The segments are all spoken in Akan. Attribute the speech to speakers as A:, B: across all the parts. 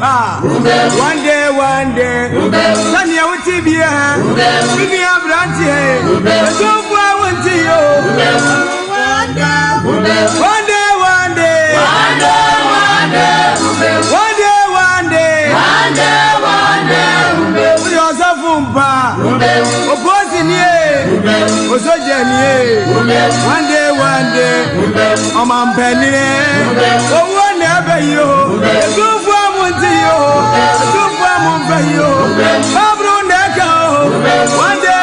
A: are. One day, Sunny, I will TV. Give me a branch here. So far, I want to you. One day. We also Sompa. Opposing ye. Also Jenny. One day. I'm on penny. Oh, whenever you. So far, I want to you. So far, I want you. Pablo Neco. One day.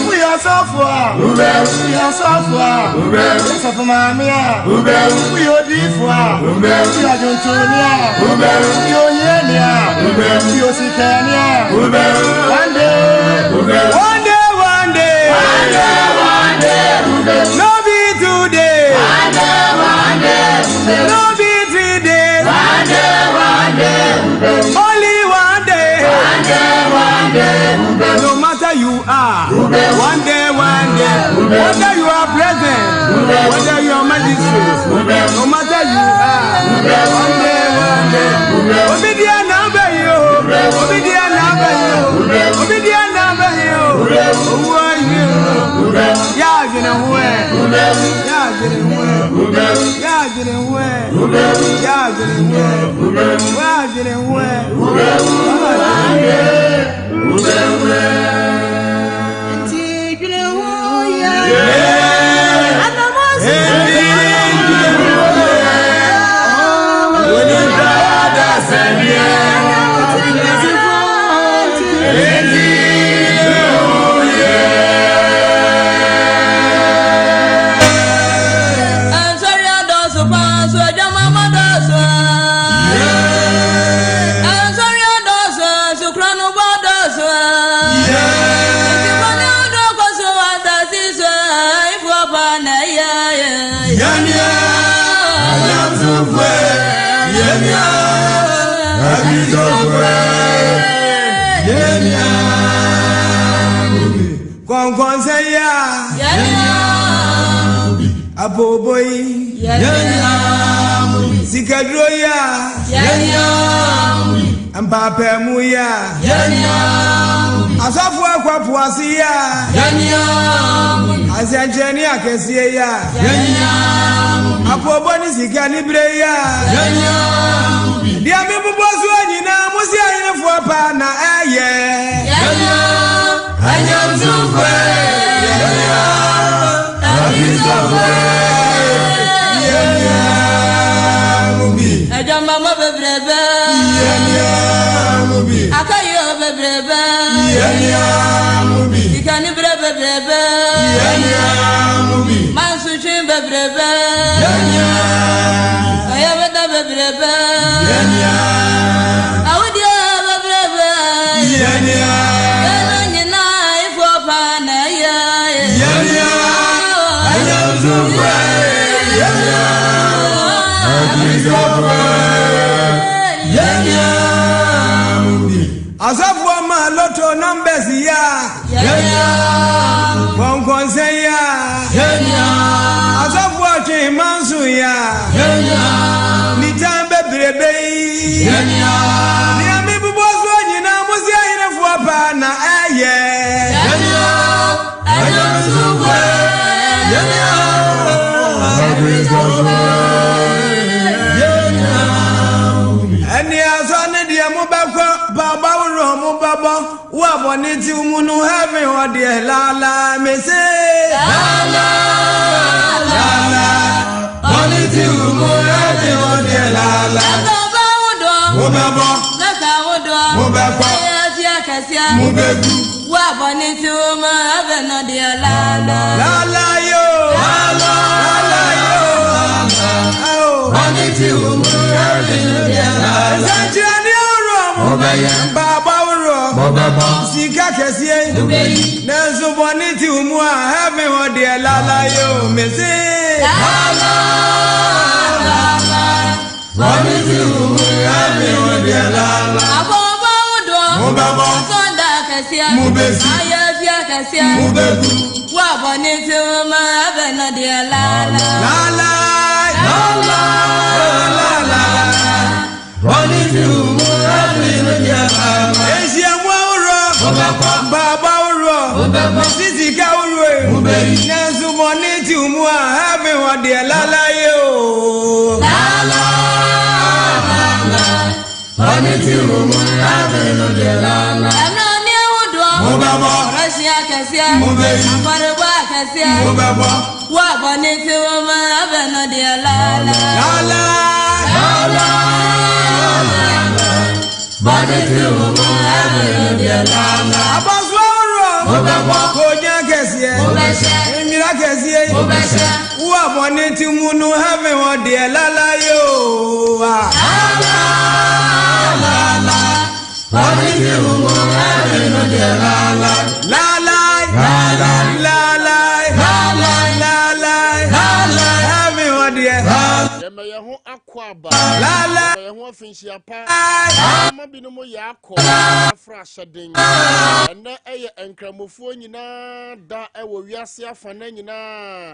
A: We are so far. We are so far. So for Mamia. We are different. We are Juntonia. We are Yenia. We are Sicania. One day. No be today. No be 3 days. Only one day. No matter you are. One day. Whether you are present, whether you are magistrate, no matter you are. One day. Obedient number you. Who are you? Aboboy, Sikadroya, and Papa Muya, as of work, Wapuasia, as a Jenny, I can see ya, Apoboni Sicanibreya, the Amibu was one in a Musia for Pana, I am as of one man, lotto numbers, one conseil, as of watching Mansuya, Nitambe Brebe, Niamibu was one in Amusia in a Fwapana, and the Azana Diamobako, Baba Romo, Waboniti Munu having what dear Lala may say. Lala, Boniti Munu having what dear Lala. Waboniti Munu having what dear Lala. Lala yo. Boniti Munu having what dear Lala. Baba Baba Sika Kessie, Nanzo Boniti Umua, having what dear Lala, you may say. Boniti umuyami odielala.
B: Abobo udo.
A: Mubebo.
B: Sonda kasia.
A: Mubesi.
B: Ayafia kasia.
A: Mubeku.
B: Wa boniti umuyami odielala.
A: Lala. Lala. Lala. Boniti umuyami odielala. Esia mwauro. Mubebo. Baba uro. Mubebo. Sisi ka uro. Muberi. Nensu boniti umuyami odielala yo.
B: Lala.
A: Boniti umuyami odielala.
B: Amrani udo.
A: Mubebo.
B: Rasia kasia.
A: Mubesi.
B: Ambarwa kasia.
A: Mubebo.
B: Wa boniti umuyami odielala.
A: Lala. Lala. Boniti umuyami odielala. Abaswaro. Mubebo. Konya kesie.
B: Mubeshe.
A: Emira kesie.
B: Mubeshe.
A: Wa boniti munu have odielala yo. Lala. Lala. Boniti umuyami odielala. Lala. Lala. Lala. Lala. Lala. Lala. Have odielala.
C: Yemeye ho akwaba.
A: Lala.
C: Yemeye ho afinhia pa. Ma binom yakọ afra hyeden. Ene eye enkramofo nyina da ewo wiase afana nyina.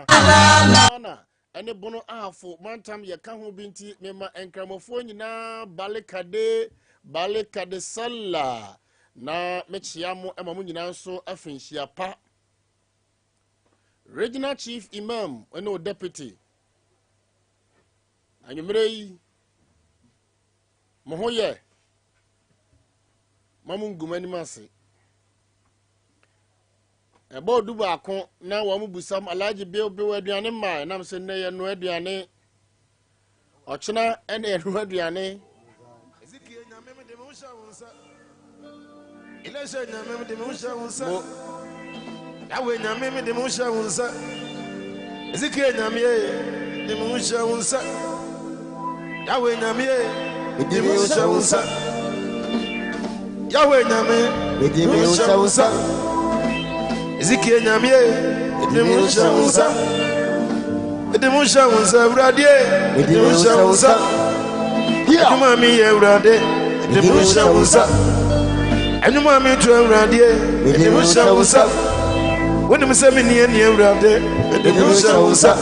C: Lala. Ene bono afo mantam ye ka ho binti mema enkramofo nyina balikade salla. Na mechia mo ema mo nyina nso afinhia pa. Regional Chief Imam ene deputy Anyumrei Mohoye Mamungumani Masi Ebo duba akon na wa mubusam alaji be aduane ma nam se ne ye no aduane ochina ene ye no aduane
D: Ezekiel nyame de mo sha wonsa Elisha nyame de mo sha wonsa Yahweh nyame de mo sha wonsa Ezekiel nyame de mo sha wonsa Yahweh nyame de mo sha wonsa Yahweh nyame de mo sha wonsa Ezekiel nyame de mo sha wonsa de mo sha wonsa urade de mo sha wonsa Aduma mi ye urade de mo sha wonsa Aduma mi tu urade de mo sha wonsa When you say me near urade de mo sha wonsa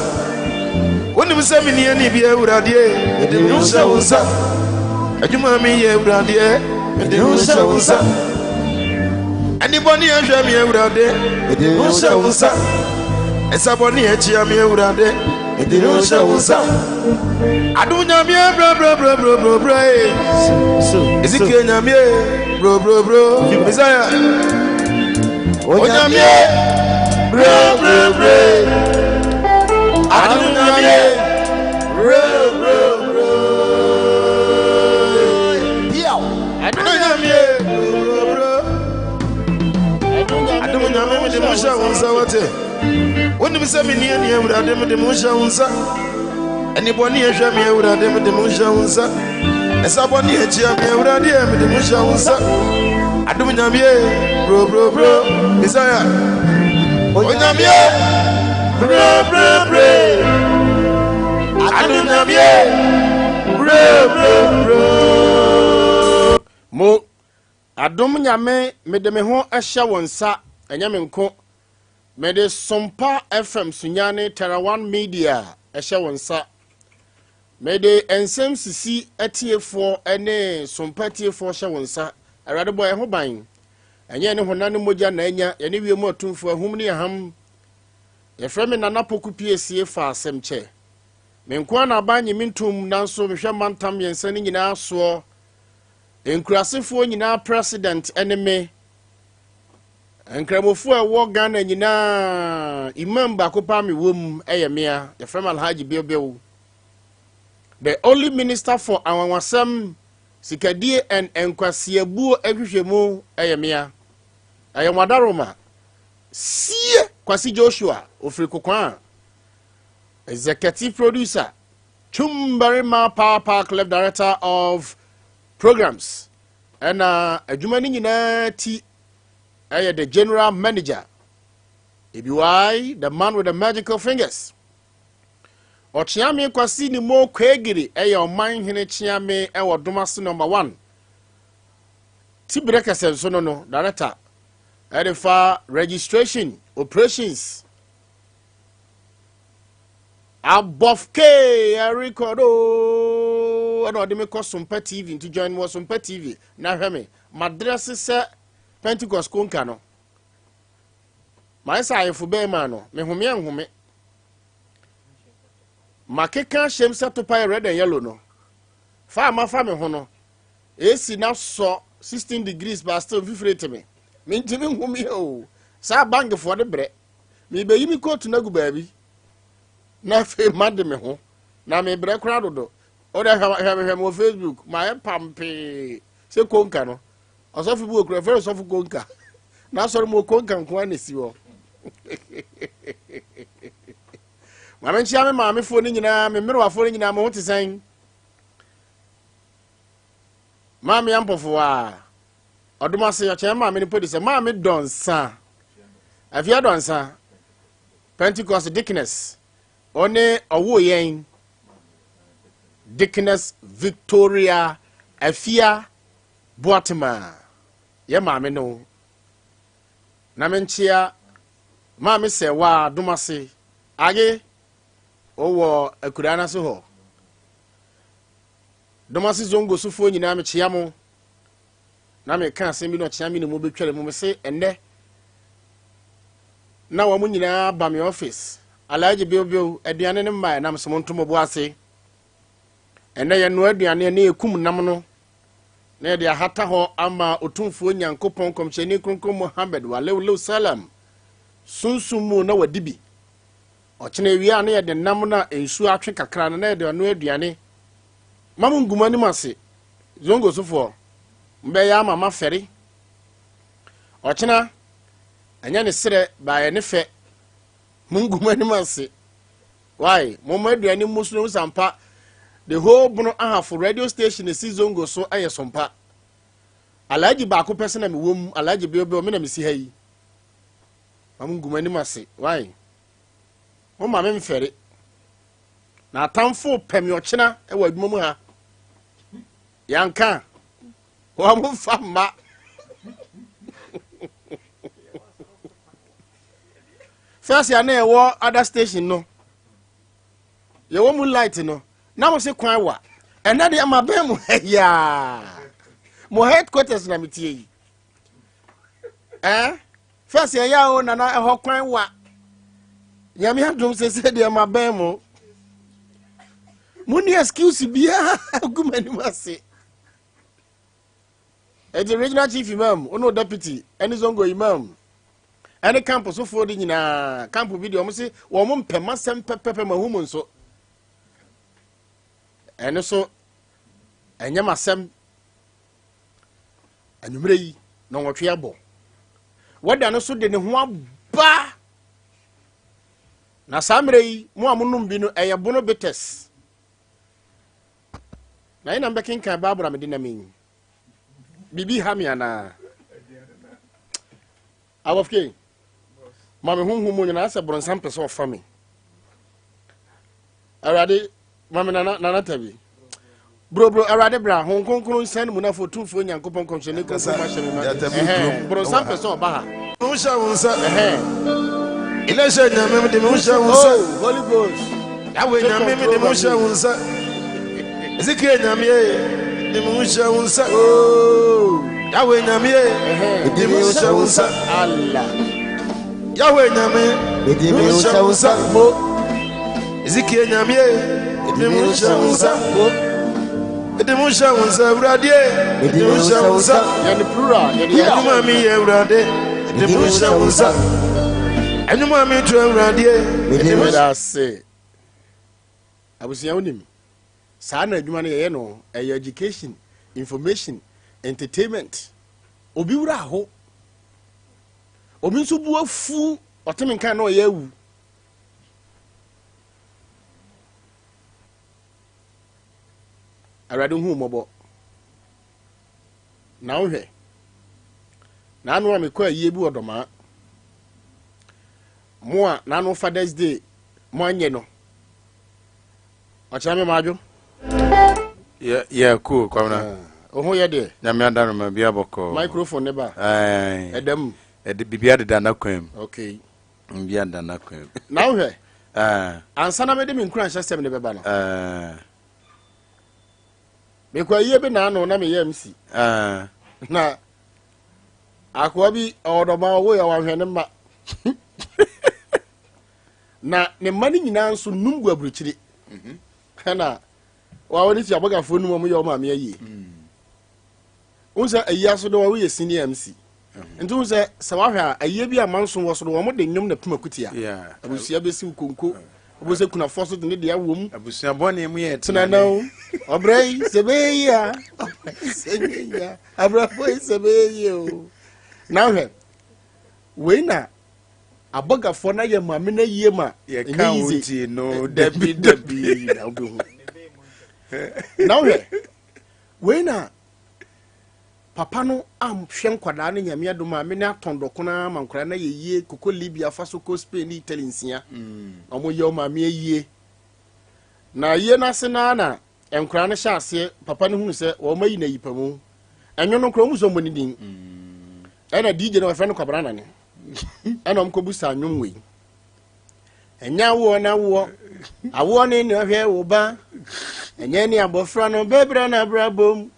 D: When you say me near ni bi urade de mo sha wonsa Aduma mi ye urade de mo sha wonsa Anybody ahwe mi urade de mo sha wonsa Esaboni echi mi urade de mo sha wonsa Adunya mi bro Ezekiel nyame bro Messiah Onyame bro Adunya mi bro Adunya mi bro Adunya mi de mo sha wonsa wate Woni mi se mi nie urade mi de mo sha wonsa Anybody ehwe me urade me de mo sha wonsa Esaboni echia me urade me de mo sha wonsa Adum nyame bro Messiah Onyame bro Adum nyame bro
C: mo adom nyame me de me ho ahya wonsa enya me nko me de Sompa FM Sunyani Terawan Media ahya wonsa me de Nsem Sisi atiefo ene Sompa atiefo ahya wonsa awade boy ho ban enye ne honane moja na enya ye ne wiemu atumfo ahum ne ham ye frame nana Poku Piesie fa asemche me nko na banye mintum nanso me hwe mantam yensa ne nyina so enkurasefo nyina president eneme enkramofo a wo Ghana nyina imam ba ko pa me wom eyemia ye frame Alhaji Biobeo the only minister for Awawasam Sikadie and Enkwasiabu ehwehwemu eyemia ayemwadaroma sie Kwasi Joshua ofrikokwa executive producer Chumbarima Power Park Left Director of Programs and adwumani nyina ti the general manager EBY the man with the magical fingers Ochiame kwasi ni mo kwegiri eye oman hene chiame e wodomase number 1 Tibreka senso no director Edifa registration operations abofke record ano de me ko Sompa TV to join mo Sompa TV na hweme madresse se Pentecost konka no my sayefo be ma no me home makeka shem set to red and yellow no fa me ho no esi na so 16 degrees but still fifrete me ntimi home o sa bang for the bre me be yimi coat na gu baabi na fe made me ho na me bre kra dodo o da hwa mo Facebook my pampe se konka no osofu bu okura fe osofu konka na so mo konka nko anesi wo mama nchia me maame fo ni nyina me mere wafo ni nyina mo hote san maame yampofo a odomase yo che maame ni podi se maame donsa afia donsa Pentecost Dickness one owo yen Dickness Victoria afia Boatema ye maame no na me nchia maame se wa domase age owo akurana so ho domasi zongo sufo nyina me chia mo na me ka asem bi no chia me no mo betwere mo se enne na wo mo nyina ba me office alaje biobio aduane ne mma na mso ntomo bo ase enne ye no aduane ne ekum nam no na de ahata ho ama otumfo nyankopon komcheni kronkron Muhammad wa lew salam sunsumu na wadibi ochene wiya na ye de nam na ensu atwe kakra na de no aduane mamu nguma ni mase zongo sofo mbe ya mama feri ochena anya ne sere ba ye ne fe munguma ni mase why mama aduane muslim sampa the whole bono ahafo radio station si zongo so aye Sompa alaji ba ko pese na me wom alaji biobio me na me si hayi mamu nguma ni mase why mo ma me mfere na atamfo pemi ochena e wa adwuma mu ha yanka wa mo famma first ya na e wo other station no ye wo mu light no na mo se kwan wa ena de amabe mu ya mo headquarters na mitie yi first ya o na ho kwan wa yami adum se de amabe mu muni excuse bia gumani mase the regional chief imam ono deputy any zongo imam any campus so for the nyina camp video mo se wo mo mpema sem pepepe mahumu nso ene so enya masem anwumre yi no nwotwe abo wada no so de ne ho aba na samre yi mo amunum bi no eye bono betes na ina mbekin kan babura medina min bibi hamiana awofke mame hunhu mo nyina ase bronsan pese of family arade mame nana tabi bro arade bra hon konkron send mu na fotumfo nyankopon konchene ko ma sheme bronsan pese oba ha
D: Musha unsa ile she nyame de musha unsa
C: Holy Ghost
D: yawe nyame de musha unsa zikie nyame de musha unsa yawe nyame de musha unsa
C: Allah
D: yawe nyame de musha unsa mo zikie nyame de musha unsa mo de musha unsa brade de musha unsa
C: yani plural yani
D: anyuma mi ye brade de musha unsa anyuma mi tu brade de musha
C: say abusia unim saa na adwuma no ye no education information entertainment obi wura ho obi nso bu afu otemi kan na oye awu arade hu mobo na ohwe na anu amekọ aye bi odoma mo a na anu Father's Day mo anye no Ochame majo.
D: Yeah, cool, kwamna.
C: Oho ye de.
D: Na me anda no ma bia boko.
C: Microphone ne ba. Edem.
D: Bibia de da na kwam.
C: Okay.
D: Bibia da na kwam.
C: Now he. Ansa na me de me nkran system ne beba no. Me kwa ye be na no na me ye MC. Na akwa bi odoma wo ya wa hwe ne ma. Na ne mani nyina nso numbu aburukyiri. Kana wa woni ti abogafo num mo ye o ma me ayi. Unsa ayi aso do wa we senior MC. Ntu unsa sa wa hwa ayi bi amanso wo so do wo mo de nyum na pima kutia. Abusia be si konko. Obo se kuna force de ne de awom.
D: Abusia bone mu ye
C: tena na obrai sebeya. Sebeya. Abrafo sebeya o. Now he. We na abogafo na ye ma me na yie ma.
D: Ye ka wuti no
C: debi na obi. Now he. We na papa no am hwe nkwada na nyame adoma me na atondoko na mankora na yeye koko Libya faso ko Spain Italy nsia omo ye o ma me yeye na ye na se na enkora na hya ase papa no hunu se wo mayi na yipamu enyo no kro mu so mo ni din ena DJ no fa no kwabra na ne ena omko busa anwum we enya wo na wo awo ne ne hwe wo ba enya ni abofra no bebra na brabom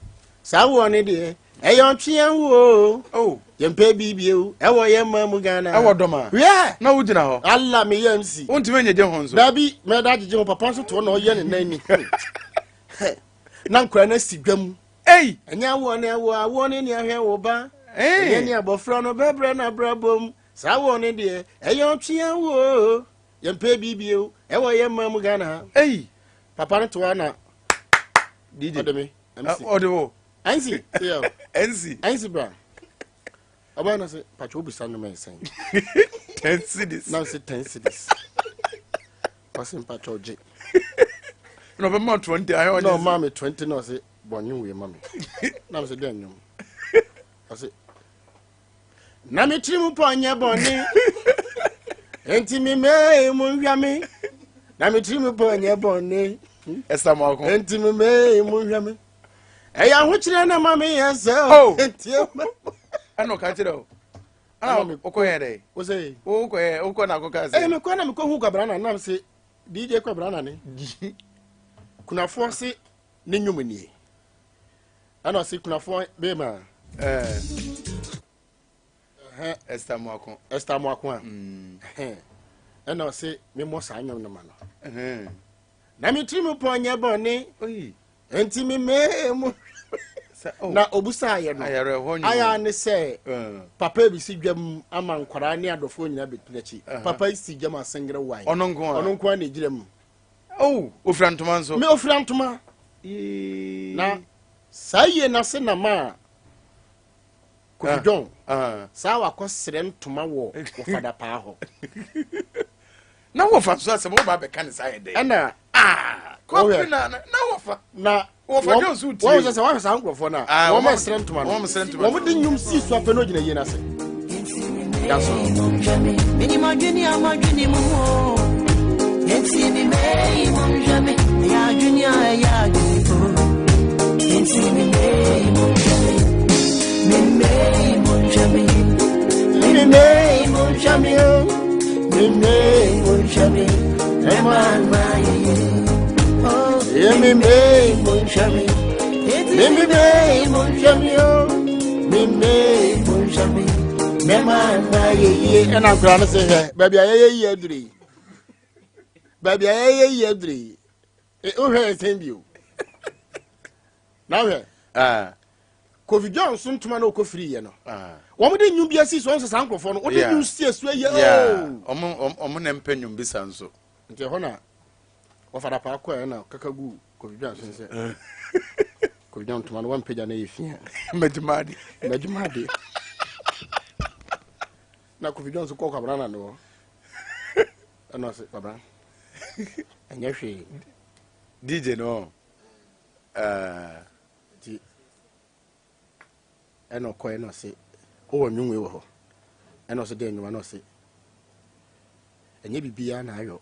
C: sa wo ne de eyon twian wo yempe bibie ewo yemma mu Ghana
D: ewo doma na wo gina ho
C: Allah me yamsi
D: wonti menye je ho nso
C: dabi me da gije ho papa so to na oye ne nani na nkura na sigwam enya wo ne wo awo ne ne ahwe wo ba enya ni abofra no bebra na brabom sa wo ne de eyon twian wo yempe bibie ewo yemma mu Ghana papa no to na DJ odeme MC
D: odewo
C: Ansi, yo.
D: Ansi
C: bra. Abana say pacho bi sanu men sen.
D: 10 cedis.
C: Now say 10 cedis. Passing pacho je.
D: No be more 20 I
C: no mama 20 no say bonyu we mama. Now say den nyum. I say na me trimu ponya boni. Enti mi me mu hwame. Na me trimu ponya boni.
D: Esta mo akon.
C: Enti mi me mu hwame. Eya nwuchire na mama yese
D: o ano ka chire o okoye dey
C: o say
D: okoye na akoka say
C: me ko na me ko hu kwabra na nam say DJ kwabra na ne kuna force ne nyum nie ana say kuna force be ma
D: Esta mo akon
C: ana say me mo sa nyum na ma no na me trimu ponya bone enti me mu na obusa aye no aya ne se papa bi si dwam ama nkwara ne adofo nyina betulachi papa si dwam asengre wai
D: ono nko
C: na ejirem
D: ofrantoma nso
C: me ofrantoma na saye na se na ma Kofijon sa wa kosere ntoma wo fada pa ho
D: na wo fa so asem wo ba be kan saye dey
C: na
D: kofi na wofa
C: na
D: wofa jo su ti
C: wo se wa sa nkrofo na wo ma srentuma no wo di nyum si so ape no gina yi na se that's all
E: mini majuni mo yenti mi me mo jame ya junior ya junior yenti mi me mo jame me mo jame me mo jame Eman maye Yemi me mon chami Mimi me mon chami Mimi mon chami Eman maye
C: and I'm trying to say here baby aye dri baby aye dri o he send you now here Kofijon sun tuma na okofiri ye no wo mo de nyum bia si so nsa nkrofo no wo de nyum si esu ye
D: omo na mpa nyum bisa nso
C: nti ho na wo fada pa akwa na kakagu Kofijon so nse Kofijon tuma no wan peja na yefia
D: majumadi
C: na Kofijon so kwa brana no ana se babra anya hwe
D: DJ no
C: ti eno ko eno se o nwunwe wo ho eno se de nwuma no se enye bibia na ayo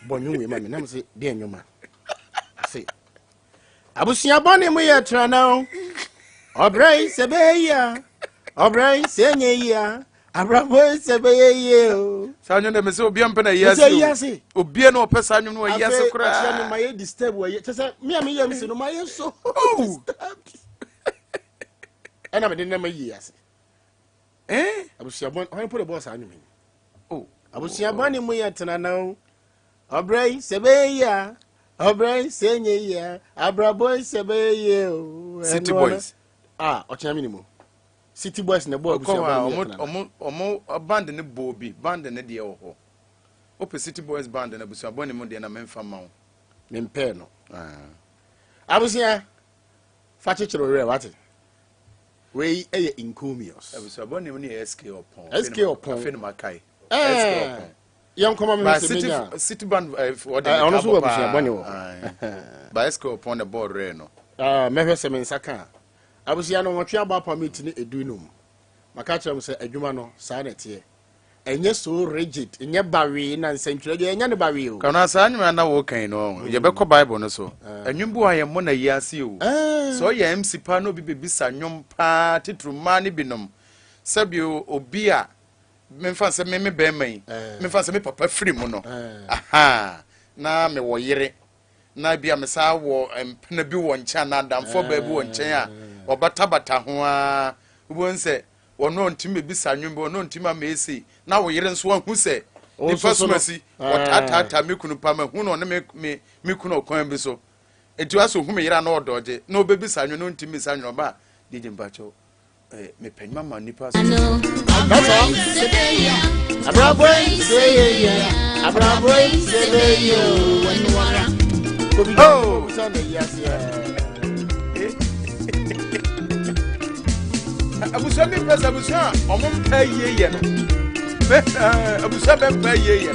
C: bonyu we ma me na say de enwuma say abusia bone mu ye tra now obrai sebeya obrai senyeya abrabo sebeye o
F: sanyo na me se obi ampe na yase obi na opesa anyo no yase kura
C: afre ni my disturb we tese me am yam se no my so ana me de na mayi yase abusia bon ho put the boss anyo me abusia bone mu ye tra now obrai sebeya obrai senyeya abrabo sebeye o
F: City Boys
C: ochia minimum City Boys na boy
F: omo band ne bobi band ne de ho ope City Boys band na busu abone mu de na memfa ma wo
C: mempe no abusia fa chichiro re what we eye incomious
F: busu abone mu ne SK opon
C: fe
F: no makai
C: SK opon yam koma me se menya
F: City band for the
C: ono so abusia abone wo
F: ba SK opon the board re no
C: mehwe se mensaka abusia no wotwe aba permit ni edunum maka kire se adwuma no saa na tie enye so rigid enye bawe na nsentwere enye ne bawe o
F: kana saa nyuma na wo kan no ye be ko bible no so anwumbu aye mo na yase o so ye MC pa no bi bebisa nwom pa titruma ne binom sabio obi a memfa se me be man memfa se me papa firi mu no aha na me wo yire na bia me saa wo empena bi wo ncha na damfo ba bi wo nchen a obatabata ho a ubonse wono ntime bisa nwumbe wono ntima mesi na wo yire nso ahu se nipa somasi wotata mekunu pa ma hu no ne me kunu okwan bi so etu aso hu me yira na odoje na obebisa nwu no ntime sa nwu ba dije mbacho me penma ma nipa so
C: abraboy sebeyo wanwara
F: oh
C: sana yase
F: abusa mi pesa abusa omum pa yeye no abusa be pa yeye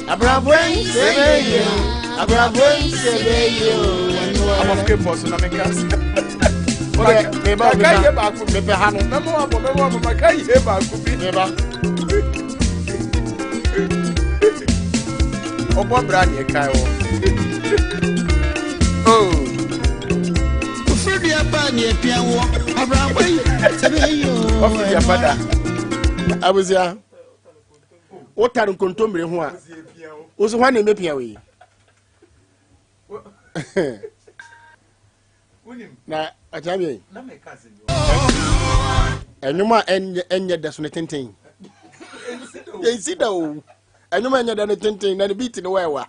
C: abraboy sebeyo
F: I'm of Cape na me gas
C: me ba me be hanu
F: me mo ma kai he ba ku bi
C: me ba
F: obo bra ne kai wo oh
E: Free apa ni epia wo abraboy sebeyo
F: ofi ya pada
C: abuzia o taru kontombre ho a o so hwa na mepia we na ajabi
F: na me kaze
C: enuma enye da so ne tenten ensida o enuma enye da ne tenten na ne beat ne wewa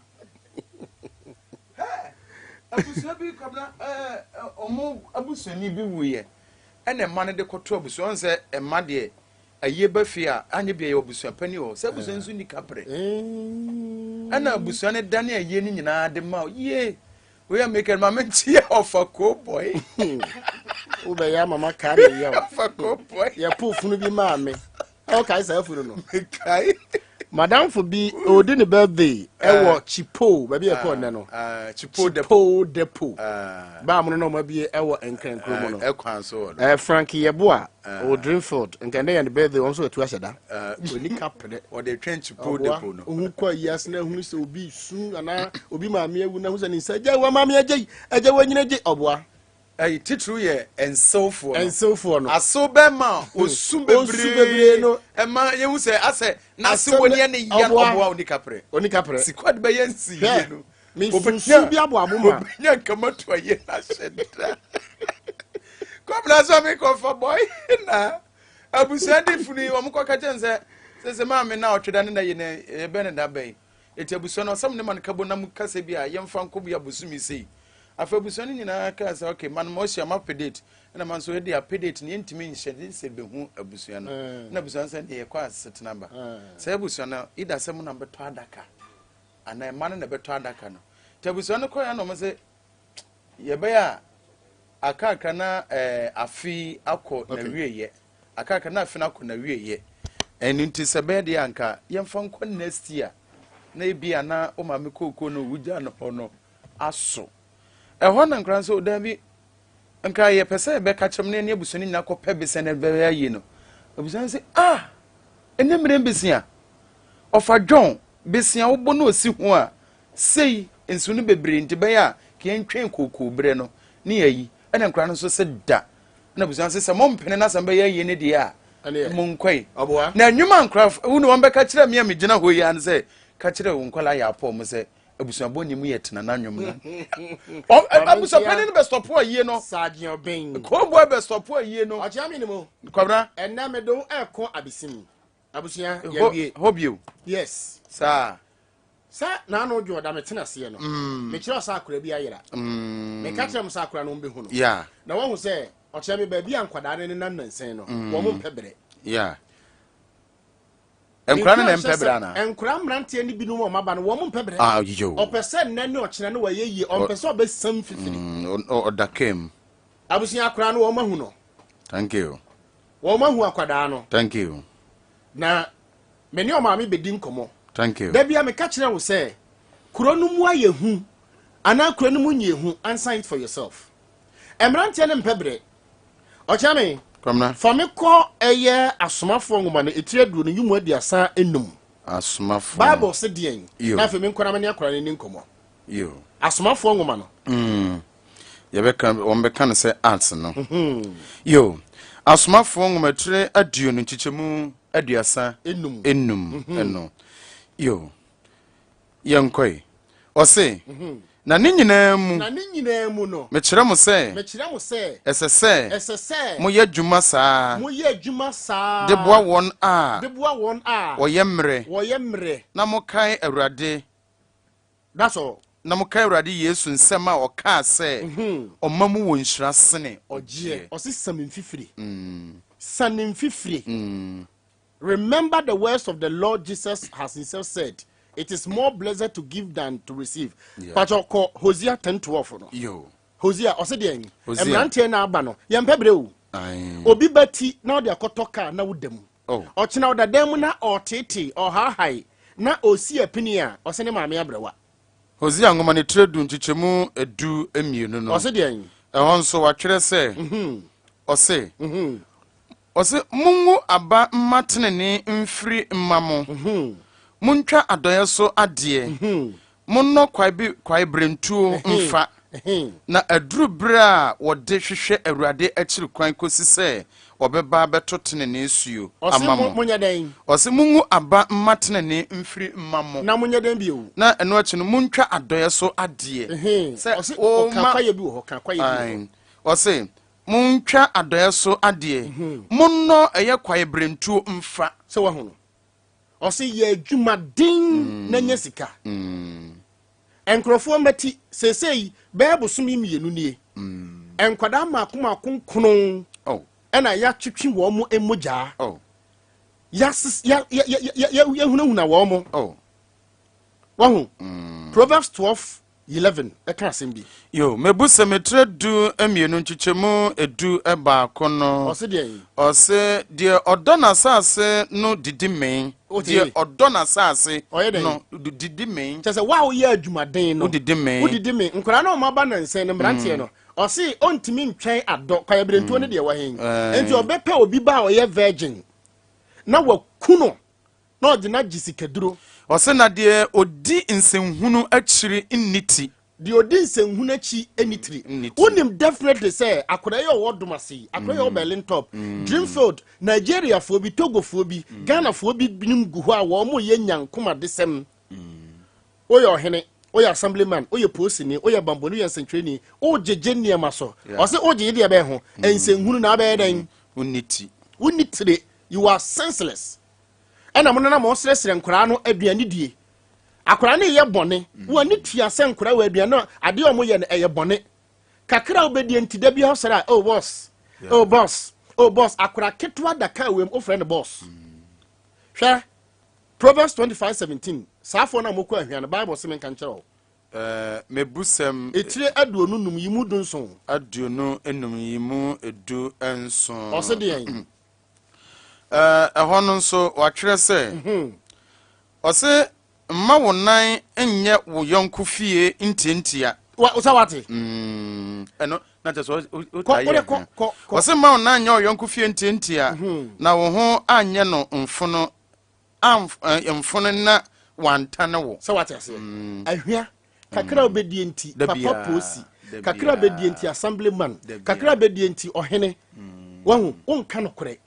F: abusu bi kabla omo abusuni bi wuye ene mane de koto abusu on se emma de aye ba fi a anye bia ye abusu pani ho se abusu nsu ni kapre ana abusu ne dane aye ni nyina de ma ye we are making my mentia of a cowboy
C: ube ya mama kare ya
F: of a cowboy
C: ya pufunu bi ma me o kai sa funu no
F: kai
C: madam for bi odi ne birthday ewo chipo ba bi e ko ne no
F: chipo
C: depo ba mo no ma bi ewo enkran kromo no
F: ekwan so
C: Frankie Yeboa o Dreamfield nkande ya ne birthday won so etu ahyeda oni kapre
F: o de twen chipo depo no
C: hu kwa yas na hu se obi su ana obi ma me awu na hu se ni sa wa ma me agye wa nyina gye oboa
F: titru ye ensofo no
C: aso be ma
F: osum bebre no ema ye hu se ase na se woni ne ya oboa oni kapre sikwad be yansi ye no
C: me funsu bi abo aboma
F: nya kamato ye na shedra komla so me ko for boy na abusadi funi wo mko ka chense se ma me na otweda ne na ye ne be ne da be eti abuso no sam ne man kabo na mu kase bi a ye mfa nko bi abusumi sei afabusoni nyina ka sa okay man mo hia ma pedate na man so he pedate ne ntimi nhye se be hu abusua no na abusua se ne kwa set number se abusua no ida se mu na beto adaka ana man na beto adaka no te abusua no koya no mo se ye be ya akaka na afi akọ na wieye akaka na afi na akọ na wieye enu nti se be de anka ye mfa nko next year na ebia na o ma me kokoko no wuja no hono aso ehọ na nkran so da bi nka ye pese be ka kyem ne abusoni nyina ko pe be se ne be ayi no abusoni se enemre mbisia Ofa John besia wo bo no osi ho a sei ensu no bebre nti be ya ke entwen kokoo bre no ne yayi ena nkra no so se da na busan se mo mpene na sam be yayi ne de a mo nkwai na nwuma nkra wo no won be ka kire me amegina ho yi an se ka kire wo nkwala ya po mo se abusuabo ni mu yetena na nwum no abusapani no be stop aye no
C: Sagion Ben
F: ko bo be stop aye no
C: Achiami ni mo
F: kwabra
C: enna me do eko abisim abusia yawie
F: hobio
C: yes
F: sa
C: na no dwo da metena se no me kire osa akura bi ayira me ka kire musa akura no mbe hu no
F: yeah
C: na wo hu se ochiami ba bi ankwada ne nansen no wo mo mpebere
F: yeah enkura ne mpebere na
C: enkura mrante ni binum o maba no wo mo mpebere
F: yo
C: opese nne ne ochire ne wayeyi opese obesam fifiri
F: odakem
C: abusia akura no wo mahu no
F: thank you
C: wo mahu akwada no
F: thank you
C: na meni o maami bedi nkomo
F: thank you
C: da bia me ka kire wo se kuro no mu ayehu ana kuro no mu nyehu answer it for yourself emrante ne mpebere ochame
F: komna
C: for me ko eye asomafo ngoma no etiredu no yumu aduasa enum
F: asomafo
C: bible se dien na fe me nkora me ne akora ne nkomo
F: yo
C: asomafo ngoma no
F: yebeka wombeka no se arts no yo asomafo ngoma tire aduo no chichemu aduasa enum eno yo yankoi ose na ni nyina mu no me kire mo se esese mo ye dwuma saa de boa won a wo ye mre na mo kai awurade
C: that's all
F: na mo kai awurade Yesu nsema o ka se omamu wo nhyira sene
C: oje o se sanin fifiri remember the words of the Lord Jesus has himself said. It is more blessed to give than to receive. But Hosea 10:12 no.
F: Yo.
C: Hosea osedian. Emrante na aba no. Yempebre o. Obi bati na de akotoka na wudem.
F: Oh.
C: Ochina odadam na otete ohahai na osi apini a osene maame abrewa.
F: Hosea ngoma ne tredu nchichemu edu emienu no.
C: Osedian.
F: Ehon so watwere se. Ose mungu aba mmatene mfiri mmamo. Muntwa adoye so ade munno kwai brentuo mfa na aduru bra wode hwehwe awurade akiri kwan kosi se obeba betotene ne esuo amamo ose mungu aba mmatene ne mfiri mmamo
C: na munyaden bio
F: na eno achi no muntwa adoye so ade
C: se o kakwaye bi ho kakwaye bi
F: ose muntwa adoye so ade munno eye kwai brentuo mfa
C: se wa ho Osi ye adwuma din na nya sika. Enkrofo mati sesei bebo sumi mienu nie. Enkwada makoma konkono.
F: Oh.
C: Ena ya twetwe wo mo emoja.
F: Oh.
C: Ya huna wo mo.
F: Oh.
C: Wahu. Proverbs 12:11 eka asembi.
F: Yo, mebuse metre du emienu nchichemu edu eba kono.
C: Osi de.
F: Ose die odona sase no didime. Die odona sase no didime.
C: Chese wa wo ye adwumaden no. Udidime. Nkora na o maba na nsen ne mrantie no. Osi ontimi ntwen ado kwa brentuo ne de wa hen. Enti obepe obi ba o ye virgin. Na wakuno. Na odina gisikaduro.
F: Ose na de odi nsenhunu akiri nniti.
C: The audience and Hunachi enitri. Unim definitely say Akoya Wodumasi, Akoya Berlin top, Dreamfield, Nigeria phobi, Togo phobi, Ghana phobi binum guha, Womo Yenyan, Kuma desem. Oya Hene, Oya Assemblyman, Oya Posini, Oya Bamboni and Centrini, O Jenia Maso, or say O Jedia Beho, and say Huna Beden, Unitri, you are senseless. And I'm not more stressed than Korano Edianidi. Akura ne ye bone wo ani tua se nkura wa adua no ade omo ye ye bone kakra obedi ntida bi hosara oh boss akura ketwa daka wem o friend boss hwe Proverbs 25:17 safo na moko ahia no Bible se men kan kire
F: mebusem
C: etire aduonu num yimu dunson
F: aduonu enum yimu edu enson
C: o se de yan
F: ehon nso watwere se o se mma wonan enye wo yonko fie ntientia
C: usawati
F: eno na teso utaye o se mma wonan enye wo yonko fie ntientia na wo ho anye no mfono mfono na wantane wo
C: so what I say ahia kakra obedienti papa posi kakra obedienti assemblyman kakra obedienti ohene wahu onka no kore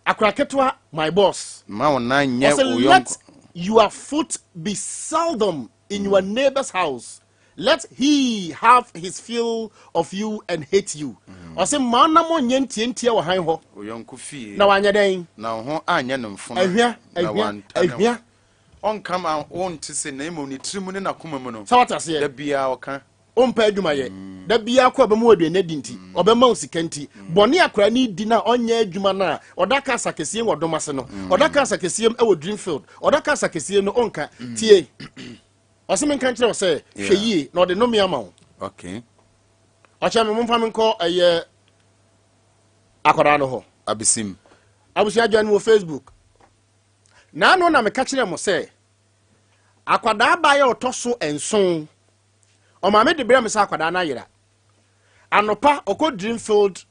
C: akra ketwa my boss
F: ma wona nye
C: oyonko let your foot be seldom in your neighbor's house. Let he have his fill of you and hate you. Or say, Mana mo nyentia wa han ho.
F: Oyonko fie.
C: Na wanya den.
F: Na ho anya no mfono.
C: Ehia.
F: On come out on to say name on trimu ne na koma mu no.
C: Sa wata se.
F: Da bia oka.
C: Ompa adwuma ye. Da bia kwa be mu aduane dinti. Obema usikanti. Boni akra ni di na onye adwuma na odaka asakese en wodomase no. Odaka asakese e wo Dreamfield. Odaka asakese no onka tie. Osime kan kire say hwe yie na ode no me ama wo.
F: Okay.
C: Acha me mumfa me nko eye akwara no ho.
F: Abisim.
C: Abusi adwan mo Facebook. Na no na me ka kire mo say akwada ba ye otoso enson. O ma me de bere me say akwada na yira. Anopa oko Dreamfield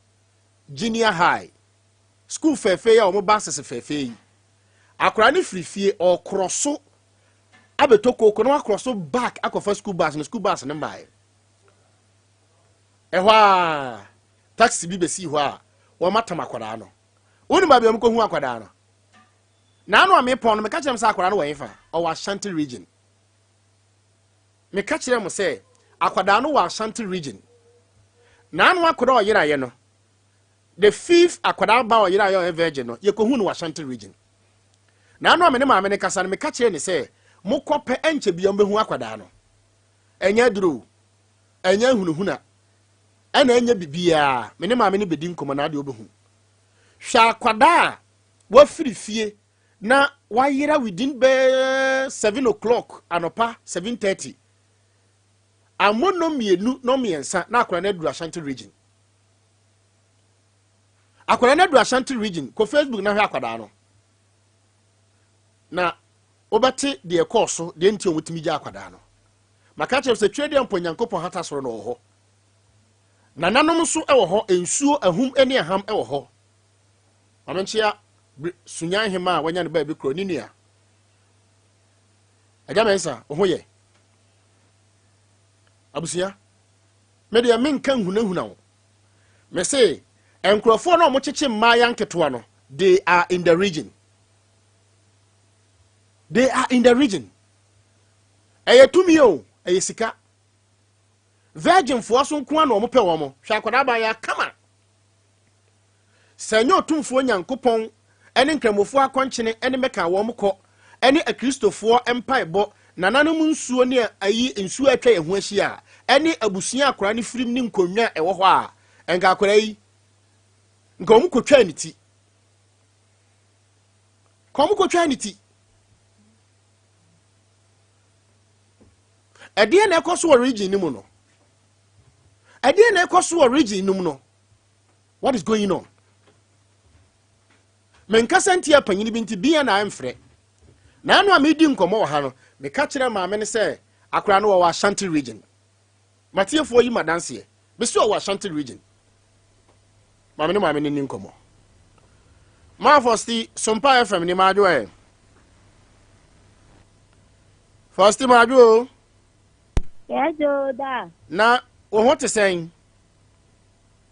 C: Junior High. School fefe ya o mo bases fefe yi. Akwara ni frifie o kroso abetoko kono akroso back akofa school bus ne mbae. Ehwa taxi bi besi ho a wo matam akwara no. Woni ma biam ko hu akwara no. Na anu amepon no me ka kire say akwara no wo yefa o wa Ashanti region. Me ka kire mo say akwara no wa Ashanti region. Na anu akwara o yira ye no. The fifth akwara ba o yira ye virgin no ye ko hu no wa Ashanti region. Na anu amene ma amene kasa no me ka kire ni say mokope enche biom behu akwada no enya duro enya hunuhuna ana enya bibia mene ma mene bedi nkomo na de obehu hwa akwada wa firifie na wayira within be 7 o'clock anopa 7:30 amono mienu no miensa na akwada na duro Ashanti region akwada na duro Ashanti region ko Facebook na hwa akwada no na obate de course de enti omutimi gya akwada no maka che se twede amponyankopon hata soro no ho na nanom so e wo ho ensuo ahum ene aham e wo ho amenchia sunyan hema wanya ne ba bi kro ni nua aga mensa ho ye abusia media menkan hunahuna wo me say enkrofo no mo cheche mma yanketo no they are in the region. They are in the region. Eye tumio, eye sika. Virgin fo so nko na omope wo mo. Hwa akwada ba ya kama. Sanyo tumfo nyankopon, ene nkramofo akonchene ene meka wo mo kọ. Ene akristofo empaibo, nananom nsuo ne ayi nsuo atwa ehu ahia. Ene abusia akora ne firim ne nkonwa ewo ho a. Enga akora yi. Nka omo kotwa ni ti. Komo kotwa ni ti. Ade na ekoso region ni mu no. Ade na ekoso region ni mu no. What is going on? Menkasa ntia panyini binti bia na amfre. Na anu amedi nkomo wo ha no, me ka kire maame ne se akora no wo Ashanti region. Matiefo yi madanse. Be so wo Ashanti region. Maame ne nkomo. Ma fosti Sompa FM ni majo e. Fosti majo.
G: Joda.
C: Na wo ho te sen?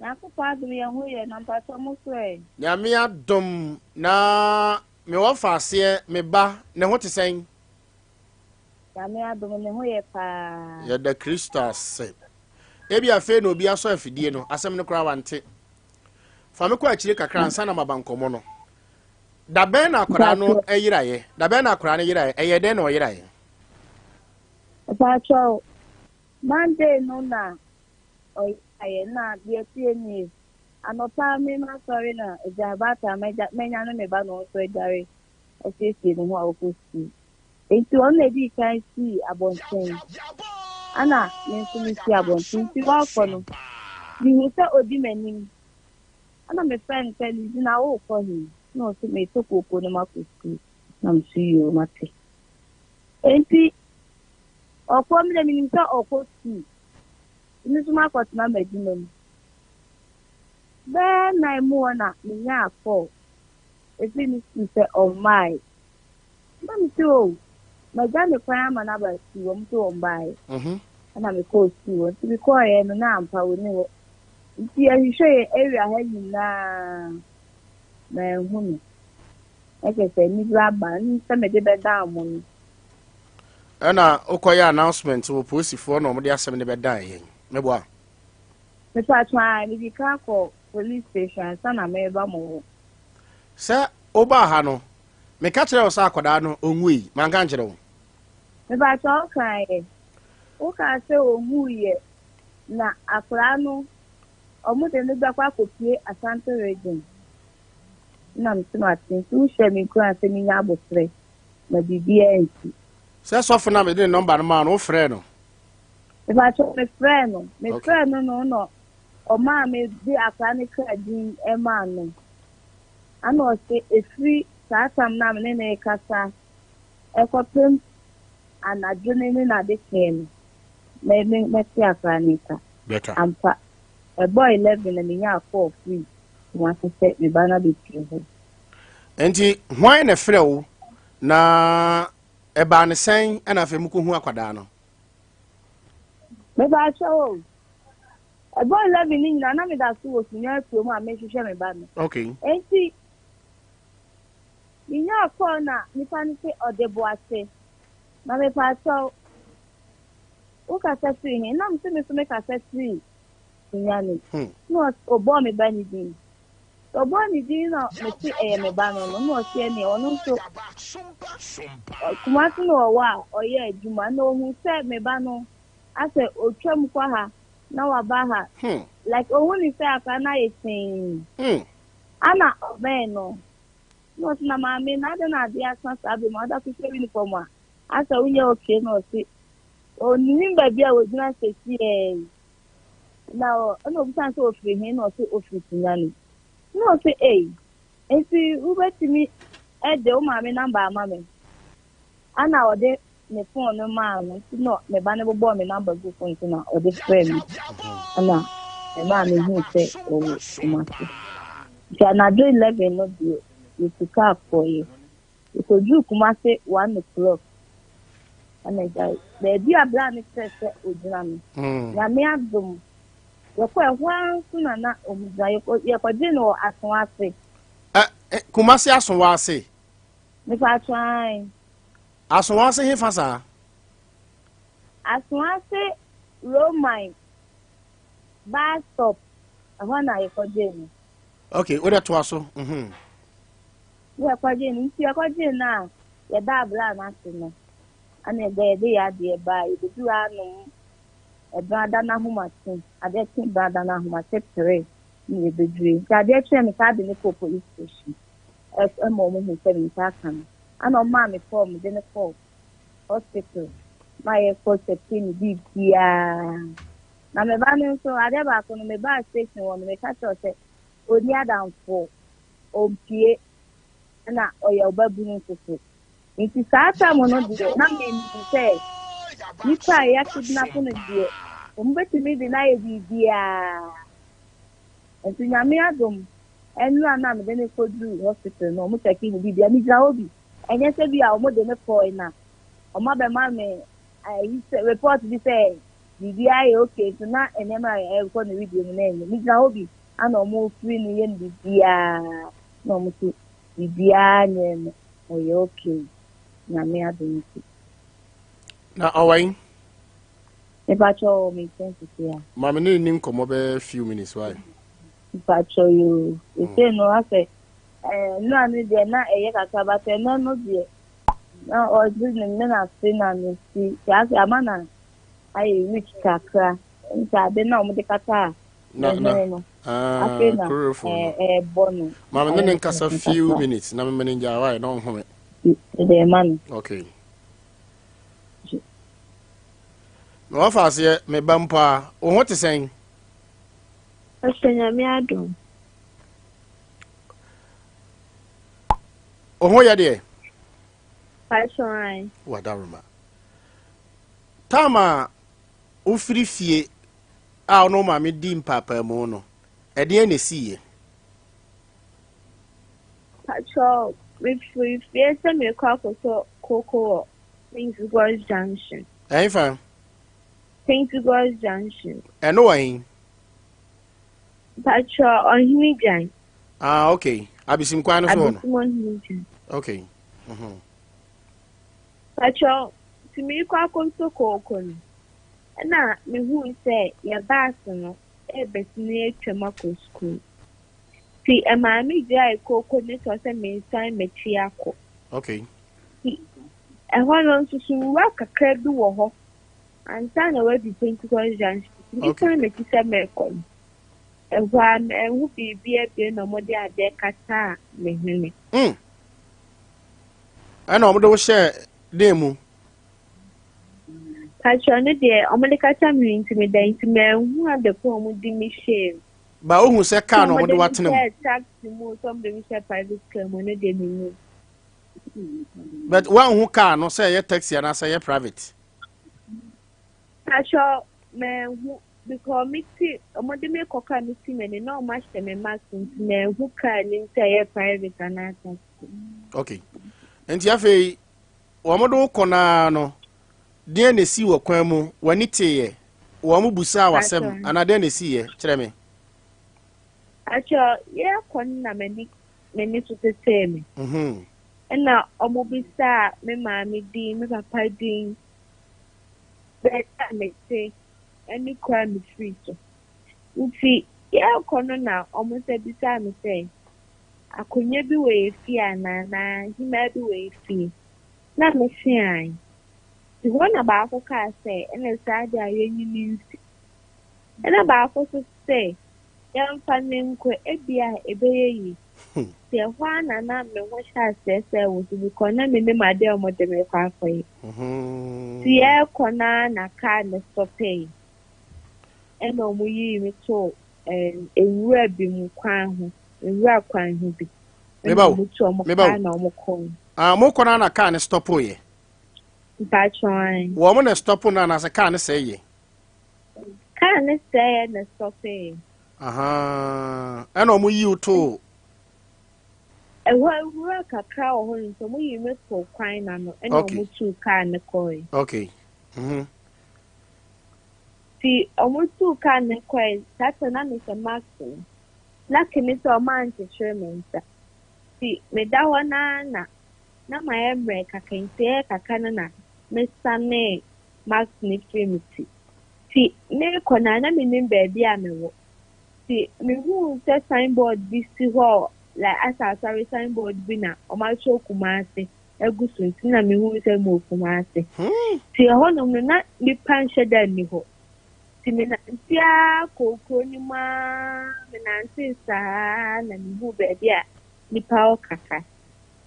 G: Na ko padum ye hu ye na mpato mo so e.
C: Ya me adom na me wo faase me ba ne ho te sen?
G: Ya me adom ne hu ye pa.
C: Ya da Christus. Ebi afa na obi aso afidie no asem ne kora wante. Fa me ko akire kakra nsa na mabankomo no. Da ben na akora no eyiraye. Da ben na akora no yiraye. Eye den na oyiraye.
G: Pacho Monday no na aye na de tie ni anopa me ma sorry na ejabata menya no me ba no so edare ofisi no ho akosi enti on na di kan si abonten ana me si abonten ti wa ko no ni se odi manim ana me friend tell you na wo ko hi no se me to ko no makosi na msi yo mate enti ọkọ mi le mi nta ọkọ si ni suma ko tna medina mi be na mu na mi nya afọ efi ni si se on my Mam too. My Johnny Cram and other see them to buy. And I'm a coast to be quiet and now I know. See, I show you area heading now. Man, woman. Like I said, Miss Rabban, some of the bed down.
C: And Okoya announcement will pussy for no more 70 bed dying. Meboa.
G: If I try, if you can't call police station, son, I may have more.
C: Sir, Obahano. Me catch us Aquadano, Ungui, Manganjero.
G: If I talk, I say, oh, who ye na Akrano, or more than the Baco Piesie, a Santa region. Nam smart things, who shall me cry, sending abo three, my BBNC.
C: Sir, soften up the number man, oh, friend.
G: If I told my friend, no, or ma may be a chronic in a man. I know say a free Satam Nam in a casa, a cotton, and a journey at the cane. Maybe Messia Cranica.
C: Better.
G: And a boy 11 and a year 4 free. Want to set me banner be careful.
C: And why in a frill na a ban saying and a femuku Aquadano.
G: Maybe I show. A boy 11 in an that was near to my make sure me banner.
C: Okay.
G: And see, in your corner, you can say or the boy say, Mamma Pato. Who can set free? And I'm saying to make a set free. Sunyani. No, or bomb me Benny Dean. So Bonnie Dino, Mr. A. Banner, no see any or no so. Kumatin or wow, or yeah, Juma, no, who said me Bano. I said, O Chumquaha, now Abaha. Like, oh, when you say I can I sing. Anna, Beno. Not na mammy, not an idea, I'll be mother to show uniform. I said, we are okay, no, see. Oh, you baby, I was not say, now, I know time to offer him or to offer Sunyani. No, say, eh. And see, who bet to me at the mammy number, mammy. And now, they may phone no man, not my bannable bomb number go for now, or this friend. And now, a mammy who say, oh, master. If you are not doing 11, not you, you to car for you. Because you come say 1 o'clock. And I say, the dear brand express with Jam. Yammy Abdom. You're quite one sooner not you're for dinner as one say.
C: Kumasi Aswasi.
G: If I try.
C: Aswasi Hifasa.
G: As one say, Roman. Bus stop. I want to for dinner.
C: Okay, what that was so?
G: We are for dinner. If you are for dinner, you're that brand national. And they are dear by the two animals. A brother na humatin, a dead brother na humatin, in the dream. So I dare tell me, I didn't go police station. As a moment who said in Takan. I know mammy for me, then a call. Hospital. My first team did here. Now, my banner, so I never come to my bar station when my catcher said, oh, near down for Pierre, and I, or your baby to say. It is our time or not, not me to say. You try, I could not on a dear. But me deny the dear. And to Yamiadum, and you are not then for do hospital, no much I can be the Amizaobi. And yes, we are more than a foreigner. Or mother, mammy, I report to say, the DI okay, so not an MI, I'm going to read your name. Mizaobi, and almost 3 million the dear. No, Monsieur, the dear, or you okay. Yamiadum.
C: Now, Owain.
G: If I show me sense here.
C: Mamma didn't come over a few minutes. Why?
G: If I show you, you say no, I say, no, I need not a year, but no, dear. No, or doing men are saying, and see, as a man, I reach Kakra, and I didn't know the Kata. No, I feel a bonnet.
C: Mamma didn't cast a few minutes. Now, I'm in Java, don't home.
G: The man.
C: Okay. No, if I say, me bumper, or what is saying?
H: I say, Yamiadum.
C: Oh, where are they?
H: I saw
C: What I remember. Tama, ufiri fie, a no ma me dim papa mono. E de na see.
H: Patrol, if we fear some your cockle, so Coco, Prince Girls Junction.
C: Hey, fam.
H: Prince Girls Junction.
C: And no way.
H: Patrol on Himijan.
C: Ah, okay. I be some kind of
H: one.
C: Okay.
H: Patrol, to me, Quaco Coco. And now, me who say, your bason, a bit near Chamaco School. See, a mammy dry coconut or some time matriaco.
C: Okay.
H: And one on to soon work a crab do a hop and sign away the Prince Girls Junction. You can make it a miracle. And one and who be a no more there, Cata, me.
C: I know, but share demo.
H: Patrona dear, Omalica mean to me, the intimate who had the poem with the shame.
C: But who said can or what to know?
H: Taxi more some the private claim when they mean.
C: But one who can or say a taxi and I say a private.
H: Patrol, man, who because me see, Omadi me coca me see me no much them a mask man who can say a private and I taxi.
C: Okay. And Jaffe, Wamodo Conano. Dear Nessie or Quemo, when it ye, Wamubusa was some, and I didn't see ye, Treme.
H: Actually, yeah, Kona many to the same. And now, Omobisa, me mammy dean, me papa dean. But I may say, any crime is free. You see, yeah, Kona now, almost every time I say, I could never wait fear, Nana, he may be wait fear. Not me fearing. The one about for car say, and it's sad that you mean. And about for say, young fanning quit a beer a baby. The one and I know what I said was to be cornered in my dear mother may cry for you. The air corner and a car and stop paying. And no more you told and a rubbing crown, and rub crying who be. Maybe no more.
C: More corner can stop ye.
H: Patron.
C: Woman stop on as I can't say ye.
H: Can't say and stop paying.
C: And no you too.
H: And what work a crowd holding so we miss for crying and no two can coin.
C: Okay.
H: See, almost two can coin. That's an answer, Maxim. Lucky Mr. Man to Sherman. See, me that one, na my embrace, I can say, I can't. Mr. May, Max Nifrimity. See, me conana meaning baby, I know. See, me who says signboard this to her, like as a sorry signboard winner, or my show Kumasi, a good soon, me who is a move Kumasi. See, a honor me not be punched than me ho. See, me not see a coconima, and Nancy, and who baby, the power caca.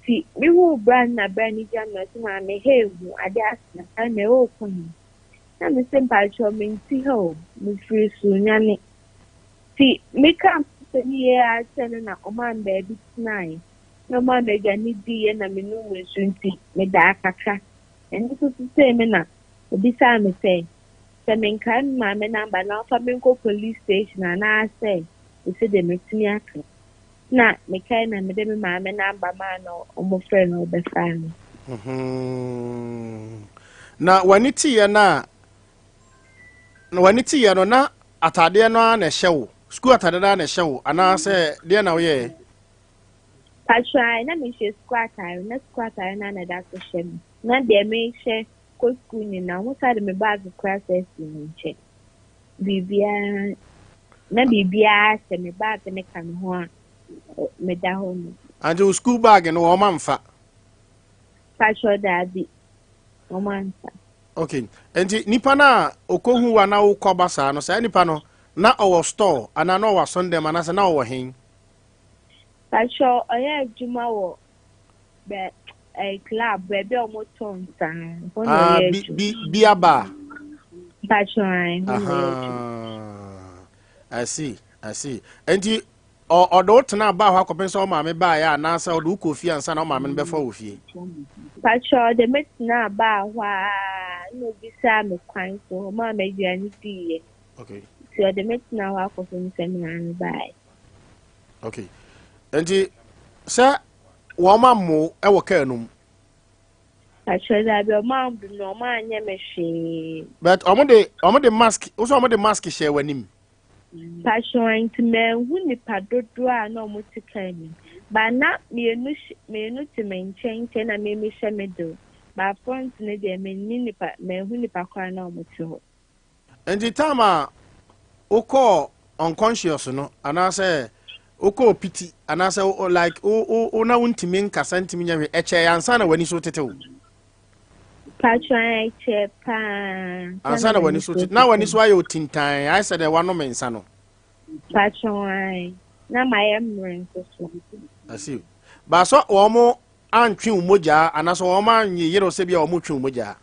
H: See, me who brand na brand jam na tuma me hey mu ade asna ka me o kun na me simple cho me see ho me free Sunyani. See, me come to here tell na o man baby tonight no man be gani di na me no me sunti me da akaka and this is say me na obi sa me say me kan ma me number na fa me go police station na say we say de me tini aka na me kai na me de me ma me number ma no omo friend no be fan.
C: Na waniti ya na waniti ya no na atade no na hyew school atade na hyew ana se de na we
H: Patry na me she school attire na da so shem na de me she ko school ni na mo sa de me bag classes ni che bibia na bibia se me bag me kan ho me da ho no
C: anje school bag no o manfa
H: Patry da bi o manfa.
C: Okay. Enti nipa na okohu wa na ukoba sa no sa nipa no na owo store ana na owo Sunday mana sa na owo hen.
H: Patry oya juma wo be a club be o mo ton san.
C: Bi aba.
H: Patry.
C: I see. Enti odo tena ba ho akopen so ma me ba ya na sa odo kofi ansa na ma me be fa ofie.
H: Patry de metina ba wa no bisa me kwan so ma me duani die.
C: Okay.
H: So the metina wa akopen seminar ni bai.
C: Okay. Enti sa wo ma mo e wo ka enum.
H: Pacho da bi o ma bu no ma anya me hwe.
C: But omo de mask, also omo de mask share wanim.
H: Pacho anti me hu nipa dodo a na omo tikani. Ba na me nu ti me nchen na me hwe me do. Ba front ne de me ni nipa me hu nipa kwa na omo ti ho.
C: And the time oko unconscious no anase oko pity anase like o na wuntimi nkasa ntimi nya eche yansa na wani so tetew.
H: Pacho eche pa.
C: Ansa na wani so na wani so ayo tintan I said the one no mensa no.
H: Pacho ai na my emren so.
C: I see. Ba so omo antwe umoja anase omo anye yero se bia omo twe umoja.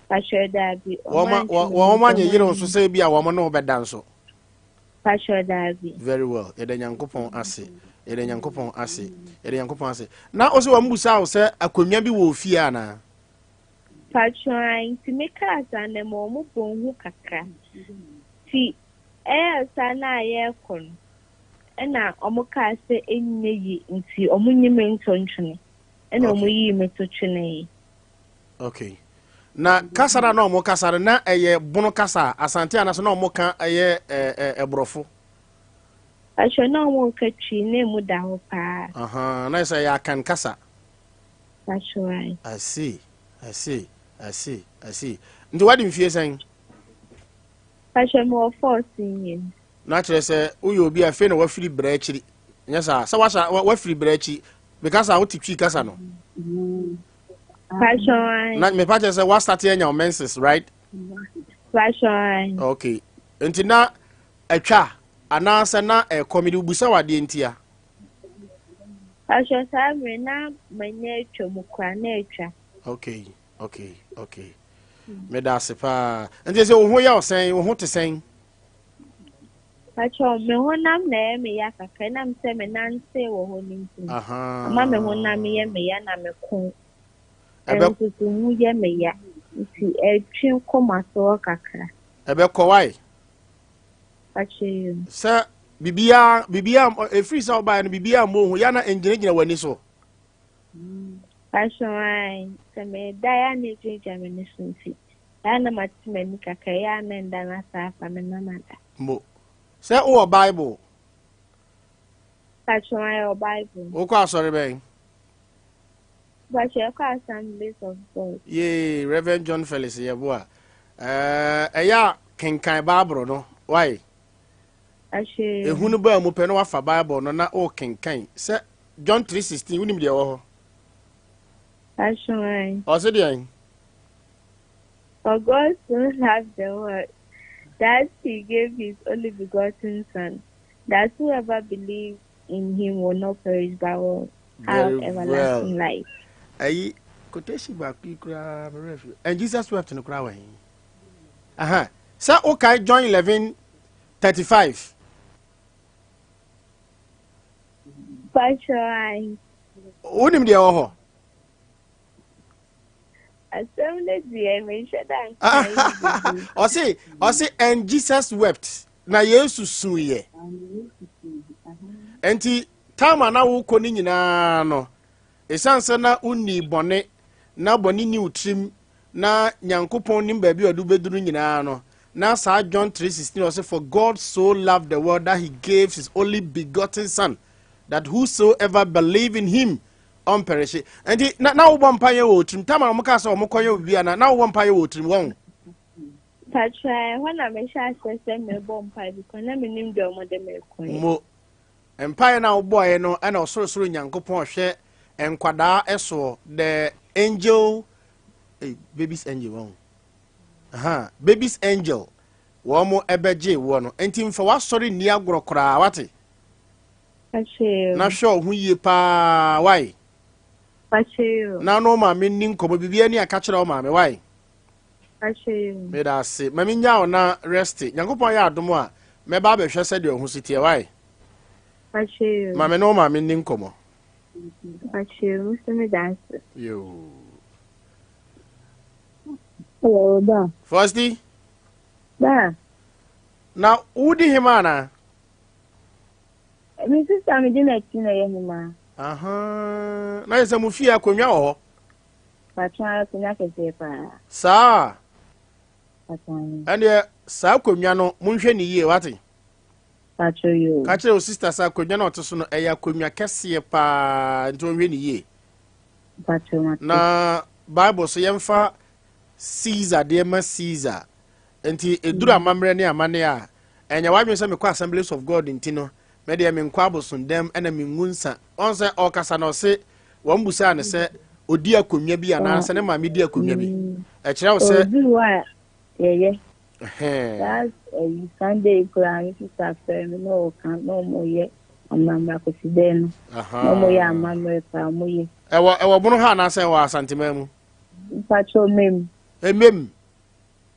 H: Pacho da bi
C: omo anye yero so se bia omo no bedan so.
H: Pacho da bi.
C: Very well. Ede nyankopon ase. Ede nyankopon ase. Ede nyankopon ase. Na o se wa mbusa o se akonwa bi wo ofie ana.
H: Pacho ai ti me kasa na mo bonhu kakra. Ti sana ye kon. Ena omo ka se enye yi nti omo nyime ntontwene. Ena omo yi me to twene.
C: Okay. Na kasara na omo kasara na eye bono kasa asante anaso na omo ka eye ebrofo.
H: Pacho na omo ka twi na mu da ho pa.
C: Aha, na say ya kan kasa.
H: Pacho ai.
C: I see. Ndi wadi mfie san?
H: Pacho mo 14 years.
C: Na chere se uyo obi afi na wafiri brachiri. Nya sa wafiri brachi because I wotitwi kasa no.
H: Pacho ai.
C: Na me pa say what start enya menses, right?
H: Pacho ai.
C: Okay. Enti na atwa anasa na comedy busa wade ntia.
H: Pacho sabre na manye twomu kwa na atwa.
C: Okay. Me da se pa. Enti se wo ho ya osen, wo ho te sen.
H: Pacho me ho nam na me ya kakra na mse me nanse wo ho ninti.
C: Aha.
H: Ama me ho nam ye me ya na me ko.
C: Ebe
H: Nti mu ye me ya. Nti etwi komaso kakra.
C: Ebe ko wai.
H: Pacho.
C: Sa bibia free sa oba no bibia mo ho ya na engyina wani so.
H: Pacho ai. Se me da ya ni jinja me ni sunti. Ya na matime ni kakra ya na nda na sa fa me na nada.
C: Mo. Say o Bible.
H: Pacho ai o Bible.
C: O kwa sorry ben.
H: Pacho ko Assemblies of God.
C: Ye Reverend John Felix ye boa. Eya kenkan Bible no. Why?
H: Ashe.
C: Ehunu ba mu pe no wafa Bible no na o kenkan. Say John 3:16 unim de wo ho.
H: Pacho ai.
C: O se de
H: For God so loved the world that he gave his only begotten Son, that whoever believes in him will not perish but will have everlasting life.
C: Ayi quotation ba kura refu. And Jesus wept no kura wen. Aha. Say okay John 11:35.
H: Pacho ai.
C: Unim de wo ho.
H: Assembly the mention that.
C: I say and Jesus wept. Na Yesu suye. Enti tama na wo koni nyina no. Esanse na uni bone na bone ni utrim na nyankopon nim ba bi odu beduru nyina no. Na sa John 3:16 also for God so loved the world that he gave his only begotten Son, that whosoever believe in him perish. And na wo bompaye wo trim tama mo ka so mo koye obia na wo bompaye wo trim won.
H: Pacho when I make sure say me bompaye because na me nim de omo de me koye.
C: Mo empire na wo boy no na osoro nyankopon hwe enkwada eso the angel baby's angel won. Aha, baby's angel wo mo ebeje wo no enti mfa wa sori ni agoro kra wate.
H: Pacho
C: Na show hu yie pa why.
H: Pacho
C: Na no ma me nin komo bibia ni aka kire o ma me why.
H: Pacho
C: Me da se ma me nya na rest nyankopon ya adom a me ba be hwe se de ohun sitie why.
H: Pacho
C: Ma me no ma me nin komo.
H: Pacho me dance.
C: Yo.
G: Hello, da.
C: Firstly,
G: Da.
C: na udi himana.
G: Mi sister mi di na ti na ye ma.
C: Aha. Na yesa mu fie akonwa wo.
G: Patron kunya kese pa.
C: Sa.
G: Patron.
C: Ande sa konwa no munhwe ni yie wate.
G: Patron yo.
C: Ka kire o sister sa konwa na otoso no eya konwa kese pa nto hwe ni yie.
G: Patron.
C: Na Bible so yemfa Caesar de ma Caesar. Enti edura amamre ne amane a enya wadwen se mekọ Assemblies of God ntino me de me nkwa aboson dem ena me ngunsa on se okasa na se wambusa ne se odi akonwa bi ana se ne ma me di akonwa bi e kire wo se
G: yeah. That's Sunday Quran sister firm no can no more yet. Amamba ko sideno. No more ya amamba pa mo ye.
C: Ewo bunu ha na se wa asantema mu.
G: Patron mem.
C: Emem.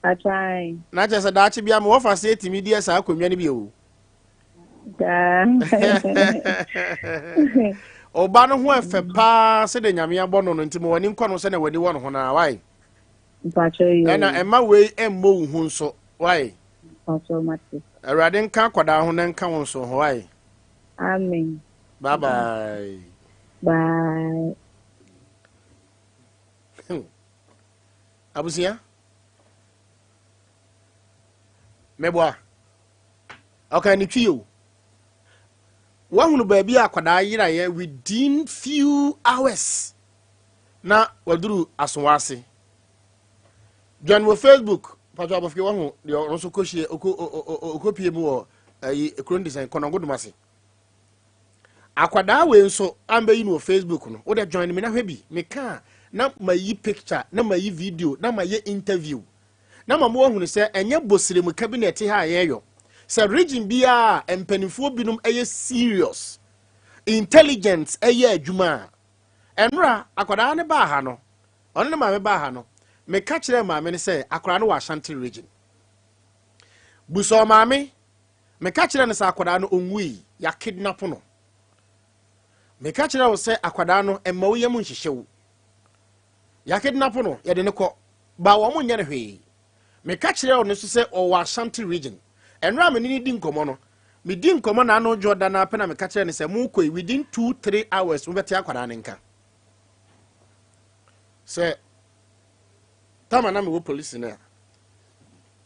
G: Patron.
C: Na je se da chi bia me wo fa se etimi di esa akonwa ni bi o.
G: Da.
C: Oba no ho efe pa se de nyame abọ no ntimo wani nkọ no se na wani won ho na wai.
G: Patron.
C: Ena ema we emmo hu nso wai.
G: Patron mate.
C: Awurade nka kwada ho na nka won so ho wai.
G: Amen.
C: Bye bye.
G: Bye.
C: Abusia? Meboa. Okay, ni twiyo. Wahunu baabi akwada yira ye within few hours. Na waduru asonwase. Join mo Facebook, patwa abofke wahu de onso kohie okopie mu wo ekron design kono godumase. Akwada we nso ambe yi no Facebook no. Wo de join me na hwebi. Me ka na mayi picture, na mayi video, na mayi interview. Na mamu wahunu se enye bosire mu cabinet ha yeyo. Se region bia empanifo binum eye serious. Intelligence eye adwuma. Enra akwada ne ba ha no. Ono ne maame ba ha no. Me ka kire maame ne se akwada no wa Ashanti region. Buso maame me ka kire ne se akwada no onwui ya kidnap no. Me ka kire wo se akwada no emma wo yam nhihyew. Ya kidnap no ye de ne kọ ba wo mo nya ne hwe. Me ka kire wo ne so se o wa Ashanti region. Enra me ni di nkomo no. Me di nkomo na no Jordan na pena me ka kire ne se mu kọ within 2-3 hours wo beti akwada ne nka. Se tama na me wo police na.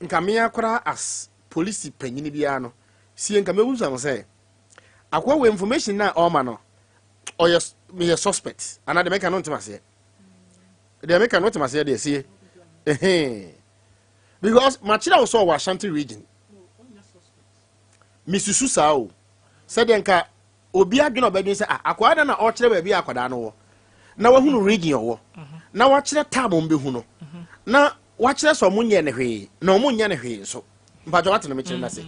C: Nka me akora as police panyini bia no. Sie nka me wu so se akwa we information na o ma no. Or yes, me a suspect. And I make an intimacy. They make an intimacy, they see. Because Machida also was Ashanti region. Mrs. Susao said, Enka, Obia Gino Bedin said, Aquada na Orchard baby Aquadano. Now, who region or now watch that tabon behuno. Now, watch that some munya and a no munya and so. But what in the mission, say.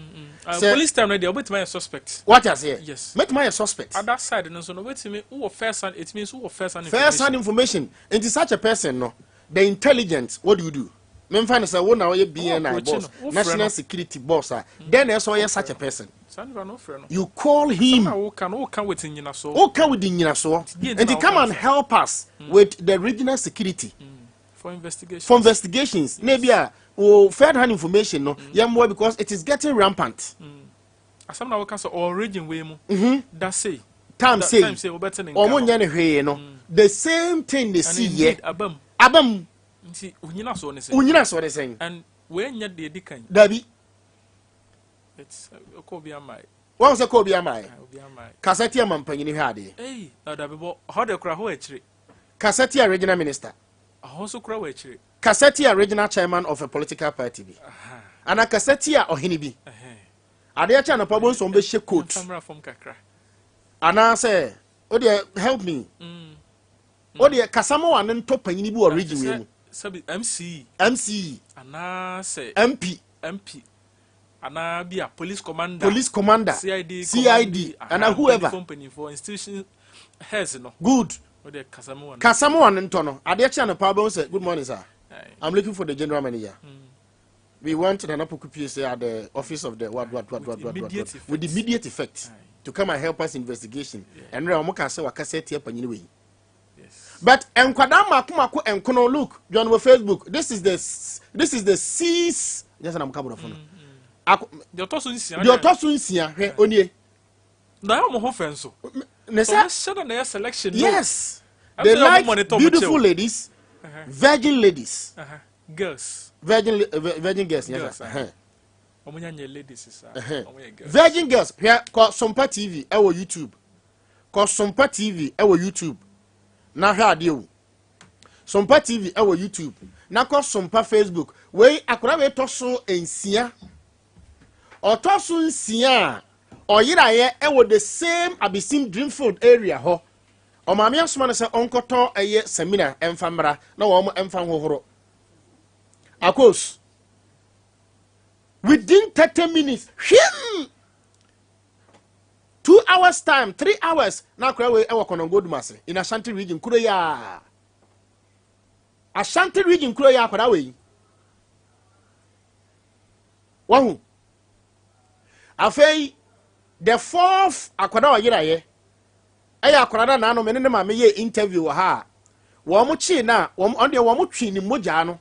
I: Police time ready, wait my suspect.
C: What I say?
I: Yes.
C: Make my suspect.
I: At that side, no, so no, wait me. Who first hand? It means who first hand information.
C: First hand information. Into such a person, no. The intelligence. What do? Men find us a one hour BNI boss, national security boss. Then there's always such a person. You call him.
I: Who can within you so?
C: Who can within you so? And he come and help us with the regional security
I: for investigations.
C: For investigations, maybe third hand information, no. Yeah, more because it is getting rampant.
I: Some now can say or region way mo. That say.
C: Time say. Or one year no. The same thing they see here. Abam.
I: See, unyina so ne say.
C: Unyina so they saying.
I: And when you dey dikan.
C: Dabi.
I: It's Kobe amai.
C: What was a Kobe amai? Kassetia man panyini hade.
I: Hey, dabi bo how the kra ho echire.
C: Kassetia regional minister.
I: Also kra ho echire.
C: Kassetia regional chairman of a political party bi. Ana Kassetia ohini bi. Ade cha na pabon so mbe she coat.
I: Camera from kakra.
C: Ana say, "O dey help me." O dey kasamo wan nto panyini bi origin we mu.
I: Sabi MC. Ana say
C: MP.
I: Ana be a police commander. CID.
C: And whoever.
I: Company for institution heads no.
C: Good.
I: O dey kasamo
C: wan nto no. Ade cha na pabon say, "Good morning, sir. I'm looking for the general manager." We want the Poku Piesie at the office of the what with immediate effect to come and help us investigation. And we are say wakaseti here panyini we. But enkwada makumako enkono look John on Facebook. This is the cease. Just an amkabo phone.
I: The
C: otosu nsia hwe onie.
I: Na mo ho fenso.
C: Nesa
I: selection.
C: Yes. They like beautiful ladies. Virgin ladies.
I: Girls.
C: Virgin girls. Yes.
I: Ladies.
C: Virgin girls. Here, called Sompa TV. Our YouTube. Called Sompa TV. Our YouTube. Now here you. Sompa TV. Our YouTube. Now called Sompa Facebook. We akora toso ensia. Or toso ensia. Or yira the same Abyssine Dreamfield area ho. O mami asuma se onkoto eye seminar emfamra na wo mo emfam hohoro. Akos within 30 minutes 2 hours time 3 hours na kura we e wakono Godumase in Ashanti region kuro ya Ashanti region kuro ya kwara we wahu afei the fourth akwada wa yira ye aya akwada na no me ne ma me ye interview ha wo mo chi na wo mo twi ni moja no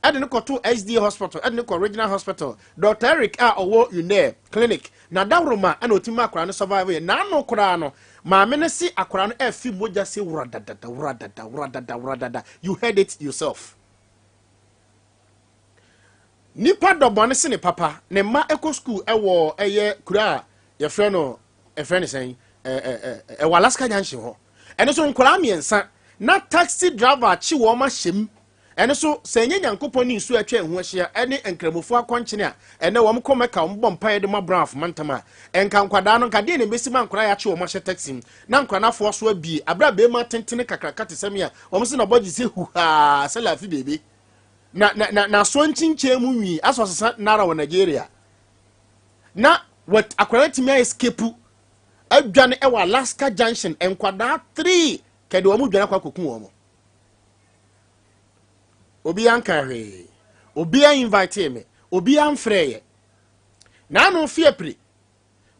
C: ade ne koto SD hospital ade ne ko regional hospital Dr. Eric owo une clinic na dawroma ana otima akwara no survive na no kura no ma me ne si akwara no afi moja se wuradada you heard it yourself nipa dobone se ne papa ne ma eco school ewo eye kura ye frɛ sen Alaska Junction ho ene so nkora miensa na taxi driver chi wo ma hyem ene so senye nyankopɔ ni nsu atwa ehu ahia ene enkramofo akɔnkyene a ene wo mkɔ meka mbɔ mpae de ma braf mantama enka nkwada no nkade ne besi ma nkora ya chi wo ma hye taxi na nkora na fo so abi abra be ma tentene kakra tesem ya wo se na bɔgye se hu ha se lafi bebe na so nchinche mu nwi aso sesa nara wo Nigeria na what akwara timia escape adwane ewa Alaska Junction enkwada 3 kede wo mu dwane kwa kokun wo mo obi ankahe obi an invite me obi an freye na no fiepre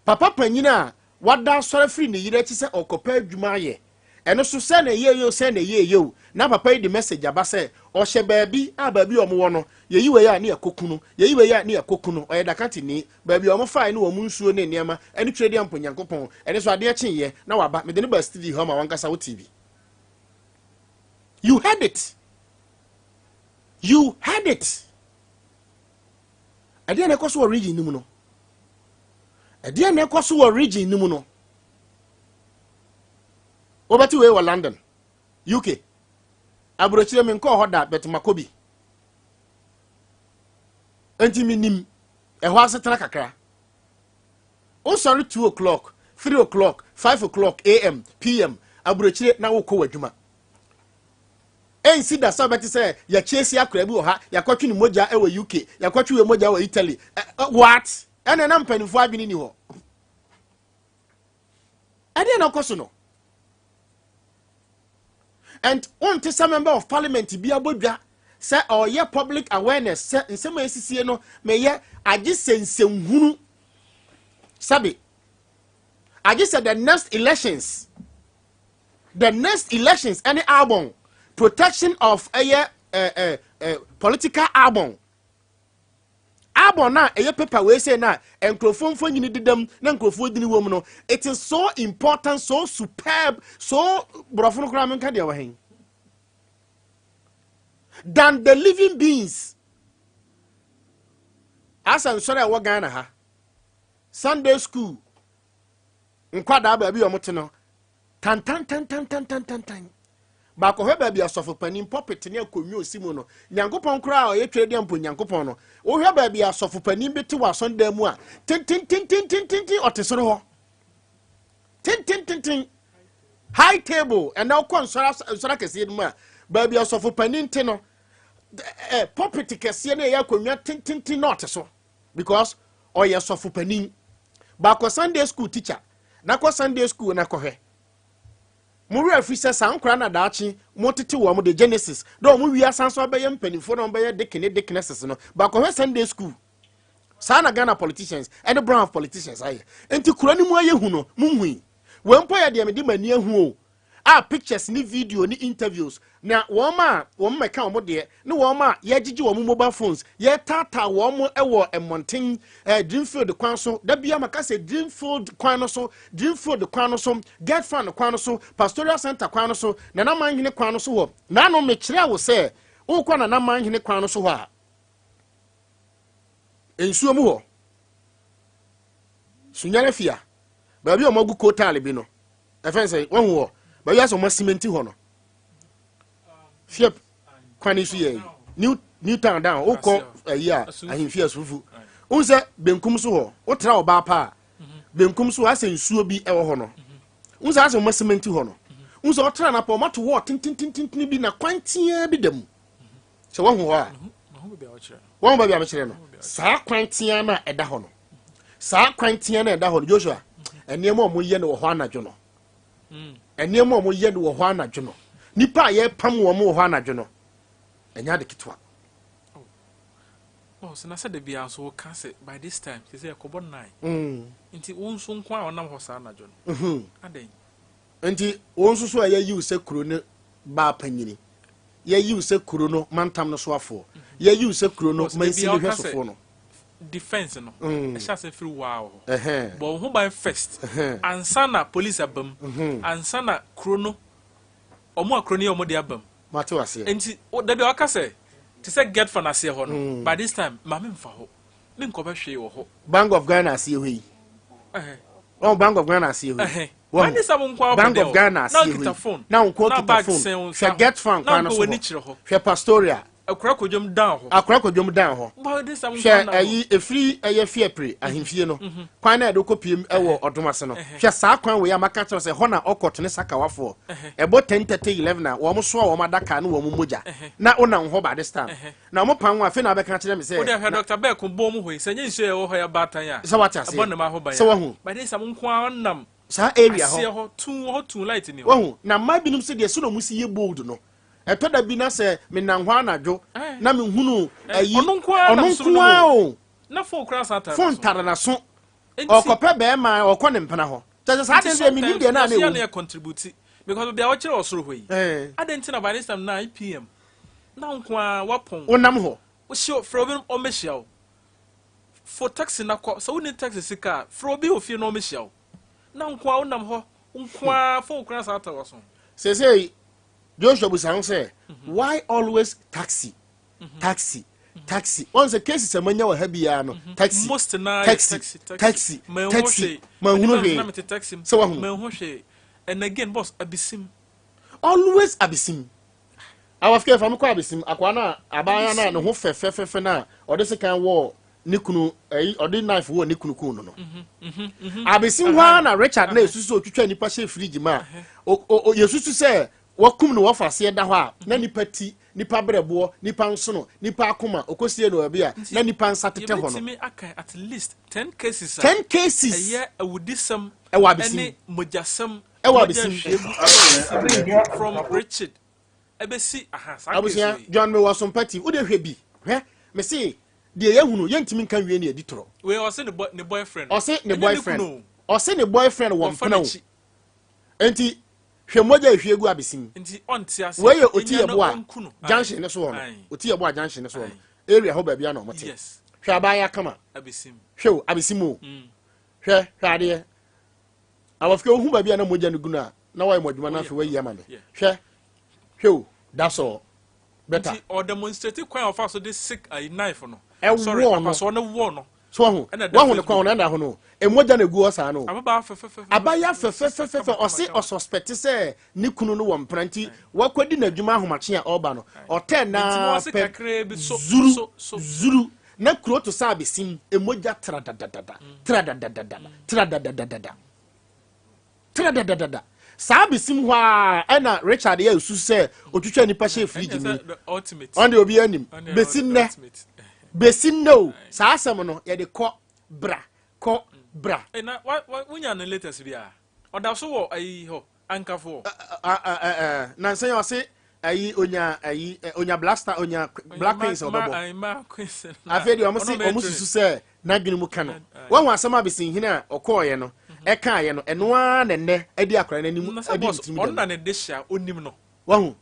C: papa panyina wada sore free ne yire ti se okopa adwuma ye eno so se na ye na papa yi the message aba se o hye baabi baabi o mo wo no yeyi we ya na yakokunu yeyi we ya na yakokunu o ye dakati ni baabi o mo fai na o mu nsuo ne niema eni twede amponyankopon eni so ade akyen ye na waba me de ne ba studio ho ma wankasa wo TV you heard it ade na ekoso origin ni mu no ade na ekoso origin ni mu no obati we wa London UK abrochire me nko hoda bet makobi enti minim ehwo asetara kakra o sorry 2 o'clock 3 o'clock 5 o'clock AM PM abrochire na wo ko wadwuma ensi da sabati say ya chesi akra bi wo ha ya kwatwe ni moja e wa UK ya kwatwe we moja wa Italy what ene na mpanifo adwini ni ho ade na koso no. And on to some member of parliament be abodwa say or ye public awareness say Nsem Sisi no me ye agi sensem hunu sabi agi say the next elections any album protection of political album na paper we say na enkrofo mfo nyini didam na enkrofo dini wom no it is so important so superb so brofo no kra menka dia wa hen than the living beings asan sore wo Ghana ha Sunday school nkwada ba bi omote no tan ba ko hwe ba bi asofo panin puppet ne akonwi osimu no nyankopon kra o ye twede ampo nyankopon no wo hwe ba bi asofo panin beti wa Sunday mu a tin otesoro ho tin high table and now kon sora kese mu a ba bi asofo panin tin no puppet kese ne ya akonwi tin not so because o ye asofo panin ba ko Sunday school teacher na ko Sunday school na ko hwe Muri afisa sankra na daachi motete wo mo de Genesis do mo wi asan so be mpanifo no be deaconesses no ba ko Sunday school sana Ghana politicians and the brown politicians aye enti kura ni mu aye hu no munhui we mpo ya de me di mani ahu o pictures ni video ni interviews na woma meka omo de ne woma ye gigi wo mobile phones ye tata wo mo ewo emonten Dreamfield kwan so da bia maka se Dreamfield kwan no so Dreamfield kwan no so Get Fan kwan no so Pastoral Center kwan no so na na manhene kwan no so ho na no me kire wo se wo kwa na manhene kwan no so ho a ensuo mu ho Sunyani fia ba bia o magu kotale bi no efense wo ho ba bia so mo cement ho no Fiep kwani su ye new town down o ko ayi ahimfia sufu unse benkum so ho o tra oba pa benkum so asensuo bi ewo ho no unse ase mo cement ho no unse o tra na pa mato wo tintintintin bi na kwantia bi dam se wo ho a wo ba bi am kire no saa kwantia na eda ho no saa kwantia na eda ho no Joshua enemo mo ye no wo ho anadwo no enemo mo ye no wo ho anadwo no nipa ye pam wo mo ho anadwo no enya de kitwa
I: so na said the bia so can say by this time they say kobo 9 nti wonso nko a onam ho sa anadwo no aden
C: nti wonso so ya yi use kuro ne ba panyini ya yi use kuro no mantam no so afo ya yi use kuro no mansi ne hwesofo no
I: defense no e sha say free wow but who by first ansana police abam ansana kuro no omo akro ne omo de abam
C: mate wase
I: enti da bia waka say to say Get Fan ase ho no by this time ma me mfa ho me nko ba hwe wo ho
C: Bank of Ghana ase ho yi oh Bank of Ghana ase ho
I: Wani sabu nkwa
C: Bank of Ghana ase ho na nko kita phone hwe Get Fan kwa no so hwe Pastoria
I: akura kodwom down ho
C: but this am nkwa na ayi efri eye fiepre ahemfie no kwan na edo kopiem ewo odomase no hwe saa kwan we ya maka kire se ho na okot ne sakawafo ebo 10:30 11 wo mo so wo madaka na wo mo moja na ona ho ba this time na mo pan wa fe na be ka kire me se
I: wo de Dr. Beck bo mo hoyi se nyi nso e wo ho ya batan ya
C: se wata se
I: ebo ne ma ho ban
C: se wo hu
I: but this am nkwa onam
C: sa area
I: ho tun light ni
C: wo hu na ma binum se de so no musi ye bold no etoda bi na se me nanhwa anadwo na me hunu ayi ononkwa o
I: na phone cross ata
C: phone tare na so okope be ma okọ ne mpena ho tese sa de me nim de na na
I: e contribute because be a watch osoro hoyi adentina by this time 9 pm na nkwa wapon
C: onam ho
I: wo show from o mehia for taxi na ko so we need taxi sika for obi ofie na o mehia na nkwa onam ho nkwa phone cross ata waso
C: say Joshua Busang say, why always taxi? Taxi. Once a case is a mania or heavy ano. Taxi.
I: Most night
C: taxi.
I: Taxi. So and again, boss, abisim.
C: Always abisim. I was careful from abisim. Aquana, Abayana, no who fe na, or the second war. Nikunu or the knife war Nikunu no. Abisim one Richard Ness, so to try nipa she free jima. O you to say. Wakum no wafase da ho a na nipa ti nipa brebo nipa nsono nipa akoma okosie no abia na nipa nsatete ho no
I: me at least 10 cases
C: eye
I: awudisam
C: any
I: mojasam from Richard ebesi
C: abusia John me was sympathy wo de hwe bi me say de ye hunu ye ntimi kan wie na editoro
I: we o se ne boyfriend
C: o se ne boyfriend wo mpena wo enti hwe moja ehwe gu abesim
I: nti onti ase
C: we ye oti ye bo a junction ne so ho oti ye bo a junction ne so ho area ho ba bia na omote
I: yes
C: hwe abaya kama
I: abesim
C: hwe abesim o hwe ade awafike hu ba bia na moja ne gu na wa modwuma na fe wa yi amane hwe that's all better
I: or demonstrate kwan of so this sick a knife no
C: sorry
I: papa so no wo no
C: so ho wa hu ne kwan na ho no emoja na gu osa no abaya fe o suspect say ni kunu no wo mpranti wakwadi na dwuma ahomache a oba no ote na zuru na kuro to sa besim emoja tradadada sa besim ho a na Richard ya usu say otwetwa nipa she fridge ni on the obi anim besim no sa asem no ye de ko bra
I: na wunya na latest bia oda so wo ayi ho ankafo
C: na say o say ayi onya blaster onya black queens obobo afi de o mo susu say na gini mu kana wa hu asem abesin hina okoye no e kan ye no eno a ne edi akora na nimu edi ntimi
I: on na ne desha onim no
C: wahu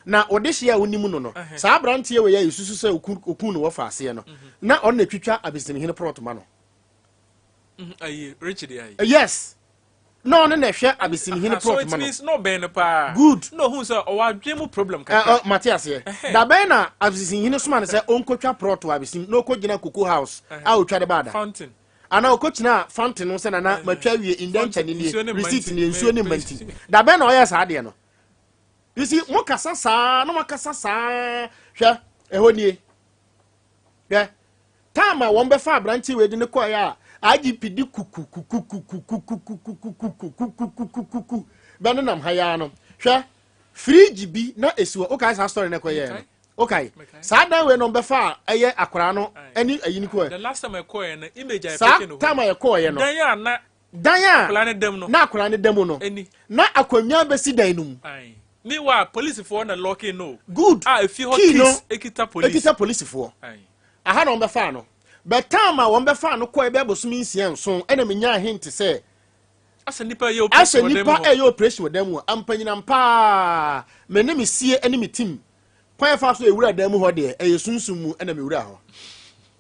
C: na odehia wonimu no saa brante we ya isusu se okun no wofa ase no na on na twitwa abesini hene protoma no
I: Richard ayi
C: yes no na hwe abesini hene protoma no
I: so it means no ben pa
C: good
I: no hu say o adwemu problem kaka
C: Matthias here da ben na abesini hene soma ne se onkotwa proto abesini no kogina Cocoa House a otwa de bada
I: fountain
C: ana okochina fountain no se na matwa wie indencha ni receipt ni ensuo ni manti da ben na oya saa de no you see mo kasa saa no makasa saa hwe ehoni yeah tama won be fa branch we de ne koya agpd kuku bana nam haya no hwe fridge bi na esiwo okay sa story ne koya okay saa dan we no be fa eye akora no ani ayini koya
I: the last time I koya na image I
C: take no tama ye koya no dan ya akora ne dem no na akora ne dem no na akwanya be si dan num
I: meanwhile police for na locking no
C: good
I: if you hot case ekita police
C: for aha no be fa no but time won be fa no ko e be bosom nsia nso ena menya hint say
I: asa nipa ye operation
C: with them ampanyina mpa me ne mesie ene metim kwan fa so ewura dan mu ho de e sunsun mu ena me wura ho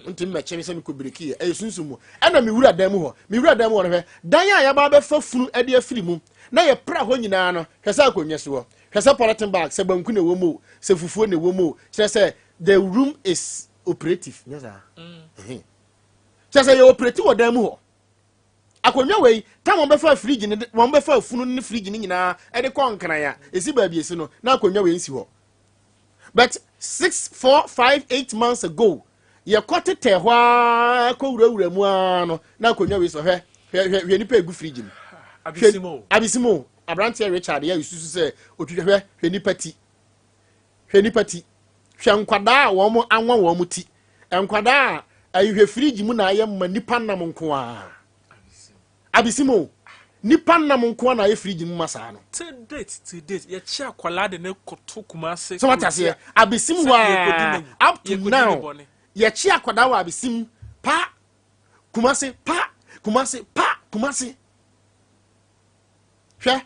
C: ntim me chemi se me ko breki e sunsun mu ena me wura dan mu ho no hwe dan ya ba be fa funu e de afiri mu na ye pra ho nyina no hwesa akonye so hwesa polythene bag se banku na womo se fufuo na womo kire se the room is operative yes sir kire se you operative odan mu ho akonye we tam won be fa fridge ni won be fa funu ni fridge ni nyina e de konkran ya esi ba bi esi no na akonye we nsi ho but 6 4 5 8 months ago ye kote tehwa ko wurawura mu ano na akonye we so hwe ni pa egu fridge ni abisimo Abrante Richard ya yususu se otwehwe hweni pati hwe nkwada wo mo anwa wo mo ti nkwada ayihwe fridge mu na ayem nipa nam nko a abisimo nipa nam nko na ayi fridge mu masa no
I: to date ye chia kwala de ne koto kumase
C: so what ase abisimo wa up to now ye chia kwada wa abisim pa kumase hwe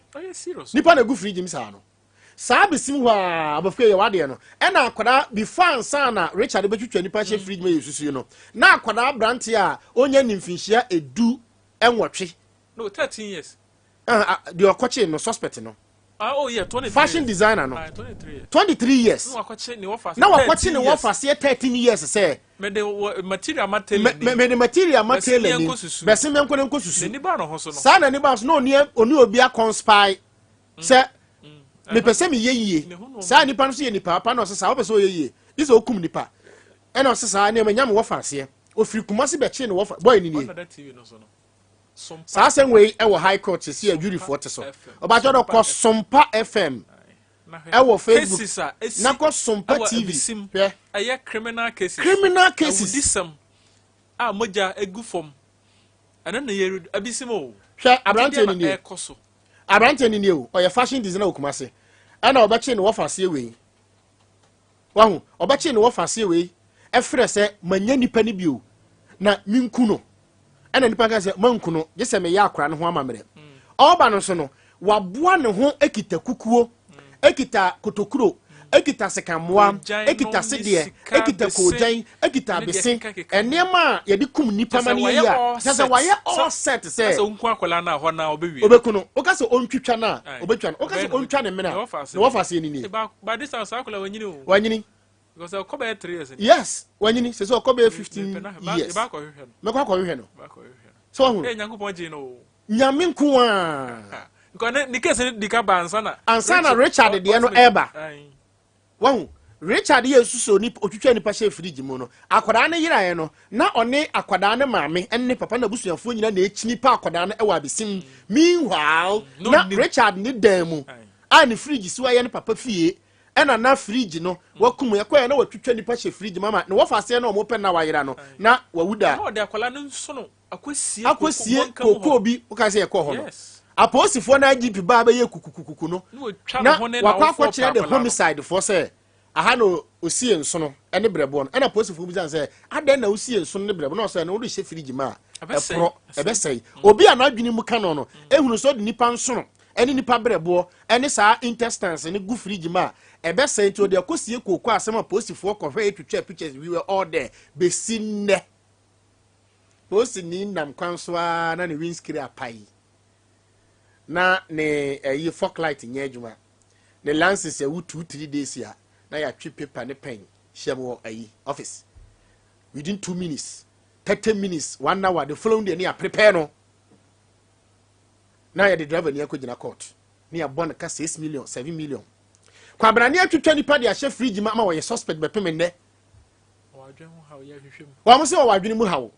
C: nipa na gu fridge mi sa no saa besim ho a abafue ye wade no e na akwada before ansa na Richard betwitwa nipa che fridge me yesusu no na akwada brante a onya nimfinhia edu enwotwe
I: no 13 years
C: the okoche no suspect no
I: oh yeah 23
C: fashion designer no 23 years
I: no akoche ni wofase
C: na wakoche ni wofase 13 years say
I: me the material matele
C: me the material matele ni besim enko ne nkosusu
I: ni ba no ho so no
C: sa na ni ba so no oni obi a conspire say me pese me yeye sa nipa no so ye nipa pa no so sa wo pese o yeye this okum nipa e no so sa na me nyam wofase ofiri kumase be che ne wofa boy ni ni sa sen we e wo high court se ya jury for teso oba jodo ko Sompa FM e wo Facebook na ko Sompa TV
I: aye criminal cases disam a moja egu fom ana na ye abisimo
C: hwe abrante ni o ye fashion designer okumase ana obache ne wofase we wahu obache ne wofase we e frɛ sɛ manya nipa ni bio na minkuno ana nipa ka sɛ mankuno je sɛ me ya akora ne ho amamre oba no so no waboa ne ho ekita kukuo ekita kotokuro ekita sekamwa ekita sedie ekita kojan ekita bese enema ye de kum nipa ma ne ya sɛ waye all set sɛ
I: onku akola na ho na obewie
C: obekuno o ka sɛ ontwitwa na obetwa no o ka sɛ ontwa ne mena na wofase ni ni
I: ba distance akola
C: wanyini
I: because I come 3 years.
C: Yes, when you say so, come 15 years. Me kwa hwe no. So hu.
I: Eh nyankopon je no.
C: Nyamin ku a.
I: Because ni case di ka ba
C: ansana Richard de no eba. Wahu, Richard ye suso ni otwitwa ni pa she fridge mu no. Akwada ne yirae no, na one akwada ne maame enne papa na busuafo nyina na echini pa akwada ne ewa besim. Meanwhile, na Richard ni dan mu. A ni fridge so aye ne papa fie. Ena na fridge no wakum ya kwa na watwitwa nipa che fridge mama na wofase na omo pe na wayira no na wawuda
I: no de akwala no nso no
C: akwasie kokko bi o ka se ye ko ho no aposifo na GP ba ba ye kukukuku no na wakwa kire the homicide for say aha no osie nso no ene brebo no ena aposifo bi say adan na osie nso no brebo no say na wo de she fridge ma pro ebesai obi anadwini mu ka no no ehunu so de nipa nso no any nipa brebo any sa intestines any go fridge ma e be say to the akosie koko asem post for kohwe twetwa pictures we were all there be sinne post ni nam kwanso a na ne windscreen apai na ne yi fog light nya adwuma ne lenses e 2-3 days ya na ya twi paper ne pen shemo ayi office within 2 minutes 30 minutes 1 hour the following day near prepare no na ya the driver near kujina court near bond ka 6 million 7 million kwa brani atwetwa nipa de ahye fridge ma wo ye suspect be peme ne wa mo se wa wadwene mu hawo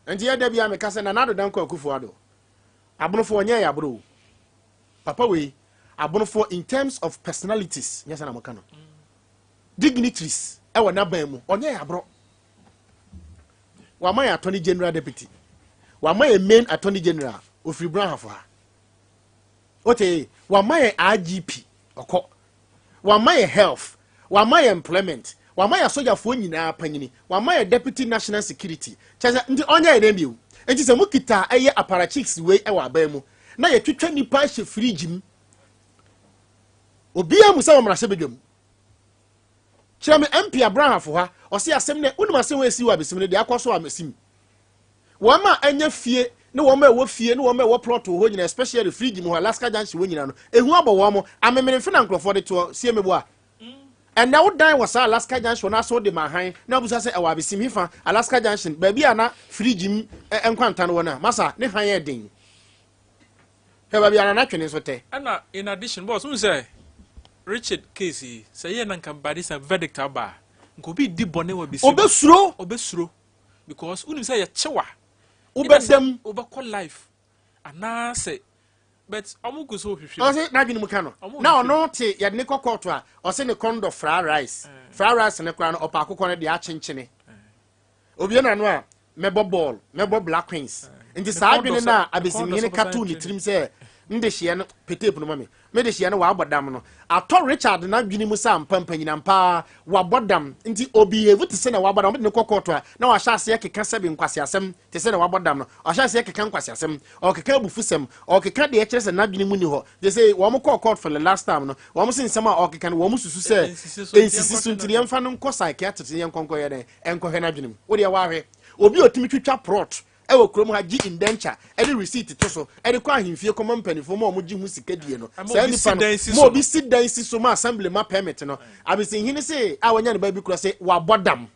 C: enti ya da bia me kase na nado dan kwa kufu ado abonofo onye ya bro papa we abonofo in terms of personalities nyasa na maka no dignitaries e wona ban mu onye ya bro wa my attorney general deputy wa my main attorney general ofri brown hafa ote wa my IGP oko wa my health wa my employment wa my soldier fo nyina panyini wa my deputy national security chaza ndi onya edembiu enti se mukita eye apparatchiks we e wa ban mu na ye twetwa nipa hye fridge mu obi amusa wa mrase bedwam Chame MP Abraham for her, or see a seminar, Unima we see what be similar, the Aquaso Amesim. One man and your fear, no one may work fear, no one may work plot to hold in especially the free Jim or Alaska Junction winning. A wobble woman, I'm a minute for it to see me what. And now die was Alaska Junction when I saw the behind. Now was I say, I be sim here, Alaska Junction, baby, Anna, free Jim and Quantan, Massa, ne higher ding. Have I an action is what?
I: And in addition, boss, who say? Richard Casey say ye nan kan body some verdict aba nko bi di bone wa bisi obesuro because unim say ye chewa
C: ubedem
I: overcall life ana say but amugo so hwehwe
C: o say na dwene mu ka no na ono te ye ne kokoto a o say ne kondo fried rice ne kra no opa akokọ ne de a chenchene obi na no a mebo black queens nti sa dwene na abesimhene katu ni trim say nde hye no petep no mame me de hye no wa abodam no ato Richard na dwene mu sa mpampanyina mpa wa bodam nti obi evu te se na wa bodam ne kokoto a na wa hya ase keka sebe nkwase asem te se na wa bodam no o hya ase keka nkwase asem o keka abufusem o keka de kire se na dwene mu ni ho they say wo mo court for the last time no wo mo sinsem a o keka no wo mo susu se ensisi so ntiri emfa no nko psychiatrist yen konko ye den enko hwe na dwene mu wo de wa hwe obi otimi twitwa prot ewo krom ha gi indenture e de receipt to so e de kwa ahemfie koma mpanifo ma omo gi hu sika die no say ni pa mo bi sit dan si so ma assembly ma permit no abisi hini say a wanya ne ba bi kura say wa bodam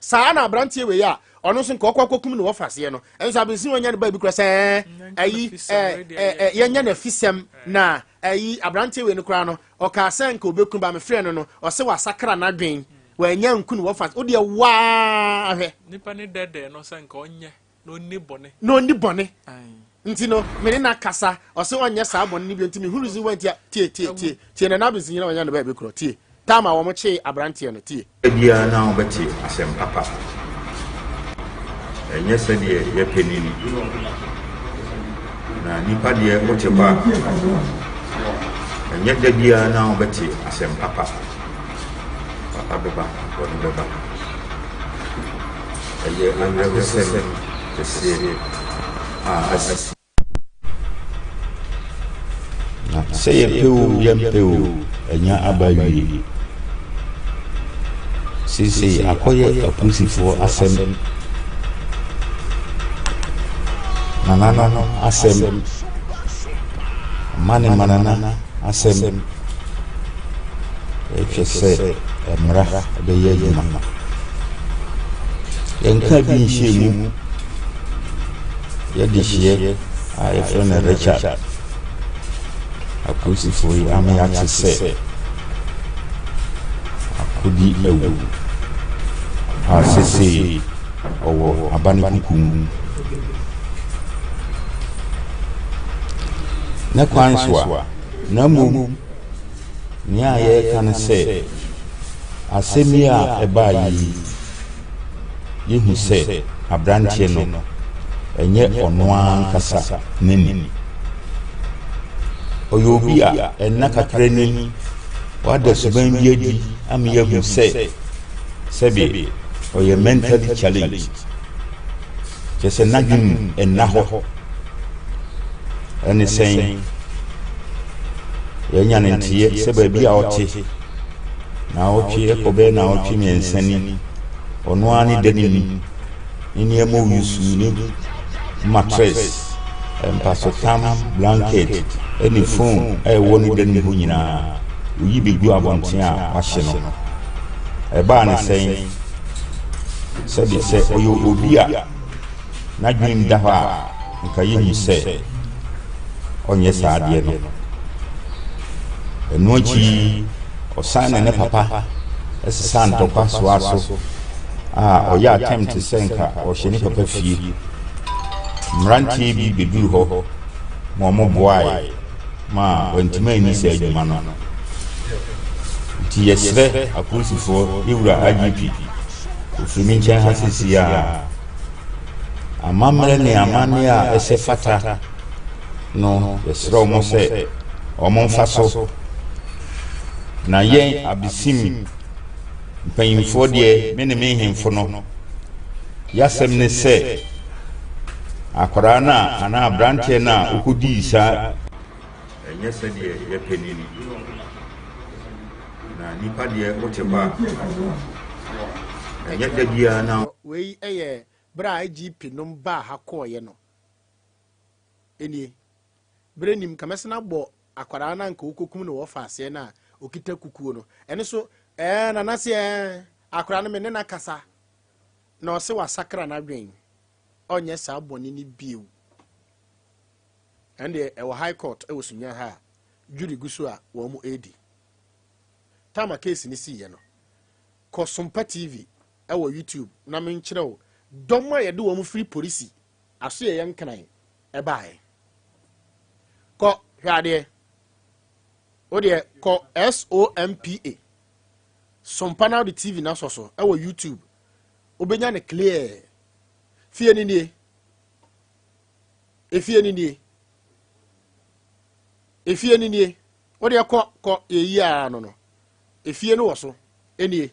C: sa na abrantie we ya ono so nkọ kwakum ne wofase no enso abisi wanya ne ba bi kura say ayi yenya na fisem na ayi abrantie we ne kura no o ka say nka obekum ba me frɛ no no o se wa sakra na dwen wanya nku ne wofase o de wa ahwe
I: nipa ne dede no say nka onye no ni bone nti no me na kasa o se onye sa bone ni bi ntimi huruzi wanti tie na nabisi nyina wanya ne ba be kuro tie tama wo mo che abrantie no tie
J: bia na obeti asem papa enye se de ye penini na nipa de o che ba enye de bia na obeti asem papa beba woni beba eye anwe sem tesiri as na seye peu enya abawi sisi akoye apusifo asem nanana asem manana asem ekese emra be ye yima enka bi nhyiemu ye de hye a ye friend Richard akusifo yi ame ya tse akudi ewu a sisi owo abani kukum na kwanswa na mum ni aye kan se asemia eba yi yehu se abrantie no enye ono ankasa nini oyobi a enna kakra ni wada suban bi adi am yehu se sebi oye mentally challenged jese nadwin enna ho ɛne sɛn yɛnya ne nteɛ sɛ baabi a ɔte na ɔtwe ɛkɔbɛɛ na ɔtwe mmiɛnsa ni ɔno ara ne da ne ni ne nneɛma wusu ne mattress mpasotam blanket ɛne phone ɛwɔ ne da ne ho nyinaa oyi bɛgu abɔnten a wahye no ɛbaa ne sɛn sɛbi sɛ ɔyɛ obi a n'adwenem da hɔ a nka yɛhu sɛ ɔnyɛ saa adeɛ no ɛno akyi ɔsan ne papa ɛsesa ntɔkwa soa so a ɔyɛ attempt sɛ nka ɔhyɛ ne papa fie mmeranteɛ bi bɛduru hɔ ma ɔmo boae ma wantumi ani sɛ adwuma no nti yɛsrɛ apolisifoɔ yɛwura IGP ofiri me nkyɛn ha sisi a amammerɛ ne amanne a ɛsɛ fata no yɛsrɛ ɔmo sɛ ɔmo mfa so na yɛn abesim mpanyimfoɔ deɛ me ne me hemfo no yɛasɛm ne sɛ akwaraa no a anaa aberanteɛ no a ɔkɔdii saa ɛnyɛ sɛdeɛ yɛpɛ ni na nipa deɛ wote hɔ a ɛnyɛ da biara na
I: wei ɛyɛ bra IGP nom ba ha kɔɔyɛ no enie bere nim kamɛsena bɔ akwaraa na nka wokɔkum no wɔfa aseɛ no a okita kukuo no ɛne so nana se akwaraa no me ne na kasa na ɔse wasakra na adwen ɔnyɛ saa bɔne ni bio ɛnde ɛwɔ high court ɛwɔ Sunyani ha jury gu so a wɔn mu edi tama case ni si yɛ no kɔ Sompa TV ɛwɔ YouTube na me nkyerɛw dɔm a yɛde wɔn mu free police aso yɛ nkan ɛbae kɔ hwadeɛ ode kɔ SOMPA Sompa now the TV na so ɛwɔ YouTube obenya ne clear fie ni nie efie ni nie efie ni nie ode kɔ eyi a no efie no wɔ so enie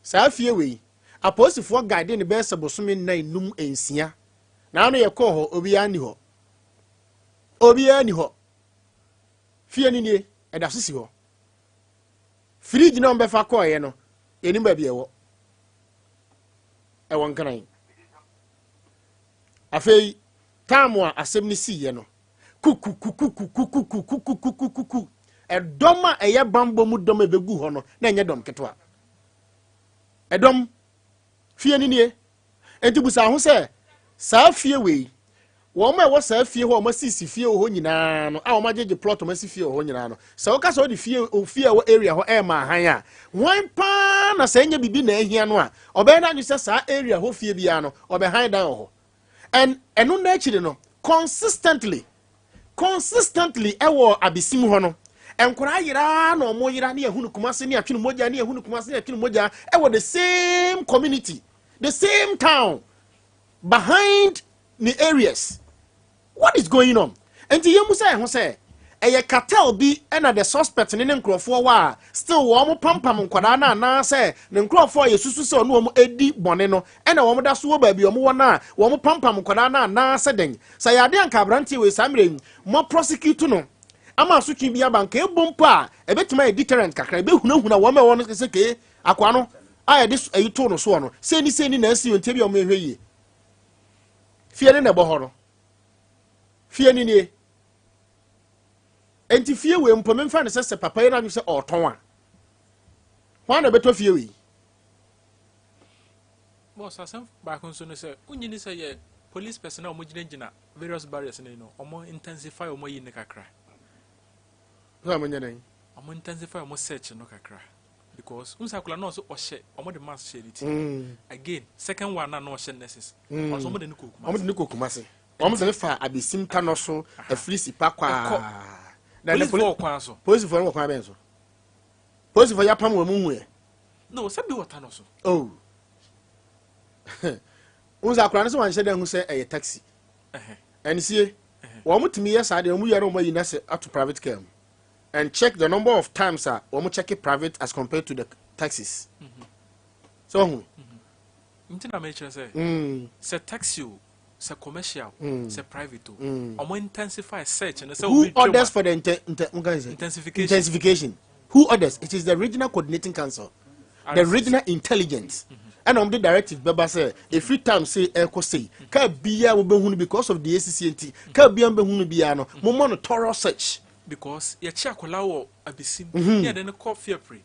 I: saa fie wei aposifoɔ guide ne bɛsɛ bosome nan num ensia na ano yɛ kɔ hɔ obiara ni hɔ fie ni nie ɛda sisi hɔ fridge na ɔmbɛfa kɔɔyɛ no enim ba bi ɛwɔ nkanan afei time a asɛm ni si yɛ no kuku ɛdɔm a ɛyɛ bambɔ mu dɔm ebegu hɔ no na ɛnyɛ dɔm ketewa ɛdɔm fie ni nie enti busa ho sɛ saa fie wei wɔn a ɛwɔ saa fie hɔ wɔn asisi fie wɔ hɔ nyinaa no a wɔn agyegye plot wɔn asi fie wɔ hɔ nyinaa no sɛ wɔka sɛ wɔde fie wɔ area hɔ ɛɛma ahan a wɔn paa na sɛ ɛnyɛ bibi na ɛhia no a ɔbɛyɛ n'adwi sɛ saa area hɔ fie biara no ɔbɛhan dan wɔ hɔ ɛno n'akyiri no consistently ɛwɔ abesim hɔ no enkora yira na omo yira ne ehunu kumase ne atwene mogya ne ehunu kumase ne atwene mogya ɛwɔ the same community, the same town, behind the areas. What is going on? Enti yemu say ho say eye cartel bi na the suspect ne nkrofo wa still wo mo pampam nkwada na say ne nkrofo yesusu say ono mo edi bone no na wo mo da so wo ba bi wo mo na wo mo pampam nkwada na say den say ade anka abrantie we samre mo prosecute no ama so twi bia banka ebompo a ebetima e deterrent kakra be hunahuna wo ma wo no se ke akwa no aye dis ayito no so no se ni na asi onte bia o ma ehwe fie ne bo ho no fie ni nie enti fie we mpo memfa ne se papa ye na nyu se oton a hwan na beto fie we
K: boss asem ba kon so no se unyi ni se ye police personnel mo gina various barriers no omo intensify omo yi ne kakra
I: no mo nyane
K: omo intensify omo search no kakra because unsakula no so ohye omo the mass charity again second one na no ohye nurses also omo de ne
I: kokuma se omo de fa abesim ka no so afrisi pa kwa
K: police for kwa so
I: police for kwa ben so police for ya pam wa mu hu e
K: no sabi water no so
I: oh unsakula no so wan hye hu se e taxi ensie wo mutumi yesa de mu yare mo yi na se ato private car and check the number of times we check it private as compared to the taxis. So
K: Intina make sure say taxi say commercial, say private. Omo intensify search and say
I: who orders for the intensification? Who orders? It is the regional coordinating council, the regional intelligence. And on the directive, Baba say every time say Eko say, can be a because of the ACCNT, can be a Behunubiano, Momono thorough search.
K: Because ya chakola wo abisim ya de ne ko fiapre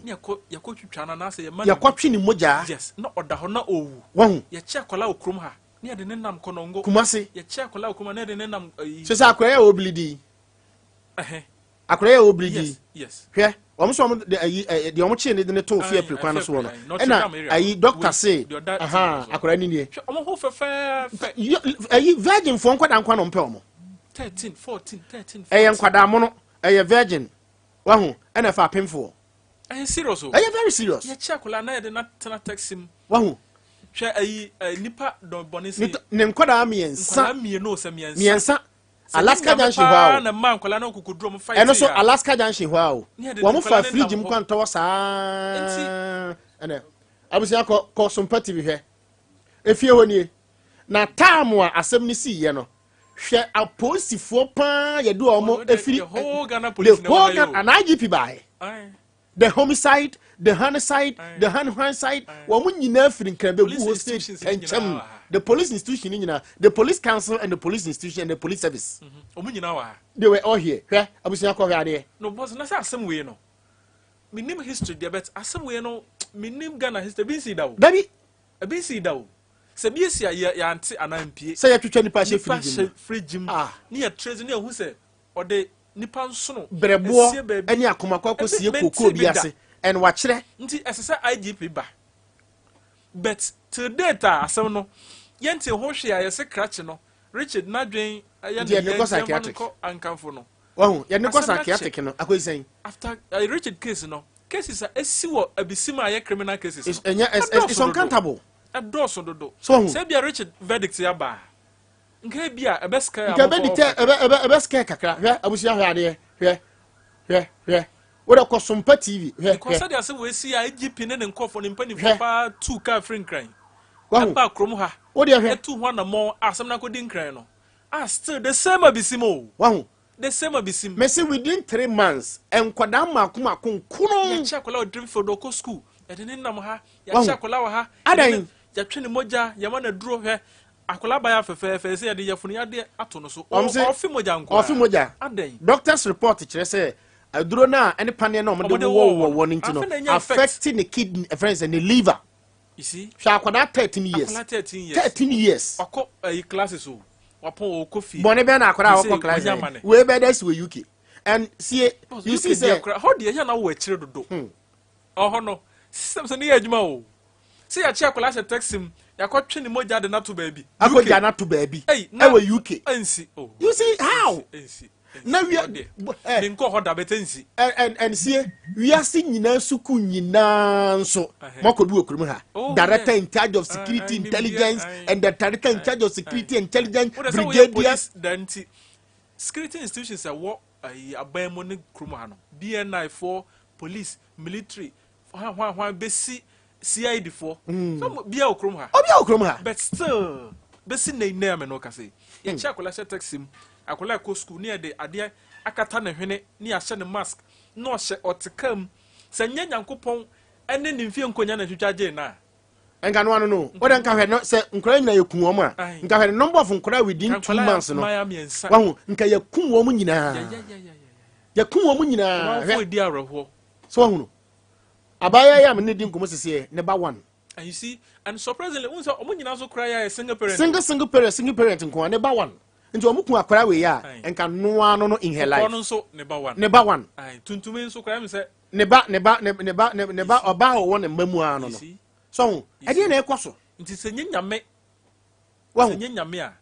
K: ya ko twitwa na say ya man
I: ya kwatwe ni moja
K: yes na oda ho na owu
I: wahu
K: ya chakola wo krom ha ya de ne nam konongo
I: kumase
K: ya chakola wo krom na de ne nam
I: so sa akwara ya oblidi akwara ya oblidi
K: yes
I: hwe omo so de omo chi ne to fiapre kwan no so no na ayi doctor say akwara ni nie
K: omo ho fefe
I: ayi virgin fo nkwada nkwa no mpe omo
K: 13 14 13
I: eyen kwada mo no eye virgin wahu ena fa pemfo
K: serious
I: eye very serious
K: ya chakola na de na tena taxim
I: wahu
K: hwe ayi nipa don bonisi
I: ne nkwada miensa
K: no se miensa
I: Alaska Junction hwa
K: na man kwala na kokudro mo fight
I: eno so Alaska Junction hwa o wo mo fa fridge m kwanto wo saa ene abusia ko Sompa TV hwe efie honi na time a asem ni si ye no hwe aposifo pa ye do omo efiri
K: the whole Ghana police
I: an IGP by the homicide the homicide the homicide wo mo nyina afiri nkrabe bu state enchem the police institution nyina the police council and the police institution and the police service
K: omo nyina wa
I: they were all here hwe abusia ko hwe ade
K: no boss na say asem we no minim history there but asem we no minim Ghana history bin si dawo
I: dabi
K: bin si dawo se bi esi ya ante anampie
I: se ya twetwa nipa she
K: fridge ni ya trace ni ehu se ode nipa nsono
I: brebo ani akomakwa kosie kokoo bi ase en wa kire
K: nti esese IGP ba but to data asem no yente ho hwe ya yese krache no Richard Nadwen ya ne ko ankamfo no
I: wahu ya ne ko psychiatric no akoisen
K: after Richard case no cases a esiwo abisima ya criminal cases
I: is uncountable
K: adoso dodo
I: so
K: say bia Richard verdict ya ba nke bia ebeska ya
I: nke ebeska kakra hwe abusia hwe ade hwe woda ko Sompa TV hwe
K: ko say dia say we see IGP ne nkofo ne mpani papa 2 ka free nkran ba krom ha
I: woda hwe
K: etu ho na mo asem na ko din nkran no still the same abisimo
I: wahu
K: the same abisim
I: me say within 3 months enkwada makoma konkunu
K: ya chakola o dream for doko school edene nam ha ya chakola wa ha adan ya twene moja ya ma na duro hwe akola ba ya fefe se ya de yafunu ya de ato no so ofi moja nko
I: ofi moja
K: adan
I: doctors report kire say aduro na any panel na omde wo ninti no affecting the kidney friends and the liver
K: you see
I: sha akola 13 years
K: akọ classes o wapo coffee
I: bone be na akola akọ class we be that's we UK and see you see say
K: how dey ya na wo akire dodo oh no system so ne adwuma o see ya check class taxim ya ko twene moja de na to baabi
I: akoja na to baabi we UK
K: ansi oh
I: you see how na we
K: den ko hoda betensi
I: and see we are seeing nyina suku nyina nso makodu okurum ha director in charge of security intelligence and the director in charge of security intelligence brigadier
K: danti security institutions are what abamo ne krum ha no BNI for police military hwan besi CID for so bia okrum ha but still besi nei name no ka say ye check kola taxim akola ko school near the ade akata ne hwene ni ahye ne mask no hye otekam sanya nyankopon ene ne mfie nkonya na twitwa je na
I: enka no no oda nka hwe no se nkora nyina yekun wo ma nka hwe number of nkora within 2 months no wahu nka yekun wo mu nyina yekun wo mu nyina
K: hwe di areho
I: so wahu no abaya ya me ne di nkomo sese ne ba 1
K: and you see and surprisingly unso omu nyina so kra ya single
I: parent nko ne ba 1 nti omuku akwara we ya enka noa no in her life
K: kono so ne ba 1 ai tuntumi nso kra me se
I: ne ba oba ho won mamu ano no so e dey na ekoso
K: nti senye nyame a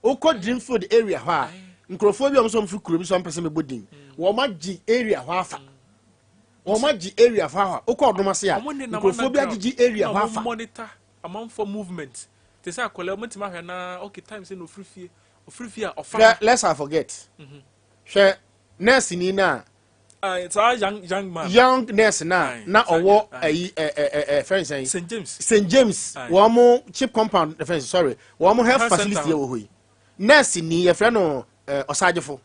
I: oko Dreamfield area ha nkrofo bi omso mfu kuro bi so mpese mebodin wo magi area ho afa wo magi area fa oko odomase a nkrofo bi agigi area ho afa
K: monitor amount for movement they say akola omutima hwe na okay time say no free a ofa
I: let's not forget nurse ni na
K: It's our young man.
I: Young nurse na owo friends say St James wo chip compound defense sorry wo health facility wo hoyi nurse ni ye friend no osagefo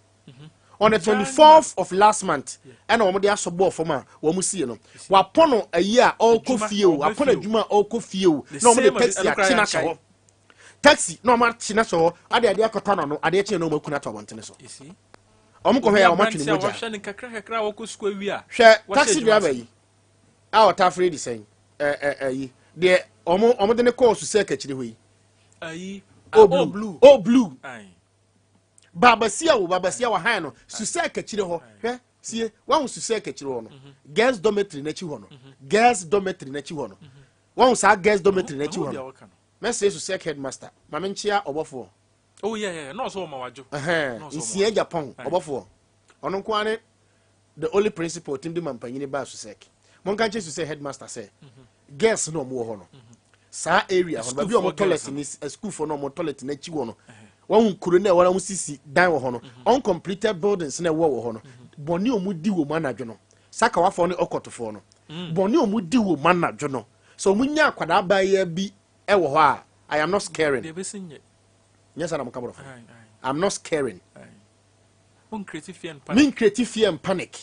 I: on the 24th of last month and wo de asobo of ma wo sie no wa pono ayi a okofie o apono adwuma okofie o na wo de taxi a china so taxi no ma china so ade akota no ade china no makuna to wontene so ko he ya o matwene moja
K: wa hwe ne kakra wo ko sukwa wi a
I: hwe taxi driver yi a o ta free sen ayi de omo de ne course se akachire hoyi
K: ayi
I: o blue babasia wa han no su se akachire ho hwe sie wa su se akachire ho no girls dormitory na chi ho no girls dormitory na chi ho no wa sa girls dormitory na chi ho no me say su se headmaster mama nchia obofo
K: oh yeah no so ma wajo
I: nsia Japan obofo ono nko ane the only principal tim de mampanyini ba su sek mon kan che su se headmaster say girls no mo ho no sa area ho ba bi o mo toilet ni school for no mo toilet na chi wo no won kuro na wala mo sisi dan wo ho no uncompleted buildings na wo ho no boni o mu di wo manadwo no saka wafo ne okotofo no boni o mu di wo manadwo no so mu nya akwada ba ya bi e wo ho a I am not scaring. Yes, I'm not scaring.
K: Creative fear and
I: panic. Mean creative fear and panic.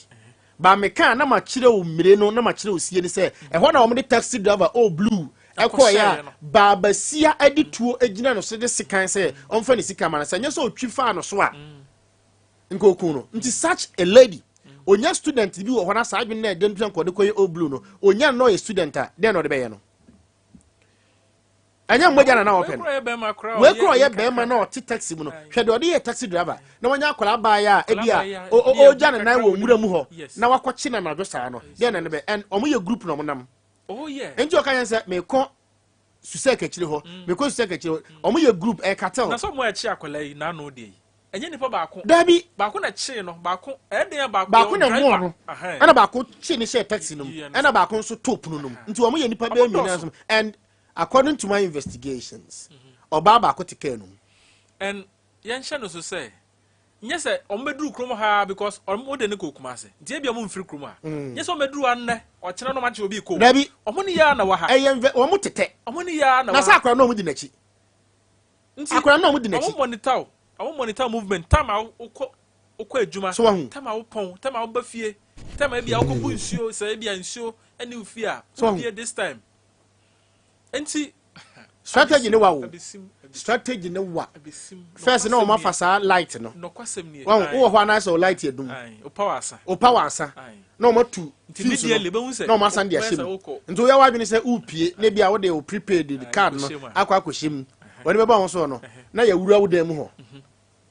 I: But me can na ma chire o mire no na ma chire o sie ni say e ho na o me taxi driver oh blue ekọ ya baba sia edituo egina no se de sikan say on fa ni sika man say nya so otwi fa no so a nkoku no nti such a lady onya student bi wo ho na sa adwen na edem twan kode koye oh blue no onya no a student a den no de be ye no anya mmoja na open we kro ye be ma na o ti taxi mu no hwe de odi ye taxi driver na wanya akwala ba ya ebia o ja na wo nwura mu ho na wakochi na do saa no de na ne be en omo ye group no mo nam
K: oh yeah
I: enji o kan say me ko susɛ kachire ho me ko susɛ kachire omo ye group e cartel
K: na so mo e chi akwala yi na no de enye nipa baako
I: dabi
K: baako na chi no baako e de
I: baako na mo no ana baako chi ni share taxi no ana baako nso top no no nti omo ye nipa be mi na and according to my investigations oba baako te ka no
K: and yen hye no so say nye say omeduru krom ha because omo de ne ko kuma se die bia mo mfiri krom ha nye say omeduru anne o kire no ma che obi ko
I: dabi
K: omo ni ya na wa ha
I: omo tete
K: omo ni ya na wa
I: na sa akra no omo di nachi akra no omo di nachi
K: omo monitor movement tama okọ adwuma tama wo pon tama wo ba fie tama bia wo ko nsuo say bia nsuo ani ufie a fie this time enti
I: strategy ne wa wo strategy ne wa first na o ma fasa light no wo ho na so light edum o power asa na o ma tu fuse na o ma sand ya shim nto ya wadwene se upie na bia wo de o prepaid card no akwa akoshim woni be ba ho so no na ya wura wo dem ho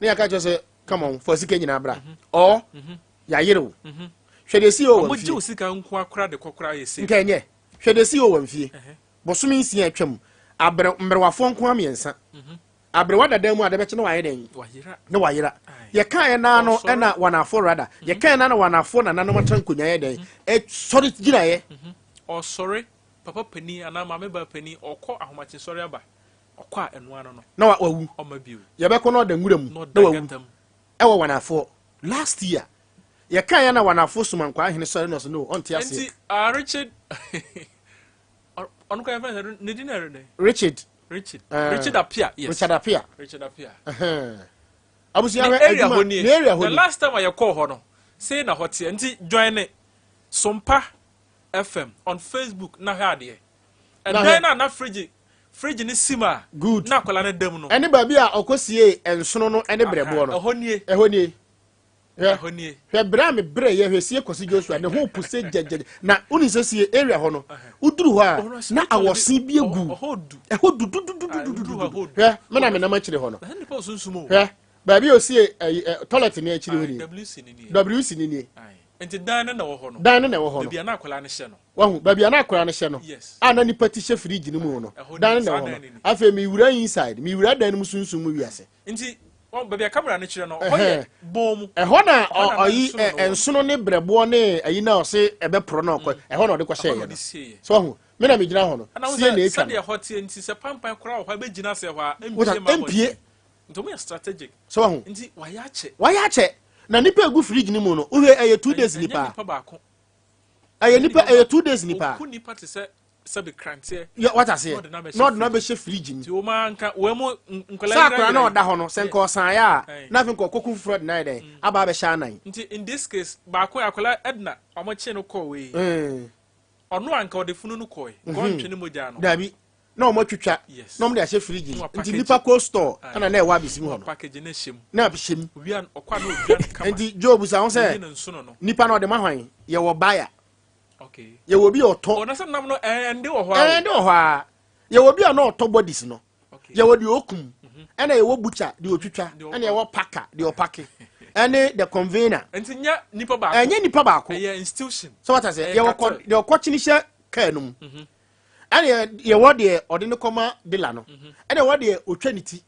I: na ya ka cho se come on for sika nyina bra o ya yire hwede si o
K: wa fie mo sika nko akora de kokora yesi
I: nkenye hwede si o wa fie bosomi nsia atwam mberwafo nko amiensa abrewa dada mu adabe kye no waye den ne wayira ye kan ye na no e na wanafo rada ye kan na wanafo na nanom tankonya ye den e sorry gira ye
K: o sorry papa pani ana mama ba pani okọ ahomache sorry aba okọ a enu ano no
I: na wawu
K: o ma biu
I: ye be ko no da nwuram na wawu e wo wanafo last year ye kan ye na wanafo sumankwa ahene sorry no so no on ti ase
K: enti Richard on ko friend ne dinner ne
I: Richard
K: Apia yes
I: Richard Apia
K: abusia area honi the last time I call ho no say na hot enti join ne Sompa FM on Facebook na ha de and then na fridge ni sima
I: good
K: na kwala na dam no
I: ene ba bi a okosie ensono no ene brebo no
K: ehoni
I: hwe bra me bre ye hwesie kosi Joshua ne ho puse jeje na uni sesie area ho no uduru ho a na awosin bi egu ehodu hwe me na ma kire ho no hwe ba bi osie toilet ni akire ho ni WC ni
K: enti dan na wo ho no bia na akwala ne hye no
I: wahu ba bia na akwala ne hye no ana ni pati hye fridge ni mu no dan na wo no afa mi wura inside mi wura dan mu sunsun mu wiase
K: enti bia camera ne kire no hoye bom
I: eho na oyi ensono ne brebo ne ayi na o se ebe pro na okọ eho na o de kwa share no so wahu me na me gina ho no sie na etwa
K: se de hot enti se pampan kora ho be gina se ho a empie
I: empie
K: nto me strategic
I: so wahu
K: enti wayache
I: na nipa egu fridge ni mu no uhe eye 2 days nipa
K: nipa baako
I: eye nipa eye 2 days nipa
K: ku nipa te se be krante
I: ya what I say no na be she fridge ni
K: ti o ma nka we mo nkola
I: sakra na oda ho no se nka osan ya na fe nka koku fraud na dey aba be sha nan
K: nti in this case baako akola edna omo che no call we ono anka ode funu no call go ntwe ne moja no
I: dabi na omo twetwa na omo de ahye fridge nti nipa co store ana na e wa bisi mu ho no
K: package na hyem
I: na hyem
K: obi an okwa na obi an kama
I: nti job sa ho se nipa na ode ma hwan ye wo buyer
K: okay
I: ye wo bi oto
K: ona se nam no ende wo ho
I: a ye wo bi na oto bodies no ye wo de okum ena ye wo butcher de otwitwa ena ye wo packer de opake ene the convener
K: enti nya nipa baako
I: enya nipa baako
K: ye institution
I: so what I say ye wo de okochini hye ka num ene ye wo de ode ne koma de la no ene wo de otwaniti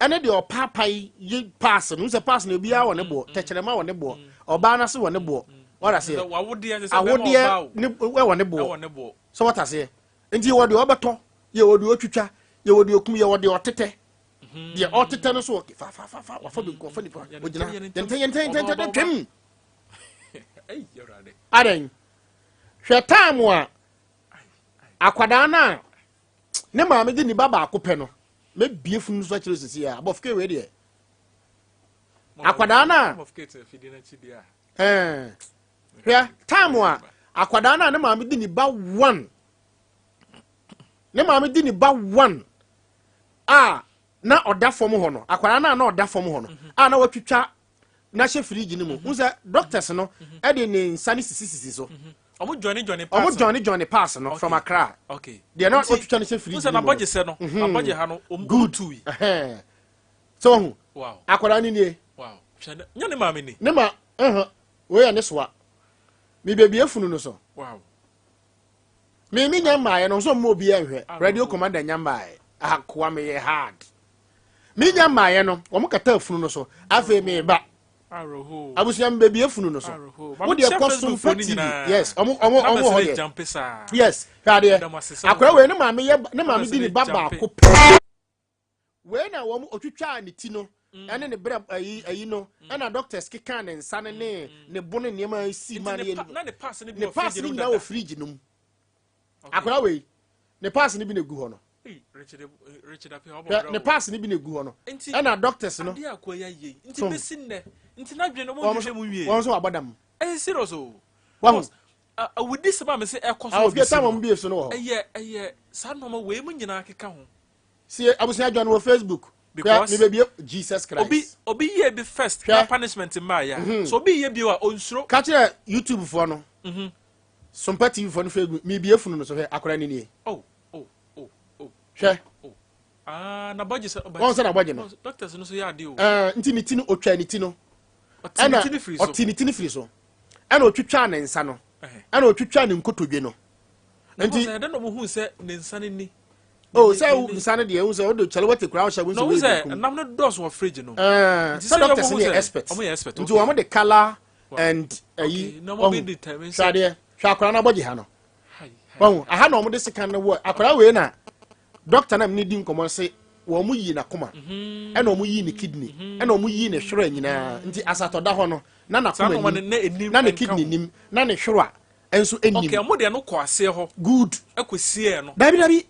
I: ene de opapai ye pass no se pass na bia wo ne bo techerema wo ne bo oba na se wo ne bo what I say awode ne wo ne bo so what I say enti wo de obeto ye wo de otwitwa ye wo de okum ye wo de otete de otete no so fa wa fa bi ko fa ni pa ogina yenten twem
K: ai yorade
I: aren hwe time a akwada na ne maame de ni baba akopɛ no me bie funu so akire sisi a abofke we de akwada na
K: abofke te fidi na chi dia
I: hwe time a akwada na ne maame de ni ba 1 ne maame de ni ba 1 na oda fom ho no akwara na oda fom ho no na watwitwa na hye fridge ni mu unse doctors no e de ne Nsem Sisi so
K: omo Johnny pass
I: no from Accra
K: okay
I: they not watwitwa na hye fridge
K: unse na budget se no budget ha no
I: good so
K: wow
I: akwara ni nie
K: wow nya ne maame ni
I: ne ma we ya ne soa mi bebi efunu no so
K: wow
I: mi nya maaye no so mo obi enhwe radio commander nya maaye akwa me hard mi nya maaye no wo mkata afunu no so afa me ba
K: aroho
I: abusia mbebi afunu no so wo de kosom fati yes omo ho de yes hade akwa we ne maame ye ne maame di ni baba akop we na wo otwitwa ne ti no ene ne bre ayi no na doctors kika ne nsa ne bone ne ma si ma ne
K: ne pass ne
I: bi na o fridge num akwa we ne pass ne bi na gu ho no
K: Richard up here
I: ne pass ni bi na gu ho no na doctors no
K: dia akoya ye nti besin ne nti na dwe no mo hwehwe mu wie
I: won so abadam
K: serious o
I: wa
K: with this man say ekoso
I: obi time mo bi so no ho
K: eye sa no mo we mu nyina keka ho
I: see abusia join wo Facebook because me baby Jesus Christ
K: obi ye be first na punishment ma ya so obi ye bi wa onsuro
I: ka kire YouTube fo no Sompa TV fo no Facebook me bi efunu no so he akora ni nie hwe
K: na budget
I: won say na budget no
K: doctors no so ya ade o
I: nti ni ti no otwa ni ti no ana otini free so ana otwitwa ne nsa no ana otwitwa ne nkotodwe no
K: nti I don't know who say ne nsa ne ni
I: say nsa ne de say o do chale wate kura o shagun so
K: we say nam no dos wo fridge no
I: so doctors ni expert nti wo mo de color and
K: no mo be determine
I: say hwa akora na budget ha no won aha na mo de sika no wo akora we na doctor na me di nkomo say wo mu yi na koma e na wo mu yi ni kidney e na wo mu yi ne hwera nyina nti asato da ho no na na koma na ne kidney nim na ne hwera enso enim
K: okay mo de no ko ase ho
I: good
K: akosie no
I: dabi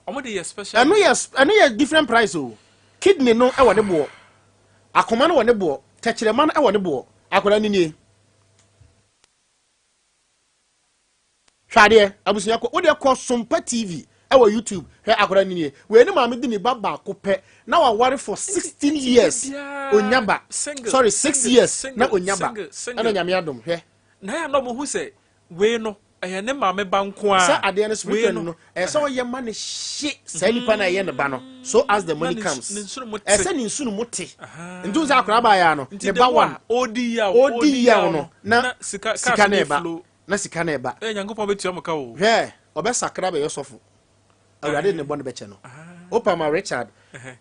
K: omo de special
I: eno yes different price o kidney no e wo ne bo akoma no wo ne bo techirema no e wo ne bo akora ni nie hwade abusunya ko wo de ko Sompa TV ewa YouTube he akora ni nie we ni maame di ni baba akopɛ na wa ware for 16 years onyaba sorry 6 years na onyaba ana nyame adom he
K: na ya no mo hu se we no ɛyɛ ne maame ba nko a
I: sa ade ne spiritual no ɛsɛ wo yɛ ma ne hye sa nipa na yɛ ne ba no so as the money comes ɛsɛ ni nsunu muti ndu za akora ba ya no ne ba one
K: odi ya
I: no na sika na eba na sika na eba
K: nyankopɔn betua mo ka o
I: he obesakra be yosofo awurade ne bɔ ne bɛkyɛ no opa ma Richard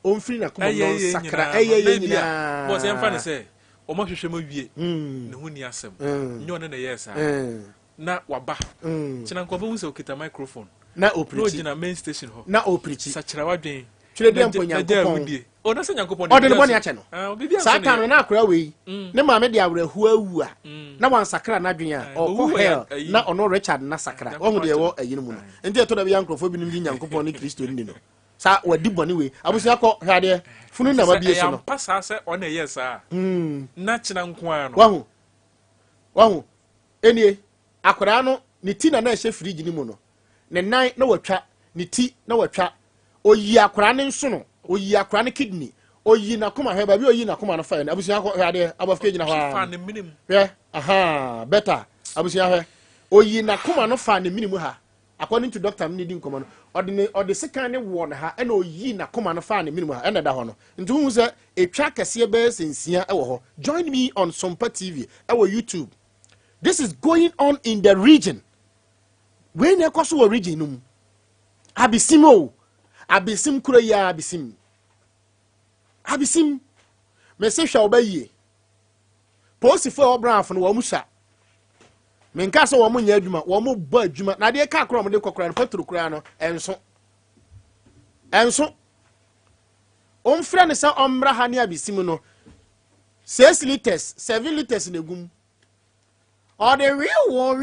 I: omfiri na kuma no sakra eye nyina
K: bo se mfa ne se o ma hwehwɛ ma wie ne ho ni asɛm nyo ne yes na waba kina nko ba hu se okita microphone
I: na oprichi
K: no gina main station ho
I: na oprichi
K: sakyera wadwen
I: twere de mpo nyankopɔn
K: Ona se Nyankopon.
C: Ode ne boni ache no. Satan na akora we. Ne ma me de awrahu awu a. Na wan sakra na dwen a. O hell na ono Richard na sakra. Wo de wo ayi no mu no. Enti eto da bi yankrofo bi nim di Nyankopon ni Kristo ni no. Sa wadi boni we. Abusu akọ hade. Funu na ma bi eso no.
K: Pasa se ona yes a. Na china nko a no.
C: Wahu. Enie akora no ni ti na ehye fridge ni mu no. Ne nan na watwa ni ti na watwa. Oyi akora ne nso no. Oyi akora ne kidney. Oyi na kuma he ba bi oyi na kuma no fa na abusu akọ hade abofke gina ho.
K: Fa ne minim.
C: Aha, better. Abusu ahwe. Oyi na kuma no fa ne minim ha. According to doctor no need nkoma no. Ode sekan ne wo na ha e na oyi na kuma no fa ne minim ha e na da ho no. Nti hu se etwa kase be sensia e wo ho. Join me on Sompa TV e wo YouTube. This is going on in the region. When you cross the region, Abisim, Abisim Kuraya, Abisim. Abisim, Message shall obey ye. Post for Brown from Wamusha. Menkasa Wamun Yaduma, Wamu Budjuma, Nadia Kakram, the Cocran, Petru Crano, and so. On friend is Ombra Hania Bisimuno. 6 liters, 7 liters in the goom. Or the real war.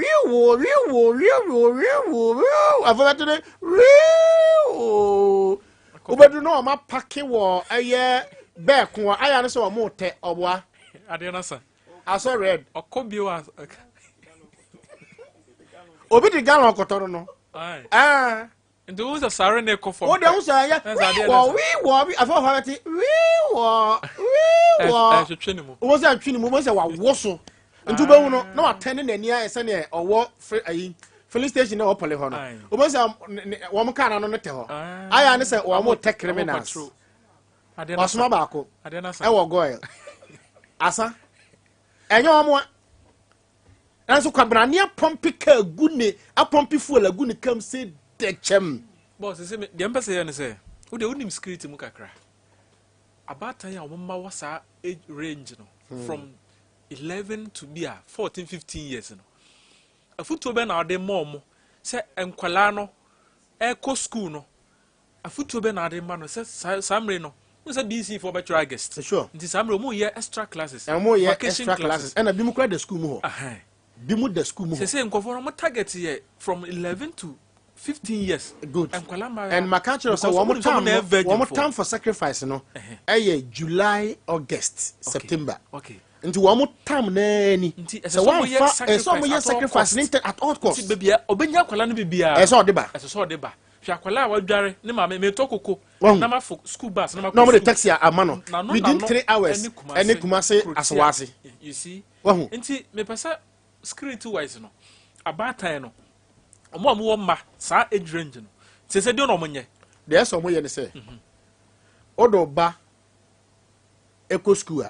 C: I've forgotten real. But you know, my packet war a year back. I answer a mote or what?
K: I didn't answer.
C: I saw red.
K: Or could be was.
C: Obi the gallon cotton. Ah.
K: And those are siren echo for.
C: Oh, those are ya. We war. I thought it. We war. Was that Trinity? Was a wasso. Ntu be no na watene n'ani a ese ne owo filling station na opole ho no obo se wo mo kana no ne te ho aya ne se wo mo tech criminals osoma baako e wo goil asa enye wo mo enso kwabrane pompi ka gune a pompi fuel agune kam se de chem
K: boss se me de mpese ye ne se wo de unim script mu kakra abatan ya wo ma wasa age range no from 11 to be 14-15 years no afuto be na ade mom se enkwala no eko school no afuto be na ade ma no se samre no se BC for better August
C: sure
K: nti samre mo ye extra classes
C: extra classes and bi mu kra the school mu ho bi mu the school mu ho
K: se nkofo no mo target ye from 11 to 15 years
C: good and my culture say one time for sacrifice no July August September
K: okay
C: nti wo mo tam na ni so one sacrifice at all costs
K: nti bebia obenya kwala no bebia
C: eso de ba
K: hwa kwala wadware ne ma me to kokoko na ma school bus na ma
C: no mo the taxi amano within 3 hours ene kumase aswase
K: you see
C: wahu
K: nti me pesa security wise no abatan no omo wo ma sa age range no se de no monye
C: de eso mo ye ne se odo ba eco school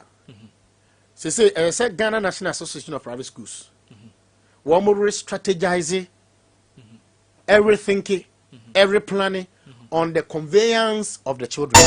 C: say Ghana National Association of Private Schools. One more strategizing, every thinking, every planning on the conveyance of the children.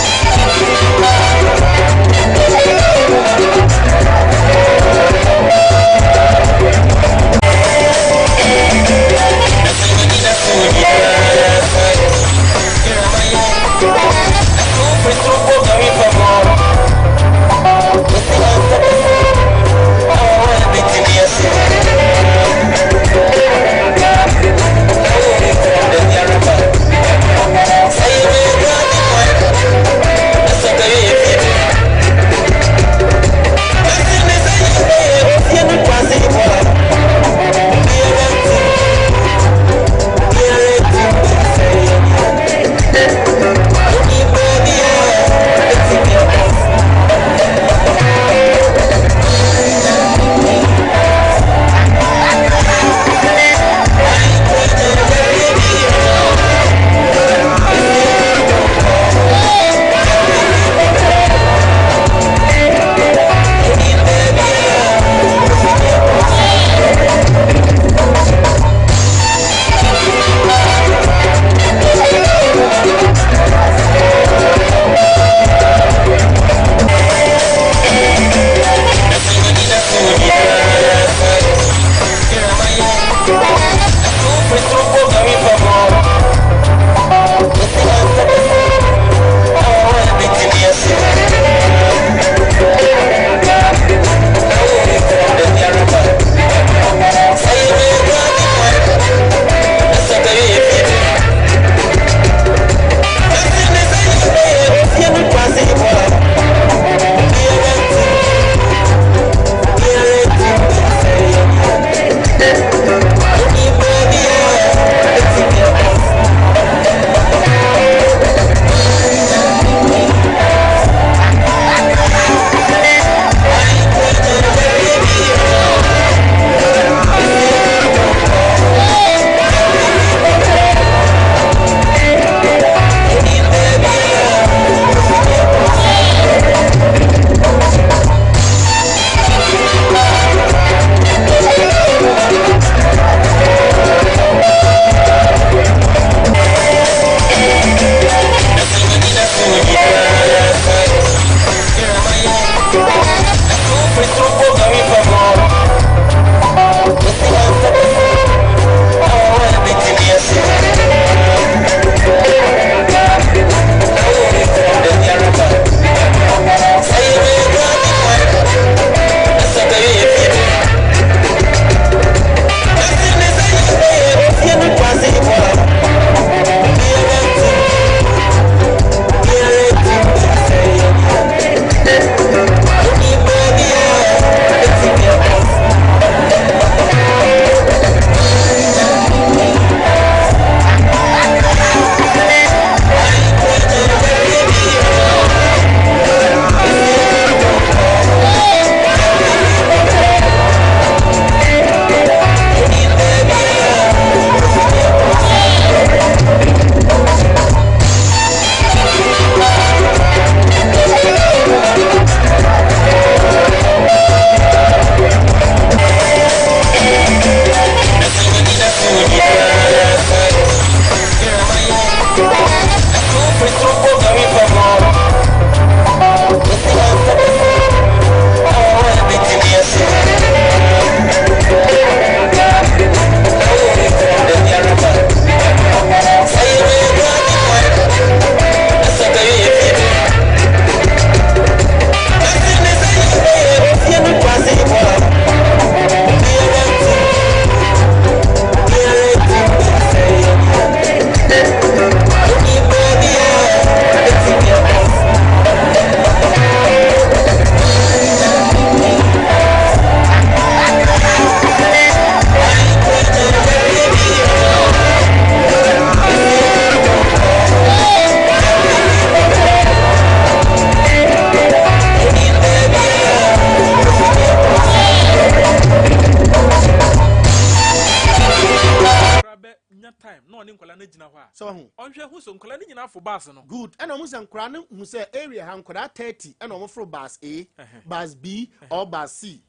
K: hu so nkola ni nyina for bus no
I: good and almost nkora no hu say area ha nkora 30 and almost for bus A bus B or bus C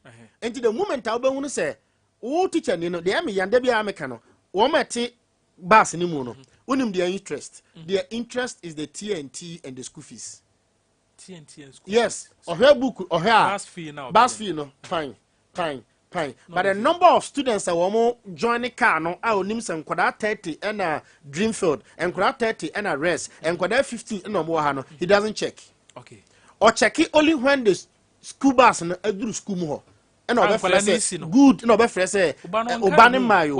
I: and the moment I be say wo teacher ni no de am yande bia ameka no wo mate bus ni mu no unim their interest is the TNT and the school fees.
K: TNT and school
I: yes or her book or her bus fee no fine but the number of students that were joining car no I onim some kwada 30 and a Dreamfield and kwada 30 and a rest and kwada 15 and more no he doesn't check.
K: Okay.
I: Or check it only when the school bus no do school mo and no be good no be fresh ubani mayo.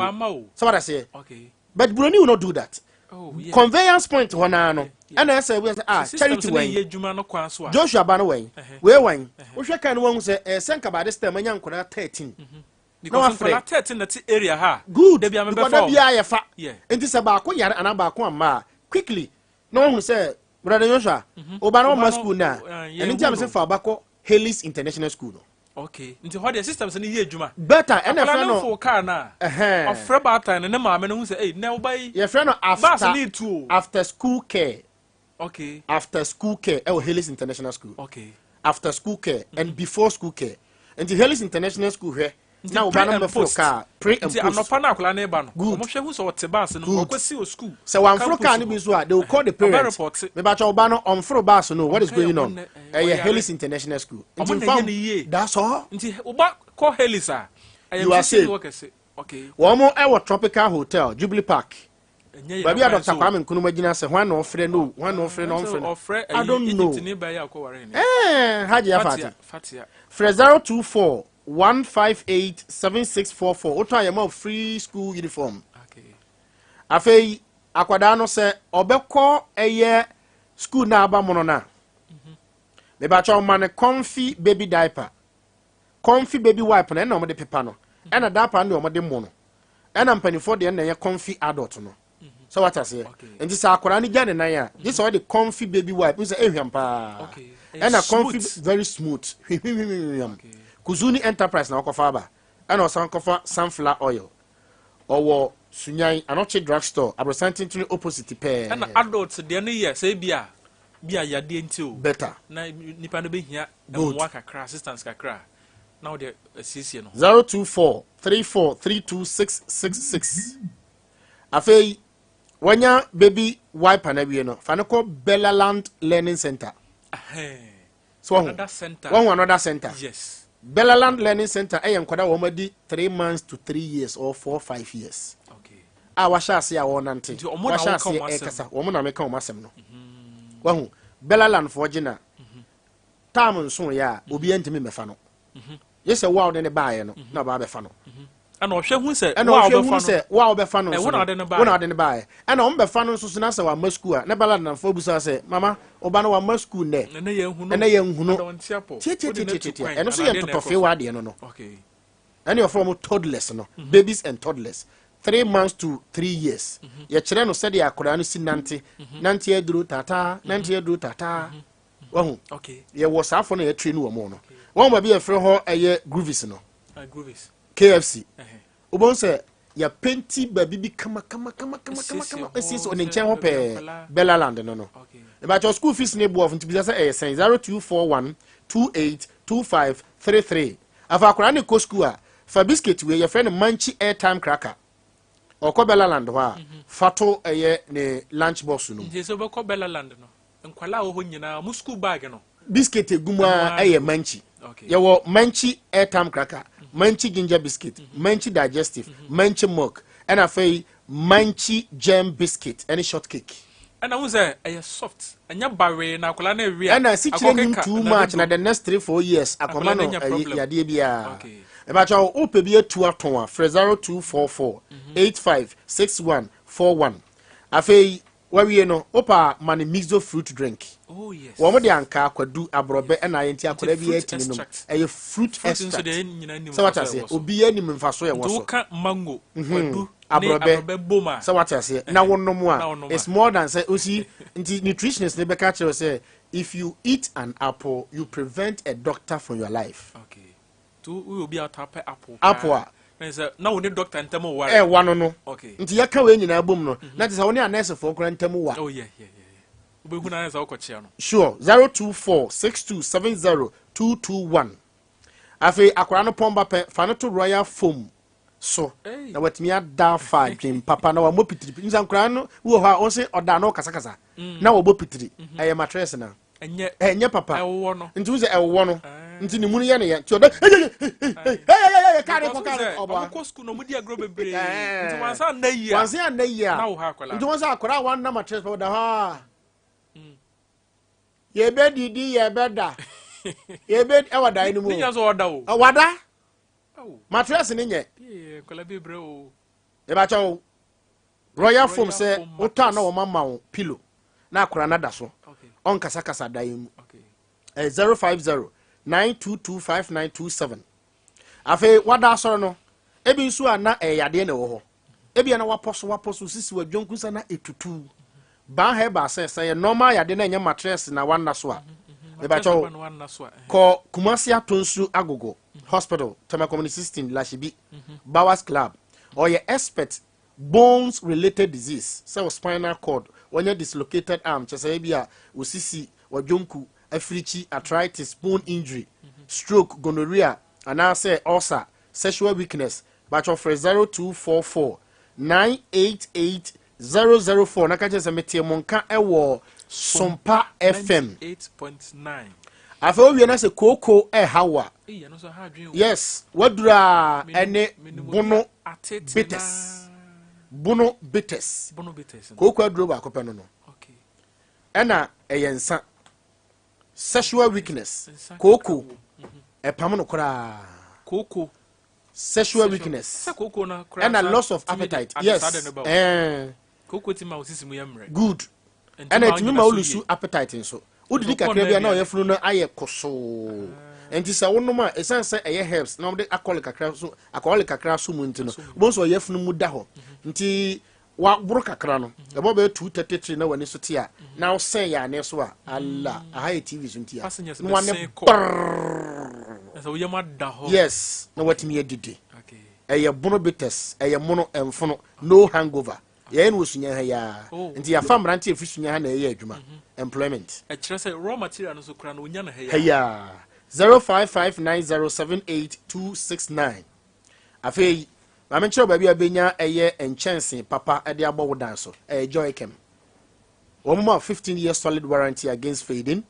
I: So what I say?
K: Okay.
I: But Bruni will not do that.
K: Oh, yeah.
I: Conveyance point one no. And I say we charity way. Joshua Banaway. We wine. We should kind one say send about this time young 13.
K: Because no 13 that area ha.
I: Good.
K: They be am
I: because be a fa.
K: Yeah.
I: And this about ko yare and about ko ma. Quickly. No one say brother Joshua. Obano ma school na. And in terms of Fabako Haley's International School.
K: Okay. Into how the systems ni ye adwuma.
I: Better and a friend
K: for car na. Of freba time and ma me no say hey now buy.
I: Your friend after school care.
K: Okay.
I: After school care, Haley's International School.
K: Okay.
I: After school care and before school care. And the Haley's International School here. Now before car, pre and post.
K: I'm not pana na eba no. Mo hwe hu so te bus no, ko kwesi o school.
I: So one fro car ni bi so they will call the parents. Me ba cha oba no on fro bus no what is going on. Haley's International School. That's all.
K: Nti oba call Haley's a.
I: You are safe.
K: Okay.
I: One more our tropical hotel, Jubilee Park. Baby, Dr. Kwame Nkrumah say one of friend no, one of friend on friend. I don't know. How do you Fatia? Fresh 024 158 7644. What time of free school uniform?
K: Okay.
I: Afei akwadano say obekọ eye school na aba mono na. Me ba cha man comfy baby diaper. Comfy baby wipe na na mo de pepa no. E na diaper na mo de mo no. E na mpanifo de na ye comfy adult no. So what I say? And this akwara ni gane na ya. This all the comfy baby wipe. We say ehwam pa.
K: Okay.
I: And a comfy very smooth. Kuzuni Enterprise na okofa ba. And also okofa sunflower oil. Owo Sunyani Anoche drugstore. Abrosantin to the opposite pair.
K: And adults de na year say bia ya de nti
I: better.
K: Na nipa no be hia e mo kakra assistance kakra. Now the CC no.
I: 024 34326666. Afei wanya baby wipe na wie no fa no call Bellaland Learning Center. So
K: another center.
I: Another center.
K: Yes.
I: Bellaland Learning Center e yankwada wo madi 3 months to 3 years or 4 5 years.
K: Okay.
I: Wa sha se a wo nante. Wa sha se e kasa wo mo na meka wo masem no. Wahu Bellaland for gina. Tam nso ya obi antimi mefa no. Yese wa wo ne baaye no na ba be fa no.
K: And ohwe hu se
I: wa obefa no so wona de ne bae and o mbefa no so na se wa masku a ne bala na fo busa se mama oba no wa masku ne
K: ye hu no
I: tie eno so ye totofe wa de no no okay and you from toddlers no babies and toddlers 3 months to 3 years ye kire no se de akora no si nante eduru tata wahu
K: okay
I: ye wo safo no ye train wo mo no won ba bi ye frɛ ho eye groovies no
K: groovies
I: KFC. Obon say ya penti baby bi kama esi on nchen ho pe Bellaland no.
K: Okay.
I: About your school fees ne bo of nti bi say 0241 282533. Afa akora ne ko school a fa biscuit we your friend Manchi airtime cracker. Oko Bellaland ho a fato eye ne lunch box no.
K: Nti so be ko Bellaland no. Nkwala ho nyina mu school bag no.
I: Biscuit eguma eye Manchi.
K: Okay.
I: Yawo Manchi airtime cracker. Manchi ginger biscuit, Manchi digestive, Manchi milk, and a fay Manchi jam biscuit, any shortcake.
K: And I was a soft, and your barrier now,
I: and I see him too much in the next 3-4 years. A command of Yadia. Okay. About your OPB 2 at 0244 856141. A fay, where we know, Opa mani mixo fruit drink.
K: Oh, yes.
I: One de anka kwadu abrobe na yenti akora bi etini no e fruit extract. So what I say obi ani mfaso ye wo so.
K: Do mango kwadu
I: abrobe
K: boma.
I: So what I say na wonnom a it's more than say osi nutritionist ne be ka kire say if you eat an apple you prevent a doctor from your life.
K: Okay. To we will be out apple.
I: Apple
K: na wo ne doctor ntamo wa
I: wano no
K: okay
I: nti yaka we nyina bom no na te sa wo ne nurse for kora ntamo wa
K: oh yeah obehu na nurse wo kochia no
I: sure 0246270221 afi akwara no pomba pe fa no to royal foam so na watimi ada fa dwen papa na wa mo pitiri nza akwara no wo ha o se oda na kasa na wo bo pitiri eye mattress na enye papa nti wo se ewo no nti ni munu ye ne ye ti oda kare oba
K: ko school no mudi agro bebre nti wansa na yi
I: na wo ha akwara nti wansa akwara wan na mattress pa da ha ye be didi ye be da ye be e wada ni mu
K: ni yaso wada o
I: wada mattress ni nye
K: kola bebre o
I: e ba chawo royal foam se uta na wo mama wo pillow na akwara na da so on kasa da yi mu 05092252927 afi wada soro no ebi nso ana yade na wo ho ebi na waposo sisi wadwonku sa na etutu ba he ba se normal yade na nya mattress na wanna so a e ba cho ko Kumasi Atonsu Agogo Hospital Community 16 Lashibi Bowers Club or your expert bones related disease so spinal cord when you dislocated arm chese bia osisi wadwonku africhi arthritis bone injury stroke gonorrhea and I say ulcer sexual weakness but of 0244 988 004 na kaje se metie monka ewo Sompa FM
K: 98.9
I: afo wie na se koko hawa yes wadura ene bono bites koko aduro ba kope no
K: okay
I: ena eyensa sexual weakness koko epam no kora
K: koko
I: sexual weakness and a loss of appetite yes
K: koko ti ma osisi mu yamre
I: good and it me ma ulusu appetite nso udidi kakra bia na oyefunu no aye koso enti sa wonoma esanse eye herbs na de alcoholic kakra so mu ntino bonso oyefunu mu da ho nti wa buru kakra no ebo be 233 na wani so tia na wo sen ya ne so a alla aha TV so ntia no wane
K: so we ma da ho
I: yes na watimi edidi okay eye bono bites eye mono emfono no hangover ye no sunya ha ya nti ya fam ranti efi sunya ha na eye adwuma employment
K: e kire say raw material no so kra no wonya na ha
I: ya 0559078269 afei mamenchero baby abenya eye enchanse papa e de abo wodan so joy kem wo mo 15 years solid warranty against fading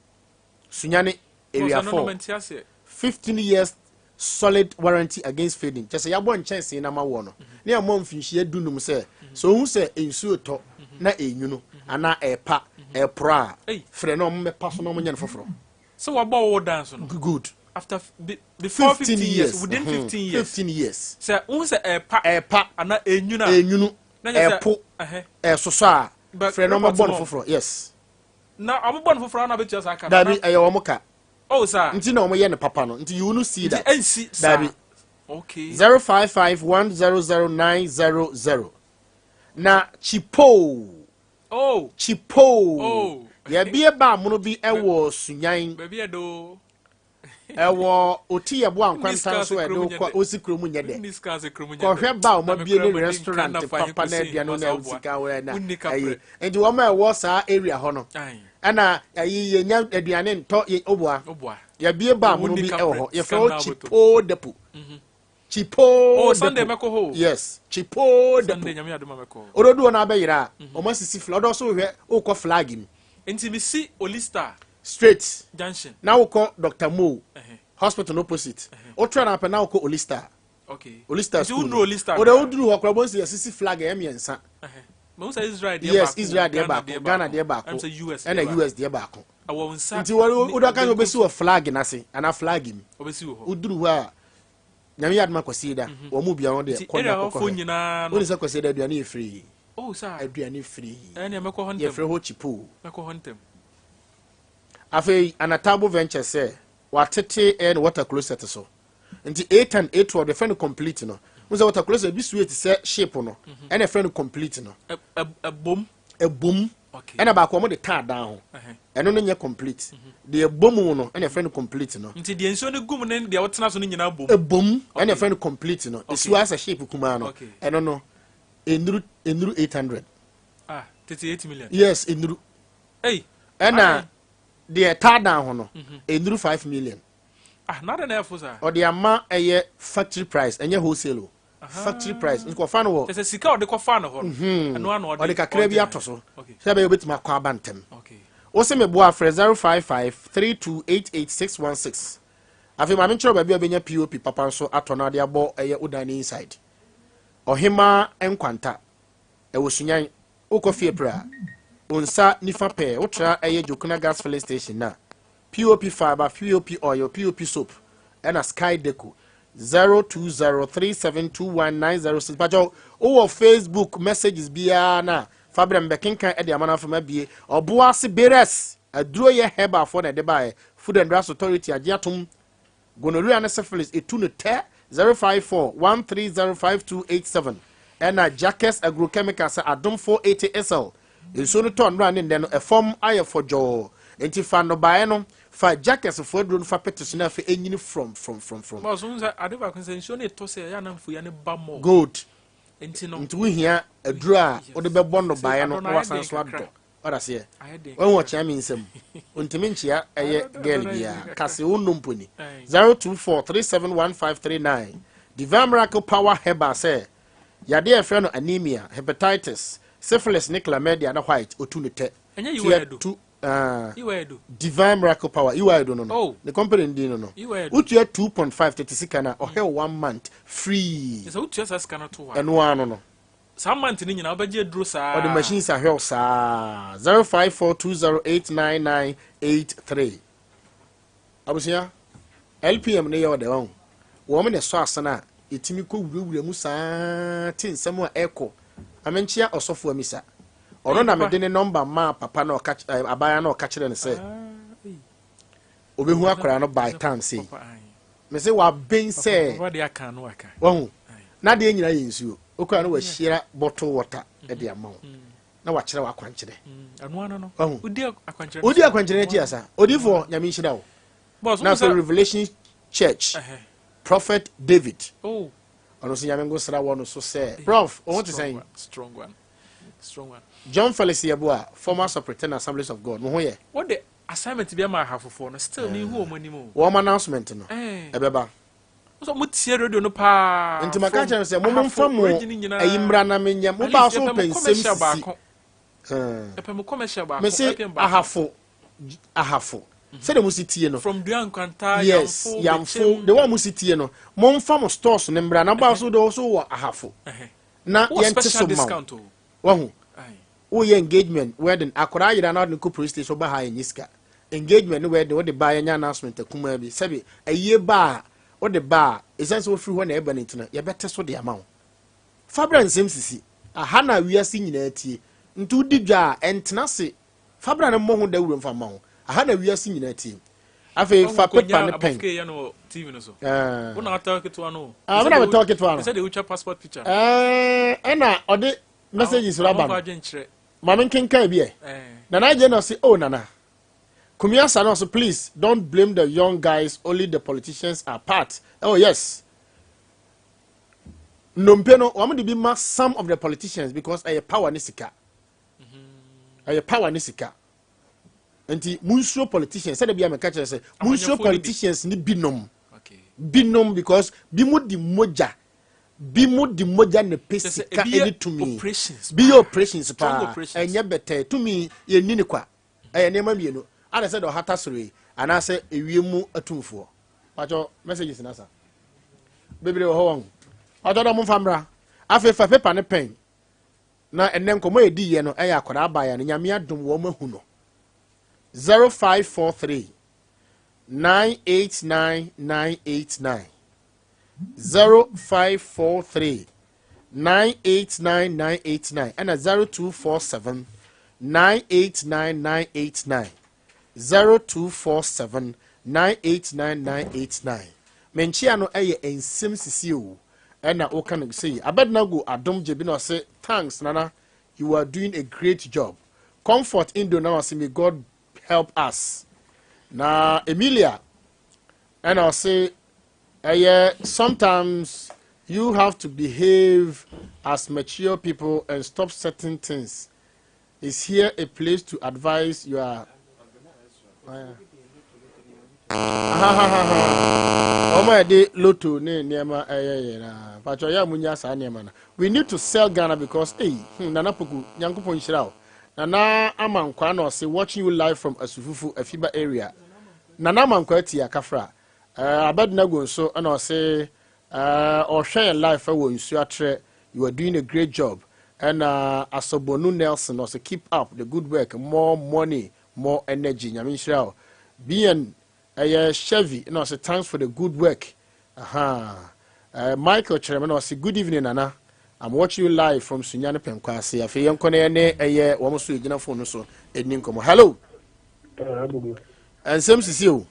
I: Sunyani area 4 15 years solid warranty against fading just ya bo enchanse na ma wo no na ya mo mfinhie dunum se so hu se ensuo to na enyunu ana epa epra frɛ no me paso no mo nya no foforo
K: so wa bo wodan so no
I: good
K: after before 15 years within 15 years say un say epa ana enyunu
I: na epo soso a frɛ no mo bon foforo yes
K: na amo bon foforo na betia saka
I: dabi eyo mo ka
K: oh sir
I: nti na mo ye ne papa no nti you no see that
K: dabi okay
I: 0551000900 na chipo ya bie ba mo no bi ewo Sunyan
K: baby edo
I: ewo oti ye bo ankwanta so edo kwa osikro mu nyede ko hwe ba o ma bie ne restaurant papa na bia no na osika we na ayi endi wo ma ewo sa area ho no ana ayi ye nya aduane nto obua ya bie ba mo no bi ewo ho ye fro chipo depo chipo
K: Sunday meko ho
I: yes chipo depo
K: Sunday nyame adoma meko
I: orodu na be yira o ma sisi flag so hwe o ko flag mi
K: enti mi si Olista
I: straight
K: junction
I: now we call Dr. Mo hospital opposite o try na pe now call Olista
K: okay
I: Olista school
K: you know Olista
I: o de oduru ho kwabo si sisi flag emiensa
K: mo say Israel dey
I: back yes Israel dey back Ghana dey back
K: I'm say US
I: and US dey back
K: awo nsa
I: nti o do kan obesi wo flag na se ana flag mi
K: obesi wo
I: oduru ho a nyame yadma kwasi da wo mu bia won de
K: ko na ko nyina
I: no se kwasi da aduane free
K: oh sir
I: aduane free
K: ene meko hontem
I: ye free ho chipo
K: meko hontem
I: afei anatabo venture say watete and water closet so nti 8 and 8 of the friend complete no we say water closet bi sweet say shape no and a friend complete no
K: a bom
I: ɛna baako ɔmo de taa down ɛno no nyɛ complete deɛ bom no ɛna ɛfrɛ no complete no
K: nti deɛ nsuo no gum ne deɛ wɔtena so no nyinaa bom
I: ebom ɛna ɛfrɛ no complete no esuo asɛ shape kumaa no ɛno no enuru 800
K: 38 million
I: yes enuru ɛna deɛ taa down ho no enuru 5 million
K: nada na ɛfo saa
I: ɔde ama ɛyɛ factory price ɛnyɛ wholesale o factory price nkɔfa no wɔ
K: sɛ sika ɔde kɔfa no hɔ no ɛno ano
I: ɔde kakra bi ato so sɛ bɛyɛ obɛtumi akɔ aba ntɛm wo se meboa frɛ 05532888616 afei ma menkyerɛ baabi a bɛnya pop papa nso atɔ no ade abɔ ɛyɛ wodan ne inside ɔhema nkwanta ɛwɔ sunyan wokɔ fie prɛ a onsa nifa pɛ wotra ɛyɛ jokuna gas filling station na pop fiber pop oil pop soap ɛna sky deco 0203721906 pacho o Facebook messages biya na fabra mbekinkan e de amana fama bie oboa se beres aduro ye heba for na de bae food and drugs authority agiatum gonorrhea and syphilis etu no te 0541305287 ena jackets agrochemicals adom 480 SL enso no ton run in no e form aye for jo enti fa no bae no fa jackets for drone fa petition na fa enyini from
K: but so say adeva concession e to say ya na mfu ya ne ba mo
I: good
K: enti no
I: nti we hia aduru a wo de bebɔ no bae no wasan so adɔ ora se won wo chia mi nsem ontimi nchia eye girl bia kase wo nomponi 0243715539 Divine Miracle Power Herbal say yade e fe no anemia hepatitis syphilis ne chlamydia na white otunete
K: enye yiwe do
I: Divine Miracle Power iwa no the company ndi no utu 2.5 36 na o 1 month free
K: so utu sa scan to wa
I: eno ano no
K: some month ni nyina obaje duro sa
I: or the machines are hell sa 0542089983 abusia LPM ne yo de won wo me ne so asana etimi ko wurawura mu sa tinsem a eko amenchia osofo amisa ono na me de ne number ma papa na abaya na okachire ne se obehu akwara no by time say me say wa ben say wahu na de nyina yensuo okura no wa hira bottle water e de amawo na wa kire wa kwankyire
K: anu ano no
I: odi akwankyire ti asa odifo nyame nhira wo na so Revelation Church Prophet David ono so nyame ngosra wo no so say prof o want to say
K: strong one
I: John Felix Yeboah, former Superintendent Assemblies of God.
K: What the assignment be ma hafofo no still ni hu omanimo.
I: One announcement no. Ebeba.
K: So mo tie radio no pa.
I: Nti maka chan say mo mfa mo ayimra na menya mo ba so pensem sisi.
K: Epe mo commercial ba.
I: Me say ahafo. Say the musitie no.
K: From Duan Kwanta
I: yamfo. The one musitie no. Mo mfa mo stores no mbra na ba so do so wo ahafo. Na yente so ma. Wahu oye engagement wedding akora yira na no police station ba ha enyiska engagement wedding wo de ba ya announcement akuma bi sabi aye ba wo de ba essence wo free ho na eba ntina ye bete so de amawo fabra nsem sisi aha na wiase nyina tie ntu digwa entena se fabra na mo ho da wuro mfa mawo aha na wiase nyina tie afi fa paper ne pen
K: TV no so wo na talk to ano
I: wo na talk to ano
K: say the ucha passport picture
I: ena ode messages rabam mama kenkan bi nana je no say oh nana kumia sa no so please don't blame the young guys, only the politicians are part. Oh yes, nompeno o am de bi ma some of the politicians because I power ni sika I power ni sika enti munsuro politicians say de bi am ka kire say munsuro politicians ni binom binom because bi mu di moja ne pesika eni tumi bi operations pa enye bete tumi ye nini kwa nema mienu ana se do hata sori ana se ewiemu atumfo pacho messages na sa bebre ho won ododo mo famra afefa paper ne pen na enem komo edi ye no eya akora abaya ne nyame adom wo mahu no 0543 989989 0543 989989 and 0247 989989 0247 989989 menchia no eye ensem sisi o na o kan say abednago adom jebi no say thanks nana you are doing a great job
C: Comfort Indo now say may God help us. Now Emilia, and I'll say, sometimes you have to behave as mature people and stop certain things. Is here a place to advise you are? We need to sell Ghana because Nana Poku Nyankopon Shirao. Nana Amankwa say watching you live from Asufufu Afiba area. Nana Mankwati Akafra. Abednego so and I say or share life for you are doing a great job. And Asobonu Nelson also keep up the good work, more money, more energy. Nyamin Shirao. Being Chevy, say thanks for the good work. Michael Cheremano say good evening, Nana. I'm watching you live from Sunyani Penkwasi. I feel young almost to phone so hello. And Nsem Sisi.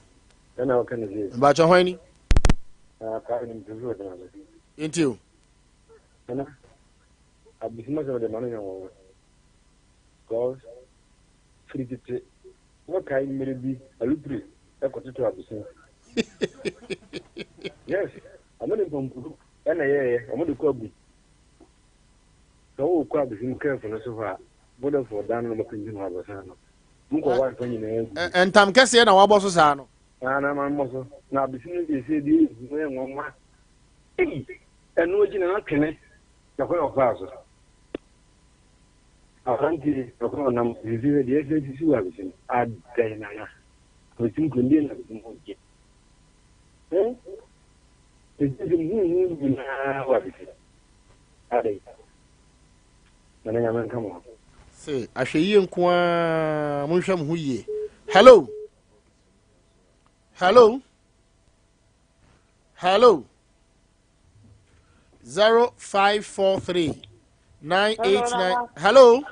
C: About your honey? Into you.
L: A business of the money on God, free to what kind may be a little a quarter of the same. Yes, I'm going to and I'm going to call me. So, crab is in careful so far. What for down on the opinion of a son?
C: And Tam Cassie and our bosses are no.
L: And I'm also now business is one. And no general connect the whole classes. I think the economy is the essence of everything. I Diana. We think we need to do it's the come on.
C: Say, I shall you inquire Munsham Huye. Hello. Hello. Hello. 0543 989. Hello.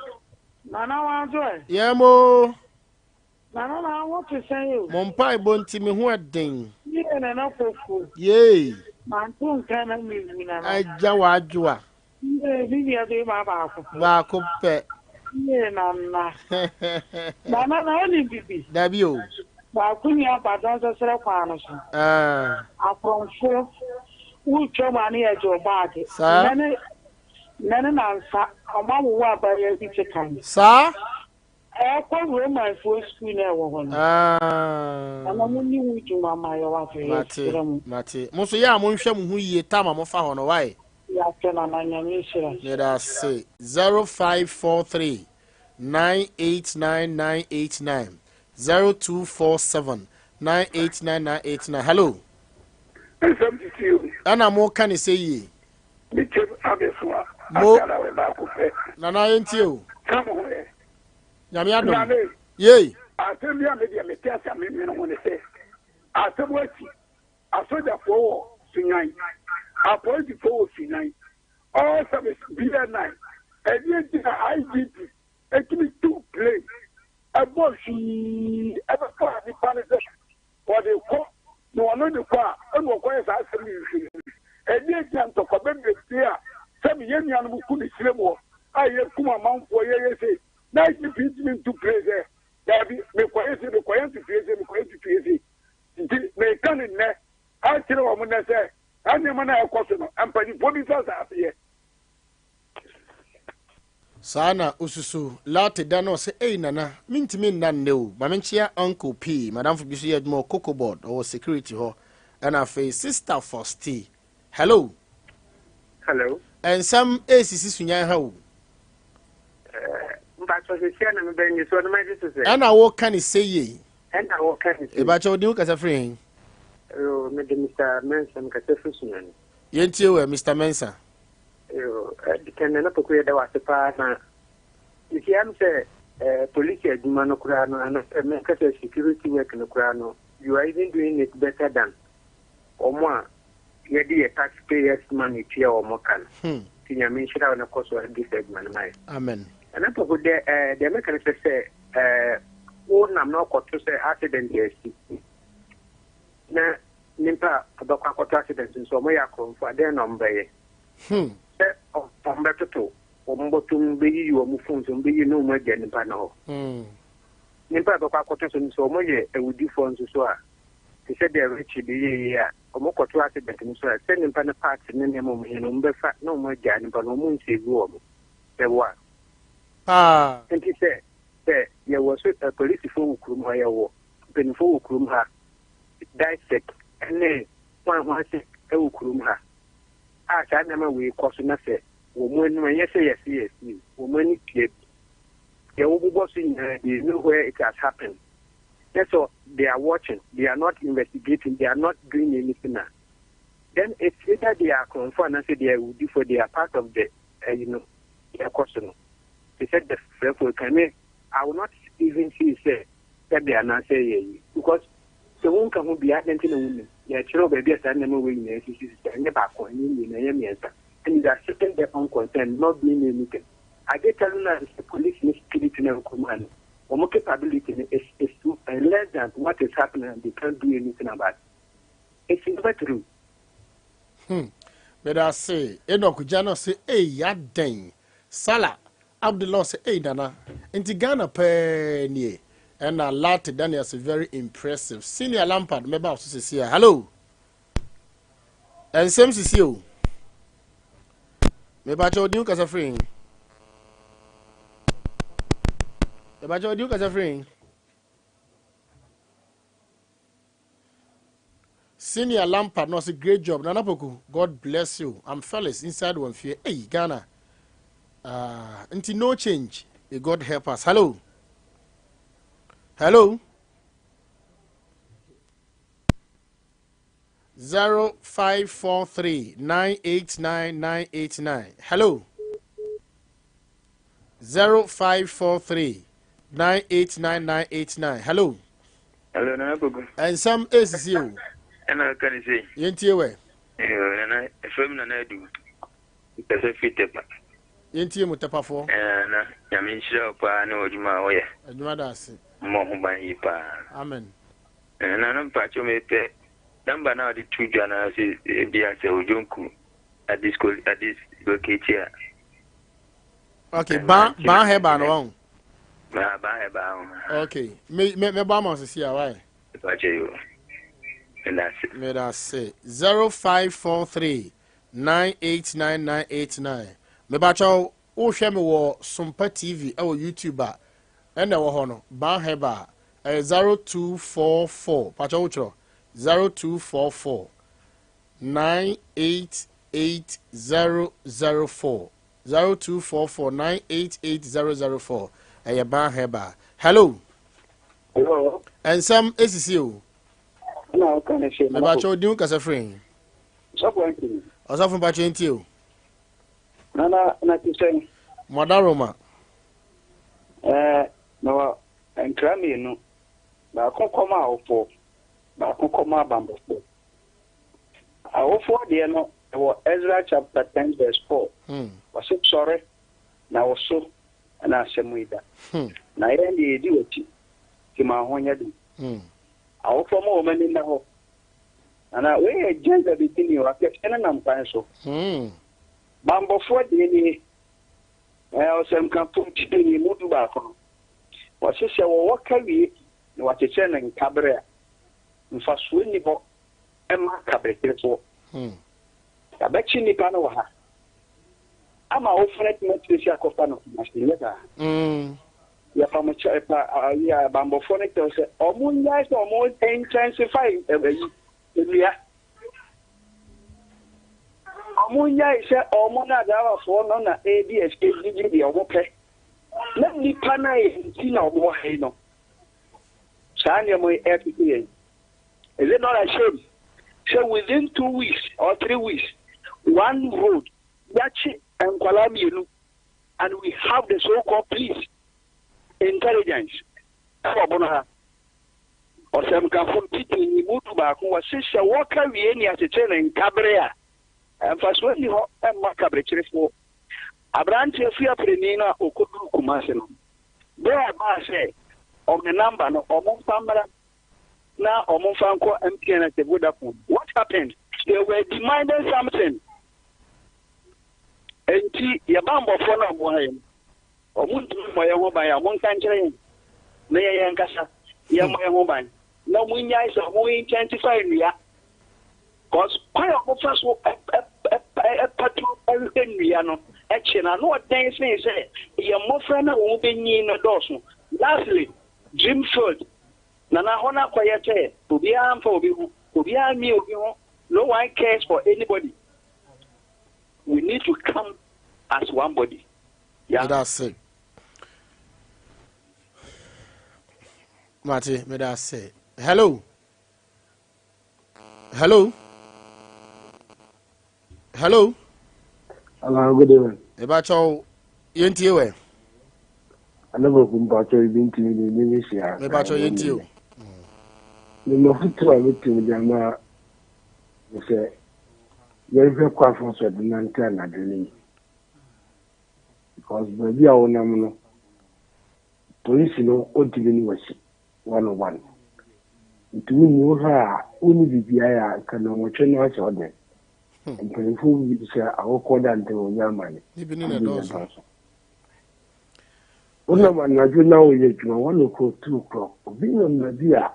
M: Nana,
C: Yamo.
M: Nana, what to say you?
C: Mompai Bonti me who a ding.
M: Yeah, and enough of food.
C: Yay.
M: Manton can I mean,
C: I Jawajua.
M: Yeah, maybe I do my back.
C: Back up pet.
M: Yeah, Nana. Nana, only baby.
C: Dabio.
M: Bakunia, but don't say a partner. I from four. Who money at your body? Sir. None answer. A man will walk by every time.
C: Sir?
M: I call my first screen. And I'm only with you, Mamma.
C: Mate. Most ya Munsham who ye tama mofa on away. Let us say 0543 989 0247 989 Hello. Ana mo kan say ye. Mo Nana entio. Nyame adom. Yey.
M: Atembia media metiasa me no woni se. Atebwati. Asoja for Sunyani. Appointed for Sunyani. All service BN9. And yet IGP. Actually two planes. A bossy ever for the panel. For the court. No one the car. And what was asking. And yet to come here. Some young man who could sleep. I have come amount for years. Now it's been to play there. Dabi me kwanye to Piesie. Me kan nne. A kire wo mo na se. Anyama na ekoso no. Ampani bodi sa here.
C: Sana ususu late dano se nana mintimi nnan ne o. Ma menchia Uncle P, Madam for bisu yedmo cocoa board or security ho. And I face Sister Fosti. Hello.
N: Hello.
C: And some Sisi Sunyani how. And I walk can say ye.
N: And I walk can say.
C: About your new casa friend.
N: Oh, Mr. Mensa, Catafrian.
C: Yentio, Mr. Mensa.
N: You can never create the water partner. If you am say, police at Manocrano and security work in the Crano, you are even doing it better than or more. You do a taxpayers' money, Tia or Mokan. Senior mention on a course of this segment.
C: Amen.
N: And I put the American say, oh, I'm not got to say accident, yes. Now, Nimpa about accidents in some way, I come for their number. Of better ombotum be yi o mu phone so be yi no mu agya nipa na ho nipa be kwa koto so mo ye ewudi phone so a they said they're rich be ye ya omokoto accident ni so say nipa na part ni ne mo no mbefa no mu agya nipa no mu nsegu o mo be wa and he said there was a police for ukrum ha ya wo ben for ukrum ha dissect and one say e ukrum ha a ka na ma we koso na say wo mo no yes wo mo ni tie there will be bossing there is nowhere it has happened. That's all. They are watching. They are not investigating. They are not doing anything. Then it's either they are confirmed and say they are part of the their question. They said the therefore I will not even say that they are not saying because the one can be identified women. Yeah, children baby are never winning. And they are sitting their own concern, not doing anything. I get telling us the police needs to command. Our capability is too less than what is happening and they can't do anything about it. It's never true.
C: But I say, Enoch Jano say, ya dang. Salah Abdullah say, Dana. Inti Ghana penny. And a lot of Daniel is very impressive. Senior Lampard, maybe I'll say, hello. And Nsem Sisi. Maybe I told you because I'm free. Maybe I told you because I'm free. Senior Lampard, no, it's a great job. Nana Poku, God bless you. I'm fellas inside one fear. Hey, Ghana. Until no change. May God help us. Hello. Hello. 0543 989 989. Hello. 0543 989 989. Hello.
O: Hello, Nana Poku.
C: And some is you.
O: And I can say,
C: Yentiwe.
O: And I film and I do. Because I fit up.
C: Yentie mutapa for.
O: And I mean, sure, I know you my way.
C: And you are
O: More by you.
C: Amen.
O: And I'm patch you may pay. Number now the 2 journals is Biasa Ujunku at this school at this location.
C: Okay, ban heba no.
O: Ban heba.
C: Okay. Me bama se sia why.
O: Patch you. And that's it.
C: May I say 0543 989 989. Me bacho o hwe me wo Sompa TV e wo YouTuber e na wo ho no ban heba 0244 pacho wo chro 0244 988004 0244 988004 e ban heba. Hello.
N: Hello.
C: Nsem Sisi o.
N: No, can I say?
C: Me bacho di ukasa free.
N: So going to.
C: Osafun bacho enti o.
N: Nana na tiseng.
C: Madaroma.
N: No, and Grammy no. Ba konkoma ofo. Ba konkoma bambofo. Ofo de no, Ezra chapter 10 verse 4. Was it sorry? Na also na semuida. Na yende di oti. Ti ma honya di. Ofo mo mani na ho. Ana we agenda between you akena na mpan so. Bambo for the Nsem can put the Mudu back on. What she said, what can we? What you say in Cabaret? In first winning for Emma Cabaret. I bet you Nipanoha. I'm our friend, Matricia Copano, Mastinetta. Yeah, from a child, yeah, Bambo Phonic, or moon guys, or more intensifying every year. Amunya is a Omona Dava for Nona ADS KGD or okay. Let me pana in Tina or Hano. Sanya my FPA. Is it not a shame? So within 2 weeks or 3 weeks, one road, Yachi and Kwalamienu, and we have the so called police intelligence. Or some can put people in Mutuba who was sister Walker Vieni as a channel in Cabrera. And first when you have Macabre for a branch of Fia Prenina or Kudu Kumasino. There I say, on the number of Omon Famara, now Omon Franco MPN at the Vodafone. What happened? They were demanding something.
P: enti ye bambofo na mo haye omuntu mo ye ho ban ya mo nkan kire na ye nkasa ye mo ye ho ban na mo nya isa mo intensify nua cause kwaya mo faso patu nua no na no den say ye mo fra na wo benyi no doso lastly Dreamfield na hona kwayete obi amfa obi ami obi ho no one cares for anybody. We need to come as one body. Yeah,
C: that's it. Mati, me that say. Hello. Hello. Hello.
Q: Hello, good evening.
C: Ebacho, yenti we.
Q: I never come back to binti ni nisia.
C: Ebacho yenti we.
Q: Ni mafutu wa mitu mjama. Nse. Yerife kwa fonso dinante na dini. Because baby a wona no. Police no odili ni wasi 101. Ntumi ni wo ha oni bibia ya kana wotwe no ache ode. Mpanyinfo bi se awokoda nte onyamane.
C: Nibi ni na dozo.
Q: Una manaju na oye juma 1 o'clock 2 o'clock. Obi no na bia.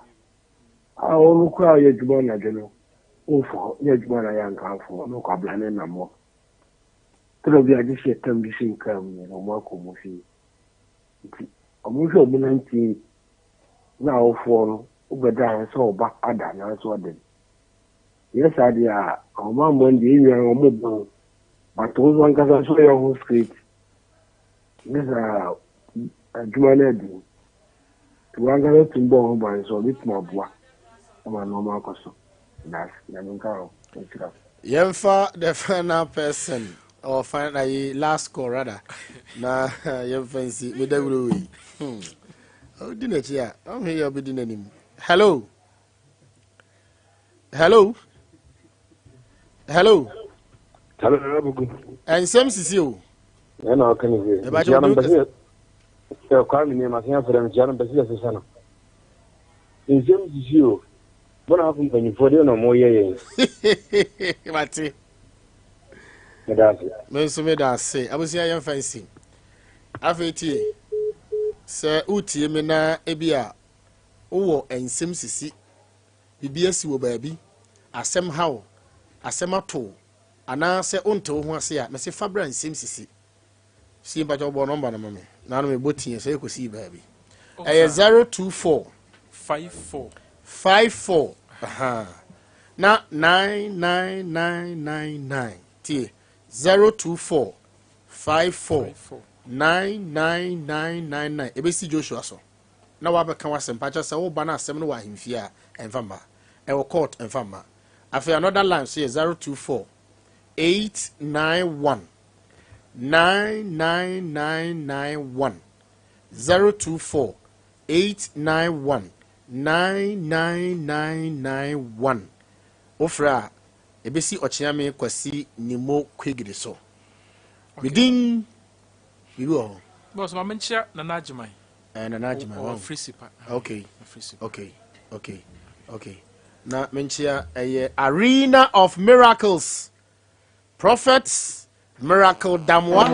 Q: A onu kwa oye juma na jeno. Ofo ye juma na yankanfo no kwa blane na mo. Tro bi adi se tambi sin kam ni no mo ko mo fi. Omujo mu nanti na ofo no ubeda so ba ada na so den. Yes adia o ma mo ndi wi an mo bo. But those one kasa so your whole street. This juma na di. Tuwanga tumbo ho ban so bit mo boa. Ama no ma koso. That's Naminka.
C: Yemfa the final person or final last call rather. Na yemfancy with the way. Oh, didn't ya? I'm here be dinner him. Hello. Hello. Hello.
Q: Hello.
C: And Nsem Sisi.
Q: No, can you hear?
C: About your
Q: you call me name as I for them Jan Basia Sana. Nsem Sisi. What happened when you put in on more years?
C: Mati.
Q: Medasi.
C: Say, I was here fancy. Afeti. Sir Uti Mena Ebia. Oh, and Nsem Sisi. BBS wo baby. Asem how. Asem ato. Ana se onto ho ase a me se Fabra Nsem Sisi. Si ba jo bo number na mame. Na no me botin se ko si baby. 024 54 na 99999 T 024 54 99999 ebesi Joshua so na wa beka wasem pacha se wo ba na asem no wa himfia enfamba e wo court enfamba afi another line say 024 891 99991 024 891 99991 ofra ebesi ochiame kwasi nimo kwegide so within biwo
K: boss ma menchia na najimai
C: na najimai
K: free sipa
C: okay na menchia arena of miracles prophets miracle damwa